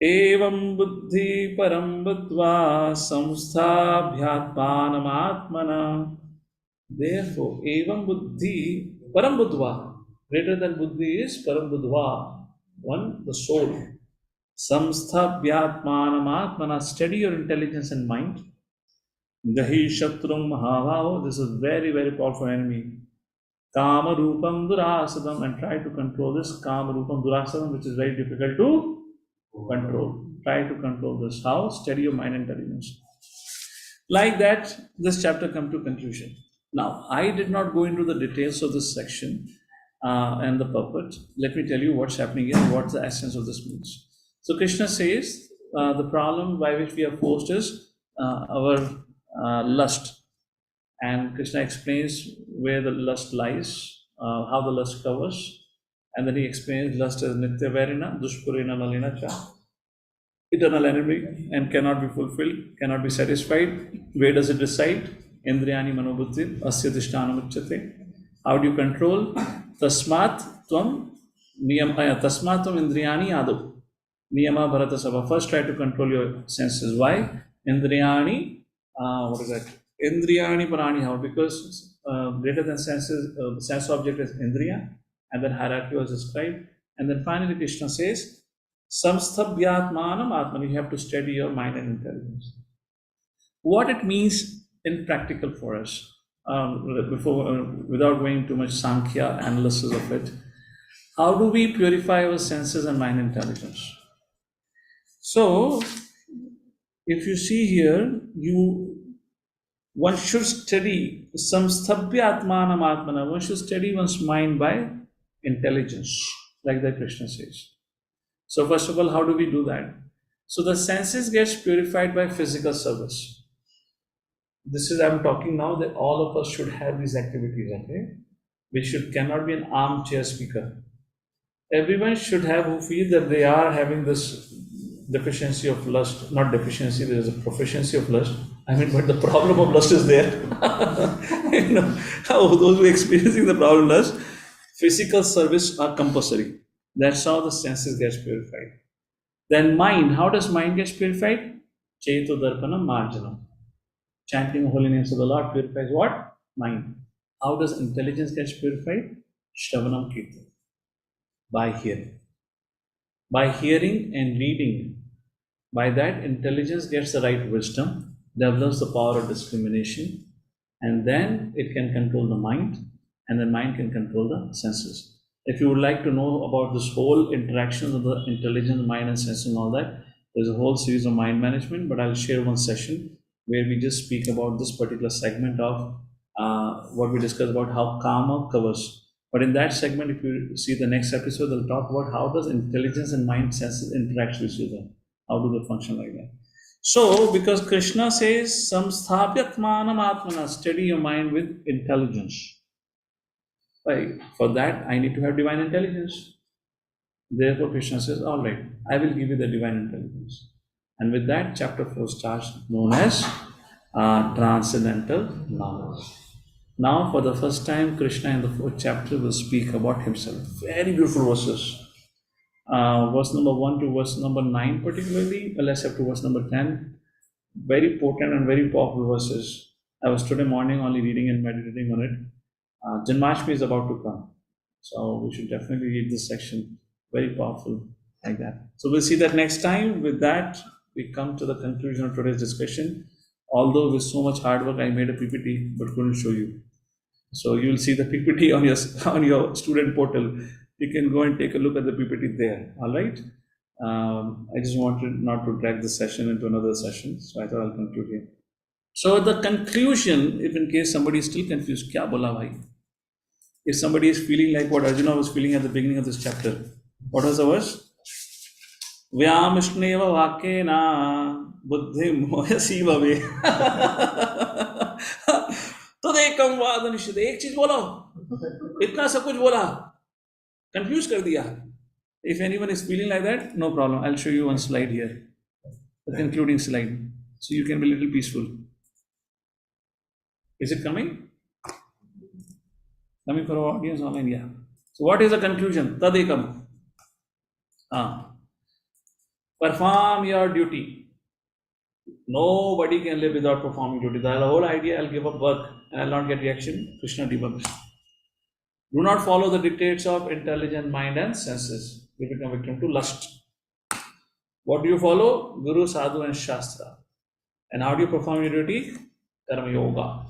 Speaker 2: Evam buddhi param buddhva samsthabhyatmanam. Therefore, evam buddhi param buddhva. Greater than buddhi is param buddhva. One, the soul. Samsthabhyatmanam. Steady your intelligence and mind. Gahi shatrum mahavao. This is very, very powerful enemy. Kama rupam durasadam, and try to control this kama rupam durasadam, which is very difficult to control. Try to control this. How? Steady your mind and intelligence. Like that, this chapter come to conclusion. Now, I did not go into the details of this section and the purport. Let me tell you what's happening here and what the essence of this means. So Krishna says the problem by which we are forced is our lust. And Krishna explains where the lust lies, how the lust covers, and then he explains lust as nitya varina, dushpurina nalina cha, eternal enemy, and cannot be fulfilled, cannot be satisfied. Where does it reside? Indriyani manobuddhi, asya tishthanuchyate. How do you control? Tasmat tvam indriyani adu. Niyama bharata sabha. First try to control your senses. Why? Indriyani, what is that? Indriyani Parani, how? Because greater than senses, sense object is Indriya, and then hierarchy was described. And then finally Krishna says, Samsthabhyatmanam Atman, you have to steady your mind and intelligence. What it means in practical for us, without going too much Sankhya analysis of it, how do we purify our senses and mind intelligence? So, if you see here, one should steady samsthabhyatmanam atmana. One should steady one's mind by intelligence, like that Krishna says. So first of all, how do we do that? So the senses gets purified by physical service. This is, I'm talking now that all of us should have these activities, okay? We cannot be an armchair speaker. Everyone should have who feel that they are having this deficiency of lust, not deficiency, there is a proficiency of lust. I mean, but the problem of lust is there. How those who are experiencing the problem of lust, physical service are compulsory. That's how the senses gets purified. Then mind, how does mind get purified? Cheto darpanam marjanam. Chanting the holy names of the Lord purifies what? Mind. How does intelligence get purified? Shravanam kirtan. By hearing. By hearing and reading. By that, intelligence gets the right wisdom, develops the power of discrimination, and then it can control the mind, and the mind can control the senses. If you would like to know about this whole interaction of the intelligence, mind, and sense and all that, there's a whole series of mind management, but I'll share one session where we just speak about this particular segment of what we discussed about how karma covers. But in that segment, if you see the next episode, they'll talk about how does intelligence and mind senses interact with each other. How do they function like that? So, because Krishna says, Samsthabhyatmanam atmana, steady your mind with intelligence. Right? For that, I need to have divine intelligence. Therefore, Krishna says, all right, I will give you the divine intelligence. And with that, chapter 4 starts, known as transcendental knowledge. Now, for the first time, Krishna in the 4th chapter will speak about himself. Very beautiful verses. Verse number 1 to verse number 9 particularly, let's have to verse number 10. Very potent and very powerful verses. I was today morning only reading and meditating on it. Janmashtami is about to come. So we should definitely read this section. Very powerful like that. So we'll see that next time. With that, we come to the conclusion of today's discussion. Although with so much hard work, I made a PPT but couldn't show you. So you will see the PPT on your student portal. You can go and take a look at the PPT there. All right. I just wanted not to drag the session into another session, so I thought I'll conclude here. So the conclusion, if in case somebody is still confused, kya bola bhai? If somebody is feeling like what Arjuna was feeling at the beginning of this chapter, what was the verse? Vyamishneva vakena buddhim moyasi bhave. Tadekam vadanishade. Ek cheez bolo. इतना सब कुछ बोला, confuse कर दिया. If anyone is feeling like that, no problem. I'll show you one slide here, the concluding slide, so you can be a little peaceful. Is it coming? Coming for our audience online, yeah. So what is the conclusion? Tadekam. Perform your duty. Nobody can live without performing duty. The whole idea, I'll give up work and I'll not get reaction. Krishna debunks. Do not follow the dictates of intelligent mind and senses. You become victim to lust. What do you follow? Guru, Sadhu, and Shastra. And how do you perform your duty? Karma Yoga.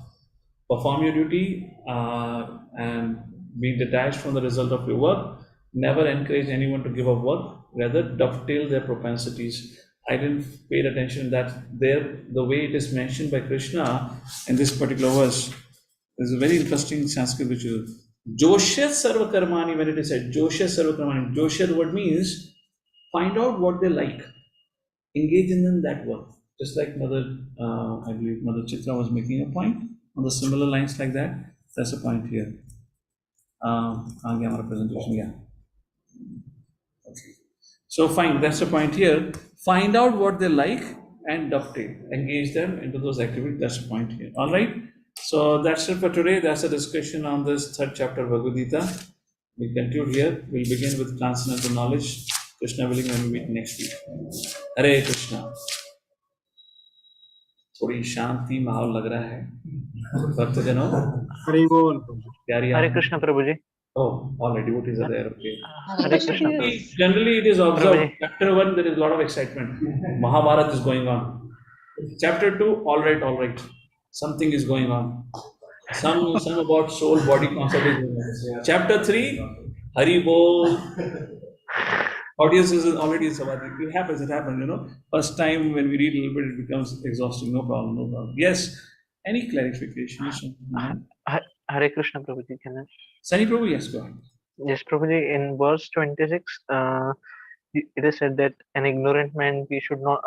Speaker 2: Perform your duty and being detached from the result of your work. Never encourage anyone to give up work. Rather, dovetail their propensities. I didn't pay attention that there, the way it is mentioned by Krishna in this particular verse, there's a very interesting Sanskrit which is Joshyat Sarva Karmani. When it is said Joshyat Sarva Karmani, Joshyat word means find out what they like, engage in them that work. Just like Mother, I believe Mother Chitra was making a point on the similar lines like that. That's a point here. Presentation, yeah. Okay. So fine, that's the point here. Find out what they like and dovetail, engage them into those activities. That's the point here. All right. So that's it for today. That's a discussion on this third chapter of Bhagavad Gita. We conclude here. We'll begin with transcendental knowledge. Krishna willing, when we meet next week. Hare Krishna. थोड़ी शांति माहौल लग रहा है भक्तजनों.
Speaker 12: हरि बोल.
Speaker 4: Hare Krishna, Prabhuji.
Speaker 2: Oh, all right, devotees are there. Okay.
Speaker 4: Hare Krishna, Prabhuji.
Speaker 2: Generally, it is observed. Chapter 1, there is a lot of excitement. Mahabharata is going on. Chapter 2, all right. Something is going on. Some about soul body concept is going on. Chapter 3, Hari Bol. Audience is already in samadhi. It happens, you know. First time when we read a little bit, it becomes exhausting. No problem. Yes. Any clarification?
Speaker 4: Hare Krishna, Prabhuji. Can I?
Speaker 2: Sani Prabhu, yes, go ahead.
Speaker 4: Yes, Prabhuji. In verse 26, it is said that an ignorant man we should not.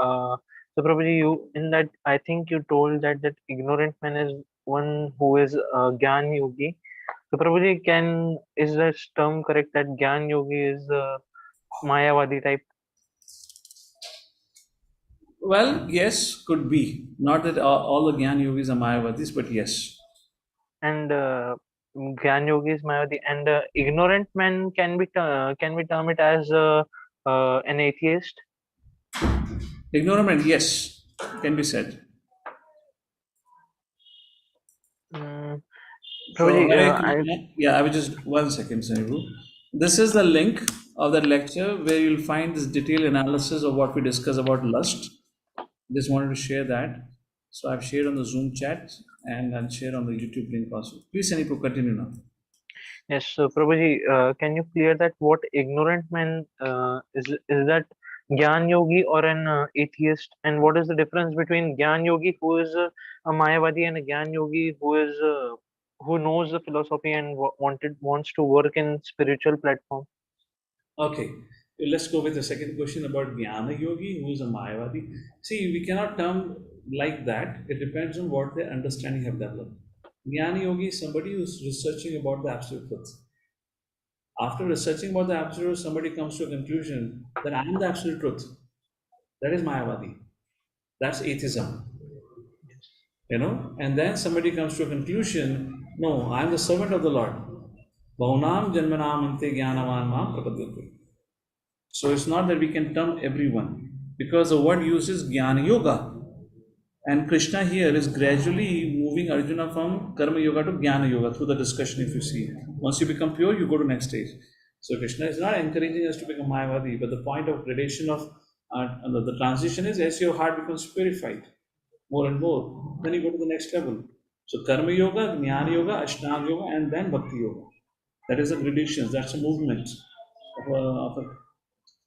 Speaker 4: So, Prabhuji, you in that I think you told that ignorant man is one who is Gyan Yogi. So, Prabhuji, is that term correct that Gyan Yogi is Mayavadi type?
Speaker 2: Well, yes, could be. Not that all the Gyan Yogis are Mayavadis, but yes.
Speaker 4: And Gyan Yogi is Mayavadi, and ignorant man can we term it as an atheist?
Speaker 2: Ignorant man, yes, can be said. I will just 1 second, Sanibu. This is the link of that lecture where you'll find this detailed analysis of what we discuss about lust. Just wanted to share that. So I've shared on the Zoom chat and I'll share on the YouTube link also. Please, Sanibu, continue now.
Speaker 4: Yes, so Prabhuji, can you clear that what ignorant man is that Gyan Yogi or an atheist? And what is the difference between Gyan Yogi who is a Mayavadi and a Gyan Yogi who is who knows the philosophy and wants to work in spiritual platform?
Speaker 2: Okay, let's go with the second question about Jnana Yogi, who is a Mayavadi. See, we cannot term like that. It depends on what their understanding have developed. Jnana Yogi is somebody who's researching about the absolute truth. After researching about the absolute truth, somebody comes to a conclusion that I am the absolute truth. That is Mayavadi. That's atheism. You know, and then somebody comes to a conclusion, no, I am the servant of the Lord. Bahunam janmanam ante jnanavan mam prapadyate. So it's not that we can term everyone, because the word uses Jnana Yoga. And Krishna here is gradually moving Arjuna from Karma Yoga to Jnana Yoga through the discussion, if you see. Once you become pure, you go to next stage. So Krishna is not encouraging us to become Mayavadi, but the point of gradation of the transition is as your heart becomes purified more and more, then you go to the next level. So Karma Yoga, Jnana Yoga, Ashtanga Yoga, and then Bhakti Yoga. That is a gradation, that's a movement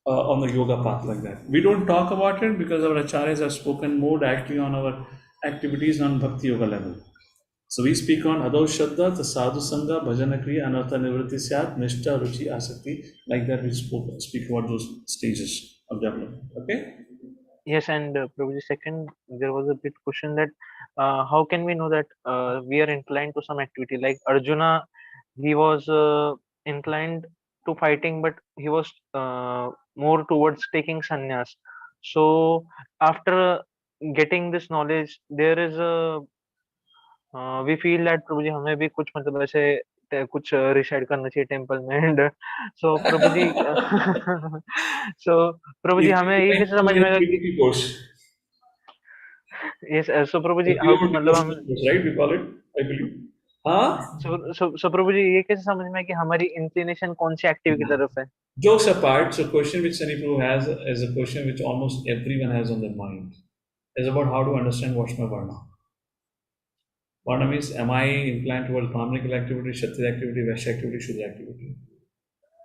Speaker 2: on the yoga path like that. We don't talk about it because our acharyas have spoken more directly on our activities on Bhakti Yoga level. So we speak on Adau Shraddha, the Sadhu Sangha, Bhajana Kriya, Anartha Nivritti Syat, Nishta, Ruchi, Asakti. Like that we speak about those stages of development. Okay?
Speaker 4: Yes, and Prabhuji, second, there was a bit question that how can we know that we are inclined to some activity? Like Arjuna he was inclined to fighting, but he was more towards taking sannyas. So after getting this knowledge, there is a we feel that प्रभु जी हमें भी कुछ मतलब ऐसे कुछ reside करना चाहिए temple में and so प्रभु जी सो प्रभु जी हमें ये कैसे समझ में आएगा कि yes so प्रभु जी मतलब हम
Speaker 2: right, we call it, I believe. हाँ?
Speaker 4: so प्रभु जी ये कैसे समझ में है कि हमारी इंक्लिनेशन कौन सी एक्टिव की तरफ है?
Speaker 2: Jokes apart, so question which Sunny Prabhu has is a question which almost everyone has on their mind. Is about how to understand what's my varna. Varna means, am I inclined towards Brahminical activity, Kshatriya activity, Vaishya activity, Shudra activity?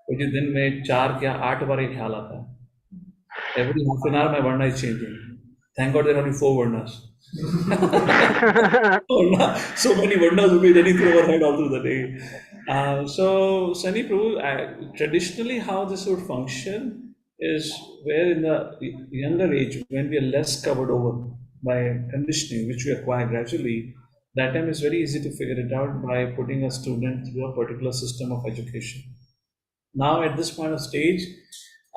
Speaker 2: मुझे दिन में 4 या 8 बार ये ख्याल आता है. Every half an hour my varna is changing. Thank God there are only 4 varnas. So many varnas will be running through our head all through the day. So Sunny Prabhu, traditionally how this would function is where in the younger age, when we are less covered over by conditioning, which we acquire gradually, that time is very easy to figure it out by putting a student through a particular system of education. Now at this point of stage,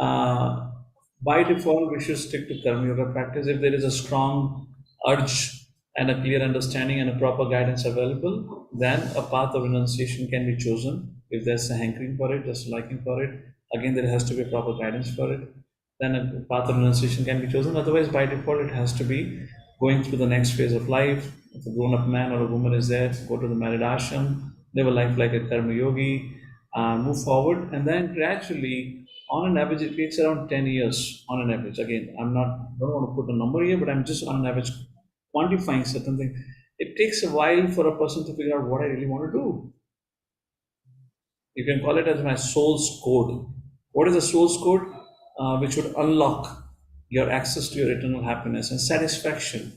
Speaker 2: by default, we should stick to Karma Yoga practice. If there is a strong urge and a clear understanding and a proper guidance available, then a path of renunciation can be chosen. If there's a hankering for it, there's a liking for it, again, there has to be a proper guidance for it. Then a path of renunciation can be chosen. Otherwise, by default, it has to be going through the next phase of life. If a grown-up man or a woman is there, go to the married ashram, live a life like a karma yogi, move forward, and then gradually, on an average, it takes around 10 years on an average. Again, don't want to put a number here, but I'm just on an average quantifying certain things. It takes a while for a person to figure out what I really want to do. You can call it as my soul's code. What is the soul's code? Which would unlock your access to your eternal happiness and satisfaction.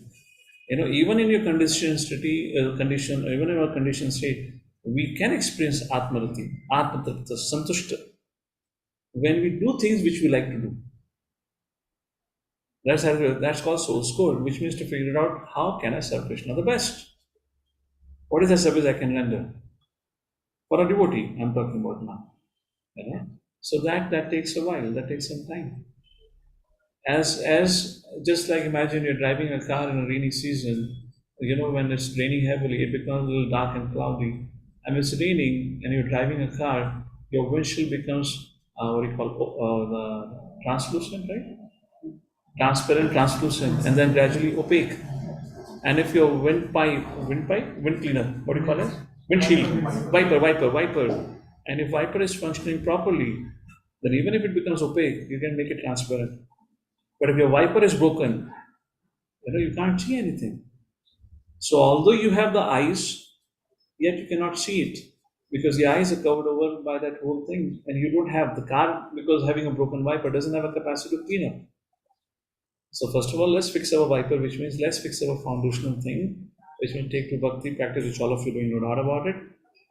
Speaker 2: Even in your conditioned state, even in our conditioned state, we can experience Atmarati, Atmatrapta, Santushta, when we do things which we like to do. That's called soul's code, which means to figure out how can I serve Krishna the best. What is the service I can render? For a devotee, I'm talking about now. So that takes a while, that takes some time. As just like imagine you're driving a car in a rainy season, when it's raining heavily, it becomes a little dark and cloudy. And it's raining and you're driving a car, your windshield becomes, the translucent, right? Transparent, translucent, and then gradually opaque. And if your wind cleaner, what do you call it? Windshield, wiper. And if wiper is functioning properly, then even if it becomes opaque, you can make it transparent. But if your wiper is broken, you can't see anything. So although you have the eyes, yet you cannot see it because the eyes are covered over by that whole thing, and you don't have the car because having a broken wiper doesn't have a capacity to clean up. So first of all, let's fix our wiper, which means let's fix our foundational thing, which will take to bhakti practice, which all of you know not about it.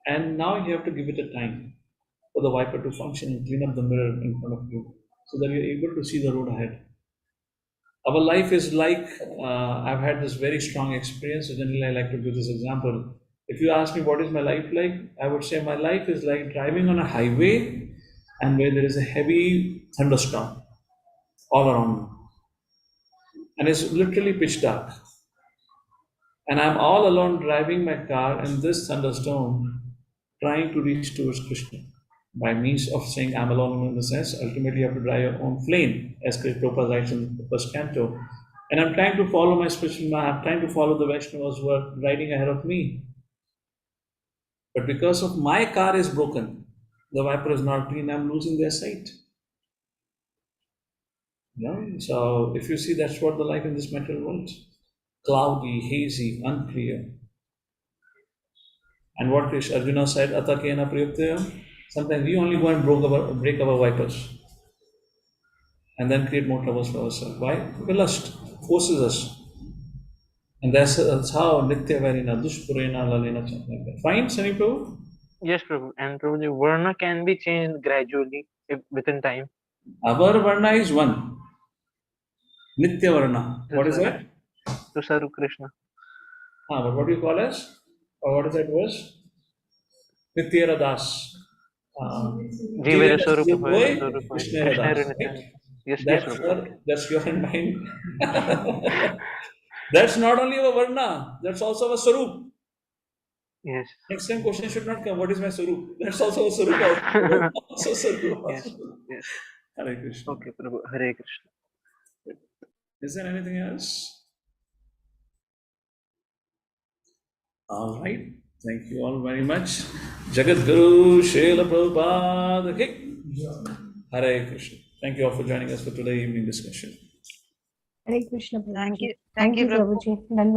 Speaker 2: And now you have to give it a time for the wiper to function and clean up the mirror in front of you so that you're able to see the road ahead. Our life is like, I've had this very strong experience. So generally, I like to give this example. If you ask me what is my life like, I would say my life is like driving on a highway and where there is a heavy thunderstorm all around me. And it's literally pitch dark. And I'm all alone driving my car in this thunderstorm, trying to reach towards Krishna. By means of saying I'm alone in the sense, ultimately you have to drive your own flame, as Prabhupada writes in the first canto. And I'm trying to follow my spiritual man, I'm trying to follow the Vaishnavas who are riding ahead of me. But because of my car is broken, the wiper is not clean, I'm losing their sight. So if you see, that's what the life in this material world. Cloudy, hazy, unclear. And what Arjuna said, Atakena Prayuktayam, sometimes we only go and break our wipers and then create more troubles for ourselves. Why? Because lust forces us. And that's how Nitya Varina, Dushpurena, Lalena, something like that. Fine, Sunny Prabhu?
Speaker 4: Yes, Prabhu. And Prabhu, the Varna can be changed gradually within time.
Speaker 2: Our Varna is one. Nitya Varna. What is that?
Speaker 4: To serve Krishna.
Speaker 2: But what do you call us? Or what is that verse? Nityera Das.
Speaker 4: Jiva
Speaker 2: Jiva
Speaker 4: Swarupa
Speaker 2: Boy,
Speaker 4: Swarupa
Speaker 2: Krishna
Speaker 4: Krishna
Speaker 2: Das.
Speaker 4: Nitya.
Speaker 2: Right?
Speaker 4: Yes, yes, Prabhu.
Speaker 2: That's your mind. That's not only a Varna, that's also a Sarup.
Speaker 4: Yes.
Speaker 2: Next time question should not come, what is my Sarup? That's also a Sarup. Also Sarup.
Speaker 4: Yes, yes.
Speaker 2: Hare Krishna.
Speaker 4: Okay, Prabhu. Hare Krishna.
Speaker 2: Is there anything else? All right. Thank you all very much. Jagat Guru Srila Prabhupada Ki Hare Krishna. Thank you all for joining us for today's evening discussion.
Speaker 8: Hare Krishna, Prabhuji.
Speaker 9: Thank you.
Speaker 8: Thank you, Prabhuji.